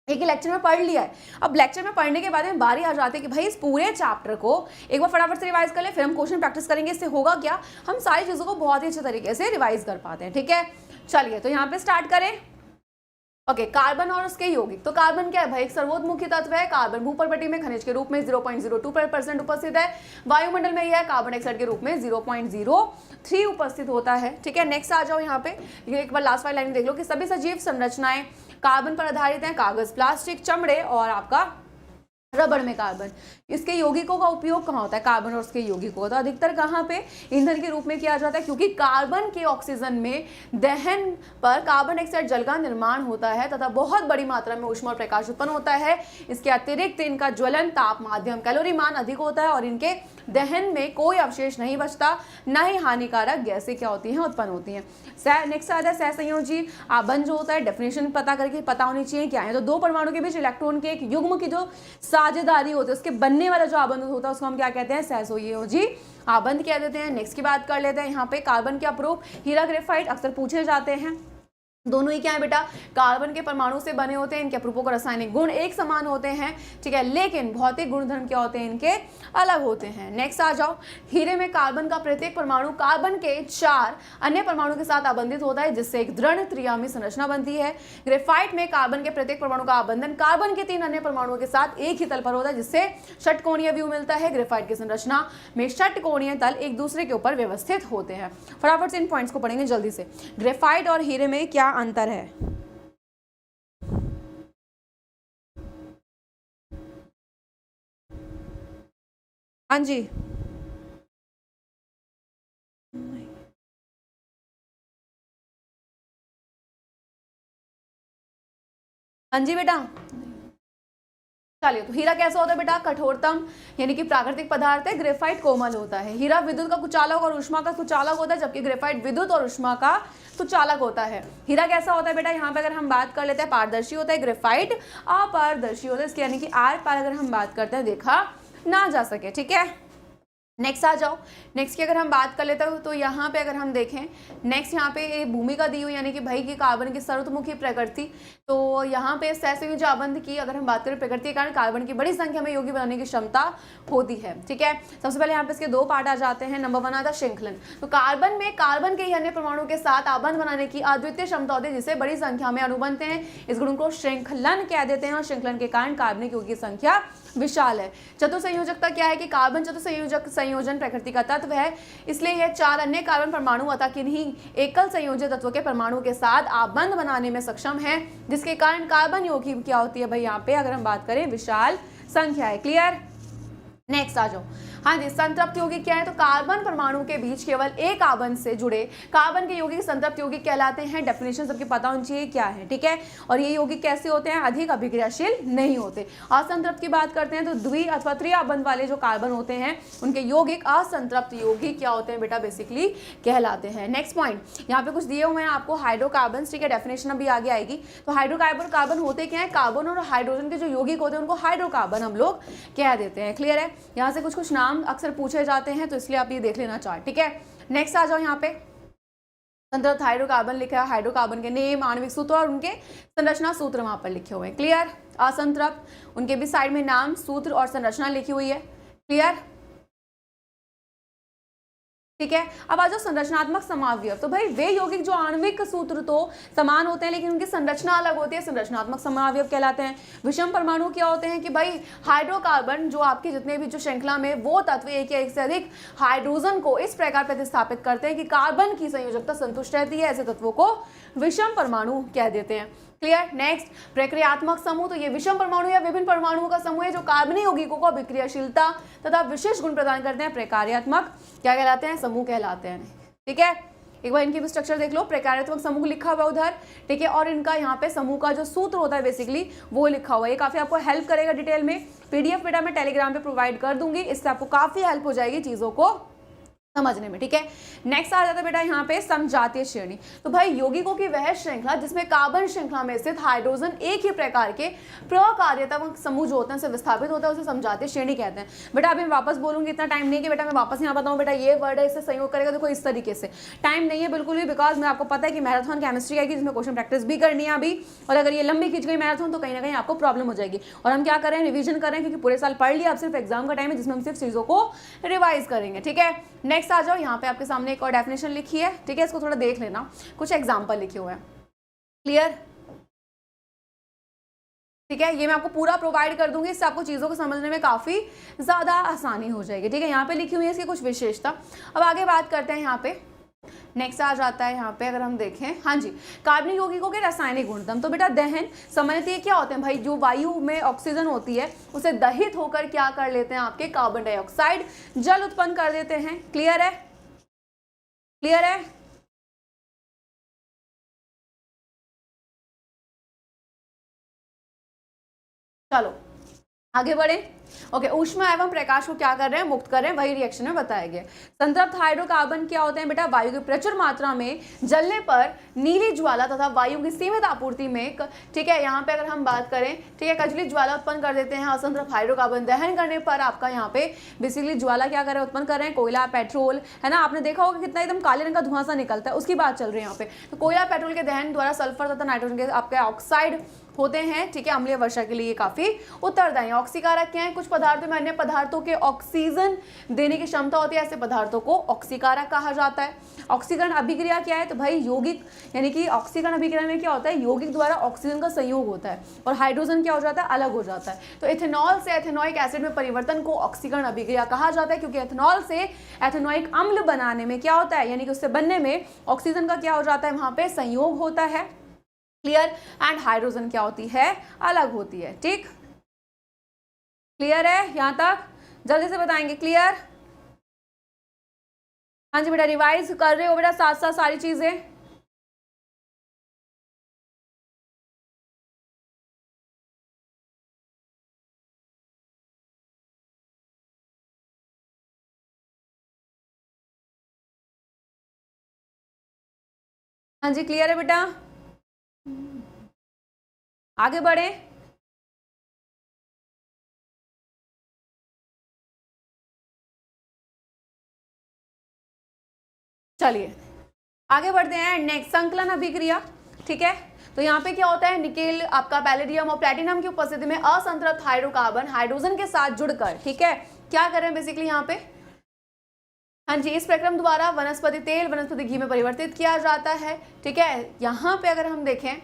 Speaker 1: एक लेक्चर में पढ़ लिया है। अब लेक्चर में पढ़ने के बाद में बारी आ जाती है कि भाई इस पूरे चैप्टर को एक बार फटाफट से रिवाइज कर ले, फिर हम क्वेश्चन प्रैक्टिस करेंगे। इससे होगा क्या, हम सारी चीजों को बहुत ही अच्छे तरीके से रिवाइज कर पाते हैं, ठीक है। चलिए तो यहाँ पे स्टार्ट करें। ओके, कार्बन और उसके यौगिक। तो कार्बन क्या है भाई, एक सर्वोत्मुखी तत्व है। कार्बन भूपर्पटी में खनिज के रूप में 0.02% उपस्थित है। वायुमंडल में यह कार्बन डाइऑक्साइड के रूप में 0.03 उपस्थित होता है, ठीक है। नेक्स्ट आ जाओ यहाँ पे, ये एक बार लास्ट वाली लाइन देख लो कि सभी सजीव संरचनाएं कार्बन पर आधारित हैं। कागज, प्लास्टिक, चमड़े और आपका रबड़ में कार्बन। इसके यौगिकों का उपयोग कहाँ होता है, कार्बन और उसके यौगिकों, तो अधिकतर कहाँ पे ईंधन के रूप में किया जाता है, क्योंकि कार्बन के ऑक्सीजन में दहन पर कार्बन डाइऑक्साइड जल का निर्माण होता है तथा बहुत बड़ी मात्रा में ऊष्मा और प्रकाश उत्पन्न होता है। इसके अतिरिक्त इनका ज्वलन ताप माध्यम कैलोरी मान अधिक होता है और इनके दहन में कोई अवशेष नहीं बचता, न ही हानिकारक गैसें क्या होती हैं, उत्पन्न होती हैं। नेक्स्ट आता है सहसंयोजी आबंध जो होता है, डेफिनेशन पता करके पता होनी चाहिए क्या है। तो दो परमाणु के बीच इलेक्ट्रॉन के एक युग्म की जो साझेदारी होती है, उसके बनने वाला जो आबंध होता है उसको हम क्या कहते हैं, सहसंयोजी आबंध कह देते हैं। नेक्स्ट की बात कर लेते हैं, यहाँ पे कार्बन के अपरूप हीरा ग्रेफाइट अक्सर पूछे जाते हैं। दोनों ही क्या है बेटा, कार्बन के परमाणु से बने होते हैं। इनके अपरूपों को रासायनिक गुण एक समान होते हैं, ठीक है, लेकिन भौतिक गुणधर्म क्या होते हैं, इनके अलग होते हैं। नेक्स्ट आ जाओ, हीरे में कार्बन का प्रत्येक परमाणु कार्बन के 4 अन्य परमाणु के साथ आबंधित होता है, जिससे एक दृढ़ त्रियामी संरचना बनती है। ग्रेफाइट में कार्बन के प्रत्येक परमाणु का आबंधन कार्बन के 3 अन्य परमाणुओं के साथ एक ही तल पर होता है, जिससे षटकोणीय व्यू मिलता है। ग्रेफाइट की संरचना में षटकोणीय तल एक दूसरे के ऊपर व्यवस्थित होते हैं। फटाफट से इन पॉइंट्स को पढ़ेंगे जल्दी से। ग्रेफाइट और हीरे में क्या अंतर है, हाँ जी, हाँ जी बेटा, चलिए। तो हीरा कैसा होता है बेटा, कठोरतम यानी कि प्राकृतिक पदार्थ है। ग्रेफाइट कोमल होता है। हीरा विद्युत का कुचालक और ऊष्मा का सुचालक होता है, जबकि ग्रेफाइट विद्युत और ऊष्मा का सुचालक होता है। हीरा कैसा होता है बेटा, यहाँ पे अगर हम बात कर लेते हैं पारदर्शी होता है, ग्रेफाइट अपारदर्शी होता है, इसके यानी कि आर पार अगर हम बात करते हैं देखा ना जा सके, ठीक है। नेक्स्ट आ जाओ, नेक्स्ट की अगर हम बात कर लेते हैं तो यहाँ पे अगर हम देखें, नेक्स्ट यहाँ पे भूमिका दी हुई यानी कि भाई की कार्बन की सर्वतोमुखी प्रकृति, तो यहाँ पे सहसंयोजी आबंध की अगर हम बात करें प्रकृति के कारण कार्बन की बड़ी संख्या में यौगिक बनाने की क्षमता होती है, ठीक है। सबसे पहले यहाँ पे इसके 2 पार्ट आ जाते हैं। नंबर 1 आता है श्रृंखलन, तो कार्बन में कार्बन के अन्य परमाणु के साथ आबंध बनाने की अद्वितीय क्षमता होती है, जिसे बड़ी संख्या में अणु बनते हैं। इस गुण को श्रृंखलन कह देते हैं और श्रृंखलन के कारण कार्बनिक यौगिक की संख्या विशाल है। चतुसंयोजकता क्या है कि कार्बन चतुसंयोजक संयोजन प्रकृति का तत्व है, इसलिए यह 4 अन्य कार्बन परमाणु अतः किन्हीं एकल संयोजित तत्वों के परमाणु के साथ आबंध बनाने में सक्षम है, जिसके कारण कार्बन यौगिक क्या होती है भाई, यहाँ पे अगर हम बात करें विशाल संख्या है। क्लियर। नेक्स्ट आ जाओ, हाँ जी, संतृप्त यौगिक क्या है, तो कार्बन परमाणु के बीच केवल एक आबंध से जुड़े कार्बन के यौगिक संतृप्त यौगिक कहलाते हैं। डेफिनेशन सबके पता होनी चाहिए क्या है, ठीक है। और ये यौगिक कैसे होते हैं, अधिक अभिक्रियाशील नहीं होते। असंतृप्त की बात करते हैं तो द्वि अथवा त्रि आबंध वाले जो कार्बन होते हैं उनके यौगिक असंतृप्त यौगिक क्या होते हैं बेटा, बेसिकली कहलाते हैं। नेक्स्ट पॉइंट, यहाँ पे कुछ दिए हुए हैं आपको हाइड्रोकार्बन, ठीक है, डेफिनेशन अभी आगे आएगी। तो हाइड्रोकार्बन कार्बन होते क्या है, कार्बन और हाइड्रोजन के जो यौगिक होते हैं उनको हाइड्रोकार्बन हम लोग कह देते हैं। क्लियर है। यहाँ से कुछ नाम अक्सर पूछे जाते हैं तो इसलिए आप ये देख लेना चार्ट, ठीक है। नेक्स्ट आ जाओ, यहाँ पे संतृप्त हाइड्रोकार्बन लिखा है, हाइड्रोकार्बन के नेम, आणविक सूत्र और उनके संरचना सूत्र वहां पर लिखे हुए हैं। क्लियर। असंतृप्त, उनके भी साइड में नाम, सूत्र और संरचना लिखी हुई है। क्लियर, ठीक है। अब आ जाओ संरचनात्मक समावयव, तो भाई वे यौगिक जो आणविक सूत्र तो समान होते हैं लेकिन उनकी संरचना अलग होती है, संरचनात्मक समावयव कहलाते हैं। विषम परमाणु क्या होते हैं कि भाई हाइड्रोकार्बन जो आपके जितने भी जो श्रृंखला में वो तत्व एक या एक से अधिक हाइड्रोजन को इस प्रकार प्रतिस्थापित करते हैं कि कार्बन की संयोजकता संतुष्ट रहती है, ऐसे तत्वों को विषम परमाणु कह देते हैं। क्लियर। नेक्स्ट, प्रक्रियात्मक समूह, तो ये विषम परमाणु या विभिन्न परमाणुओं का समूह है जो कार्बनिक यौगिकों को अभिक्रियाशीलता तथा विशेष गुण प्रदान करते हैं। प्रकार्यात्मक क्या कहलाते हैं, समूह कहलाते हैं, ठीक है। एक बार इनकी भी स्ट्रक्चर देख लो, प्रकार्यात्मक समूह लिखा हुआ उधर, ठीक है, और इनका यहाँ पे समूह का जो सूत्र होता है बेसिकली वो लिखा हुआ है। ये काफी आपको हेल्प करेगा डिटेल में। पीडीएफ बेटा मैं टेलीग्राम पे प्रोवाइड कर दूंगी, इससे आपको काफी हेल्प हो जाएगी चीजों को समझने में, ठीक है। नेक्स्ट आ जाता है बेटा यहाँ पे समजातीय श्रेणी, तो भाई यौगिकों की वह श्रृंखला जिसमें कार्बन श्रृंखला में स्थित हाइड्रोजन एक ही प्रकार के प्रकार्यात्मक समूह जो होते हैं उसे विस्थापित होता है, उसे समजातीय श्रेणी कहते हैं। बेटा अभी मैं वापस बोलूंगी, इतना टाइम नहीं कि बेटा मैं वापस यहाँ बताऊँ बेटा ये वर्ड है इसे संयोग करेगा, देखो इस तरीके से टाइम नहीं है बिल्कुल भी, बिकॉज मैं आपको पता है कि मैराथन केमिस्ट्री आएगी जिसमें क्वेश्चन प्रैक्टिस भी करनी है अभी, और अगर ये लंबी खींच गई मैराथन तो कहीं ना कहीं आपको प्रॉब्लम हो जाएगी। और हम क्या करें, रिविजन करें, क्योंकि पूरे साल पढ़ लिया, अब सिर्फ एग्जाम का टाइम है जिसमें हम सिर्फ चीजों को रिवाइज करेंगे, ठीक है। नेक्स्ट आ जाओ, यहाँ पे आपके सामने एक और डेफिनेशन लिखी है, ठीक है, इसको थोड़ा देख लेना, कुछ एग्जांपल लिखे हुए हैं। क्लियर, ठीक है, ये मैं आपको पूरा प्रोवाइड कर दूंगी, इससे आपको चीजों को समझने में काफी ज्यादा आसानी हो जाएगी, ठीक है। यहाँ पे लिखी हुई है इसकी कुछ विशेषता। अब आगे बात करते हैं यहाँ पे नेक्स्ट आ जाता है यहाँ पे अगर हम देखें, हाँ जी, कार्बनिक यौगिकों के रासायनिक गुणधर्म। तो बेटा दहन सामान्यतः क्या होते हैं भाई, जो वायु में ऑक्सीजन होती है उसे दहित होकर क्या कर लेते हैं, आपके कार्बन डाइऑक्साइड जल उत्पन्न कर देते हैं। क्लियर है, क्लियर है। चलो आगे बढ़े। ओके, ऊष्मा एवं प्रकाश को क्या कर रहे हैं, मुक्त कर रहे हैं, वही रिएक्शन में बताया गया। संतृप्त हाइड्रोकार्बन क्या होते हैं बेटा, वायु की प्रचुर मात्रा में जलने पर नीली ज्वाला तथा वायु की सीमित आपूर्ति में, ठीक है, यहाँ पे अगर हम बात करें, ठीक है, कजली ज्वाला उत्पन्न कर देते हैं। असंतृप्त हाइड्रोकार्बन दहन करने पर आपका यहाँ पे बेसिकली ज्वाला क्या कर रहे हैं, उत्पन्न कर रहे हैं, कोयला, पेट्रोल, है ना। आपने देखा होगा कितना एकदम काले रंग का धुआं सा निकलता है, उसकी बात चल रही है यहाँ पे। तो कोयला पेट्रोल के दहन द्वारा सल्फर तथा नाइट्रोजन के आपके ऑक्साइड होते हैं, ठीक है, अम्लीय वर्षा के लिए काफी उत्तरदायी। ऑक्सीकारक क्या है, कुछ पदार्थों में अन्य पदार्थों के ऑक्सीजन देने की क्षमता होती है, ऐसे पदार्थों को ऑक्सीकारक कहा जाता है। ऑक्सीकरण अभिक्रिया क्या है, तो भाई यौगिक, यानी कि ऑक्सीकरण अभिक्रिया में क्या होता है, यौगिक द्वारा ऑक्सीजन का संयोग होता है और हाइड्रोजन क्या हो जाता है, अलग हो जाता है। तो एथेनॉल से एथेनोइक एसिड में परिवर्तन को ऑक्सीकरण अभिक्रिया कहा जाता है, क्योंकि एथेनॉल से एथेनोइक अम्ल बनाने में क्या होता है, यानी कि उससे बनने में ऑक्सीजन का क्या हो जाता है, वहां पे संयोग होता है। क्लियर। एंड हाइड्रोजन क्या होती है, अलग होती है। ठीक, क्लियर है यहां तक, जल्दी से बताएंगे। क्लियर, हाँ जी बेटा, रिवाइज कर रहे हो बेटा साथ साथ सारी चीजें। हाँ जी क्लियर है बेटा, आगे बढ़े। चलिए आगे बढ़ते हैं। नेक्स्ट, संकलन अभिक्रिया। ठीक है, तो यहाँ पे क्या होता है, निकेल, आपका पैलेडियम और प्लैटिनम की उपस्थिति में असंतृप्त हाइड्रोकार्बन हाइड्रोजन के साथ जुड़कर, ठीक है, क्या कर रहे हैं बेसिकली यहाँ पे, हाँ जी, इस प्रक्रम द्वारा वनस्पति तेल वनस्पति घी में परिवर्तित किया जाता है। ठीक है, यहाँ पे अगर हम देखें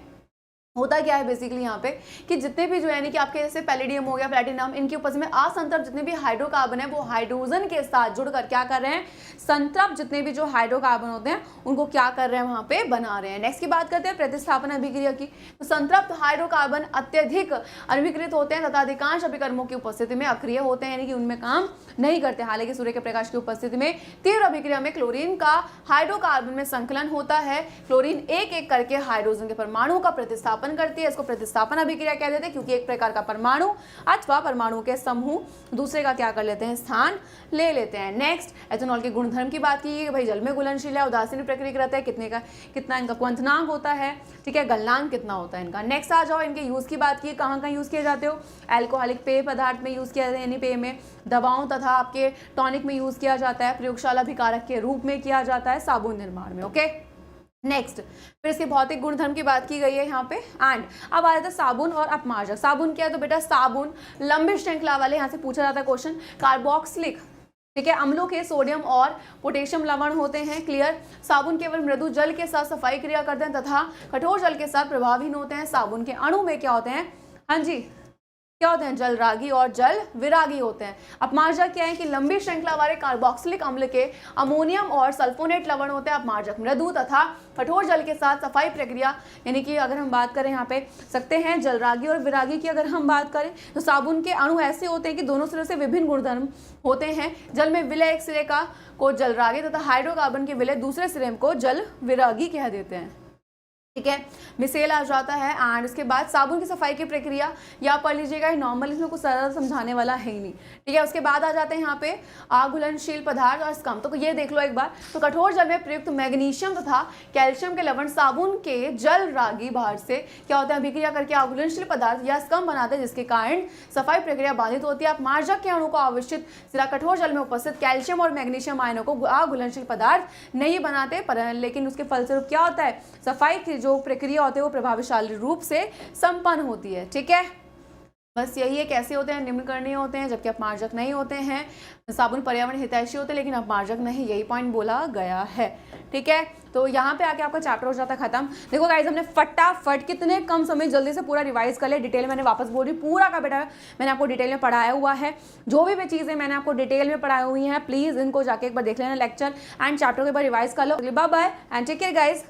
Speaker 1: होता क्या है बेसिकली यहाँ पे कि जितने भी जो यानी कि आपके जैसे पैलेडियम हो गया, प्लैटिनम, इनके उपस्थिति में असंतृप्त जितने भी हाइड्रोकार्बन है वो हाइड्रोजन के साथ जुड़कर क्या कर रहे हैं, संतृप्त जितने भी जो हाइड्रोकार्बन होते हैं उनको क्या कर रहे हैं, वहां पे बना रहे हैं। नेक्स्ट की बात करते हैं प्रतिस्थापन अभिक्रिया की। तो संतृप्त हाइड्रोकार्बन अत्यधिक अभिकृत होते हैं तथा अधिकांश अभिकर्मों की उपस्थिति में अक्रिय होते हैं, यानी कि उनमें काम नहीं करते। हालांकि सूर्य के प्रकाश की उपस्थिति में तीव्र अभिक्रिया में क्लोरीन का हाइड्रोकार्बन में संकलन होता है। क्लोरीन एक एक करके हाइड्रोजन के परमाणु का प्रतिस्थापन करती है, इसको प्रतिस्थापन अभिक्रिया कह देते हैं, क्योंकि एक प्रकार का परमाणु अथवा परमाणु के समूह दूसरे का क्या कर लेते हैं, स्थान ले लेते हैं। नेक्स्ट, एथेनॉल के गुणधर्म की बात की, भाई जल में घुलनशील है, उदासीन प्रकृति रहता है, कितना इनका क्वंथनांक होता है, ठीक है, गलनांक कितना होता है इनका। नेक्स्ट आ जाओ, इनके यूज की बात की, कहाँ यूज किए जाते हो, एल्कोहलिक पेय पदार्थ में यूज किया जाता है, यानी पेय में, दवाओं तथा आपके टॉनिक में यूज किया जाता है, प्रयोगशाला अभिकारक के रूप में किया जाता है, साबुन निर्माण में। ओके, नेक्स्ट, फिर इसके भौतिक गुणधर्म की बात की गई है यहाँ पे। एंड अब आ जाता है साबुन और अपमार्जक। साबुन क्या है, तो बेटा साबुन लंबी श्रृंखला वाले, यहाँ से पूछा जाता है क्वेश्चन, कार्बोक्सिलिक, ठीक है, अम्लों के सोडियम और पोटेशियम लवण होते हैं। क्लियर। साबुन केवल मृदु जल के साथ सफाई क्रिया करते हैं तथा कठोर जल के साथ प्रभावहीन होते हैं। साबुन के अणु में क्या होते हैं, हाँ जी, क्या होते हैं, जल रागी और जल विरागी होते हैं। अपमार्जक क्या है कि लंबी श्रृंखला वाले कार्बोक्सिलिक अम्ल के अमोनियम और सल्फोनेट लवण होते हैं। अपमार्जक मृदु तथा कठोर जल के साथ सफाई प्रक्रिया, यानी कि अगर हम बात करें यहाँ पे सकते हैं जल रागी और विरागी की अगर हम बात करें तो साबुन के अणु ऐसे होते हैं कि दोनों सिरे से विभिन्न गुणधर्म होते हैं। जल में विलय एक सिरे का को जल रागी तथा हाइड्रोकार्बन के विलय दूसरे सिरे को जल विरागी कह देते हैं। ठीक है, मिसेल आ जाता है। एंड उसके बाद साबुन की सफाई की प्रक्रिया या पढ़ लीजिएगा, नॉर्मल, इसमें कुछ ज़्यादा समझाने वाला है ही नहीं। ठीक है, उसके बाद आ जाते हैं यहाँ पे आघुलनशील पदार्थ और स्कम। तो ये देख लो एक बार, तो कठोर जल में प्रयुक्त मैग्नीशियम तथा कैल्शियम के लवण साबुन के जल रागी भार से क्या होता है, अभिक्रिया करके आघुलनशील पदार्थ या स्कम बनाते हैं, जिसके कारण सफाई प्रक्रिया बाधित होती है। अपमार्जक के अणु को आवश्यक सिरा कठोर जल में उपस्थित कैल्शियम और मैग्नीशियम आयनों को आघुलनशील पदार्थ नहीं बनाते, पर लेकिन उसके फलस्वरूप क्या होता है, सफाई की जो प्रक्रिया होती है वो प्रभावशाली रूप से संपन्न होती है। ठीक है, बस यही है, कैसे होते हैं, निम्नकरणीय होते हैं जबकि अपमार्जक नहीं होते हैं। साबुन पर्यावरण हितैषी होते हैं लेकिन अपमार्जक नहीं, यही पॉइंट बोला गया है। ठीक है, तो यहाँ पे आके आपका चैप्टर हो जाता है खत्म। देखो गाइज, हमने फटाफट कितने कम समय जल्दी से पूरा रिवाइज कर लिया। डिटेल मैंने वापस बोल रही पूरा का बेटा मैंने आपको डिटेल में पढ़ाया हुआ है। जो भी चीज़ें मैंने आपको डिटेल में पढ़ाई हुई हैं, प्लीज़ इनको जाके एक बार देख लेना लेक्चर एंड चैप्टर के बार रिवाइज कर लो। Bye bye and take care guys.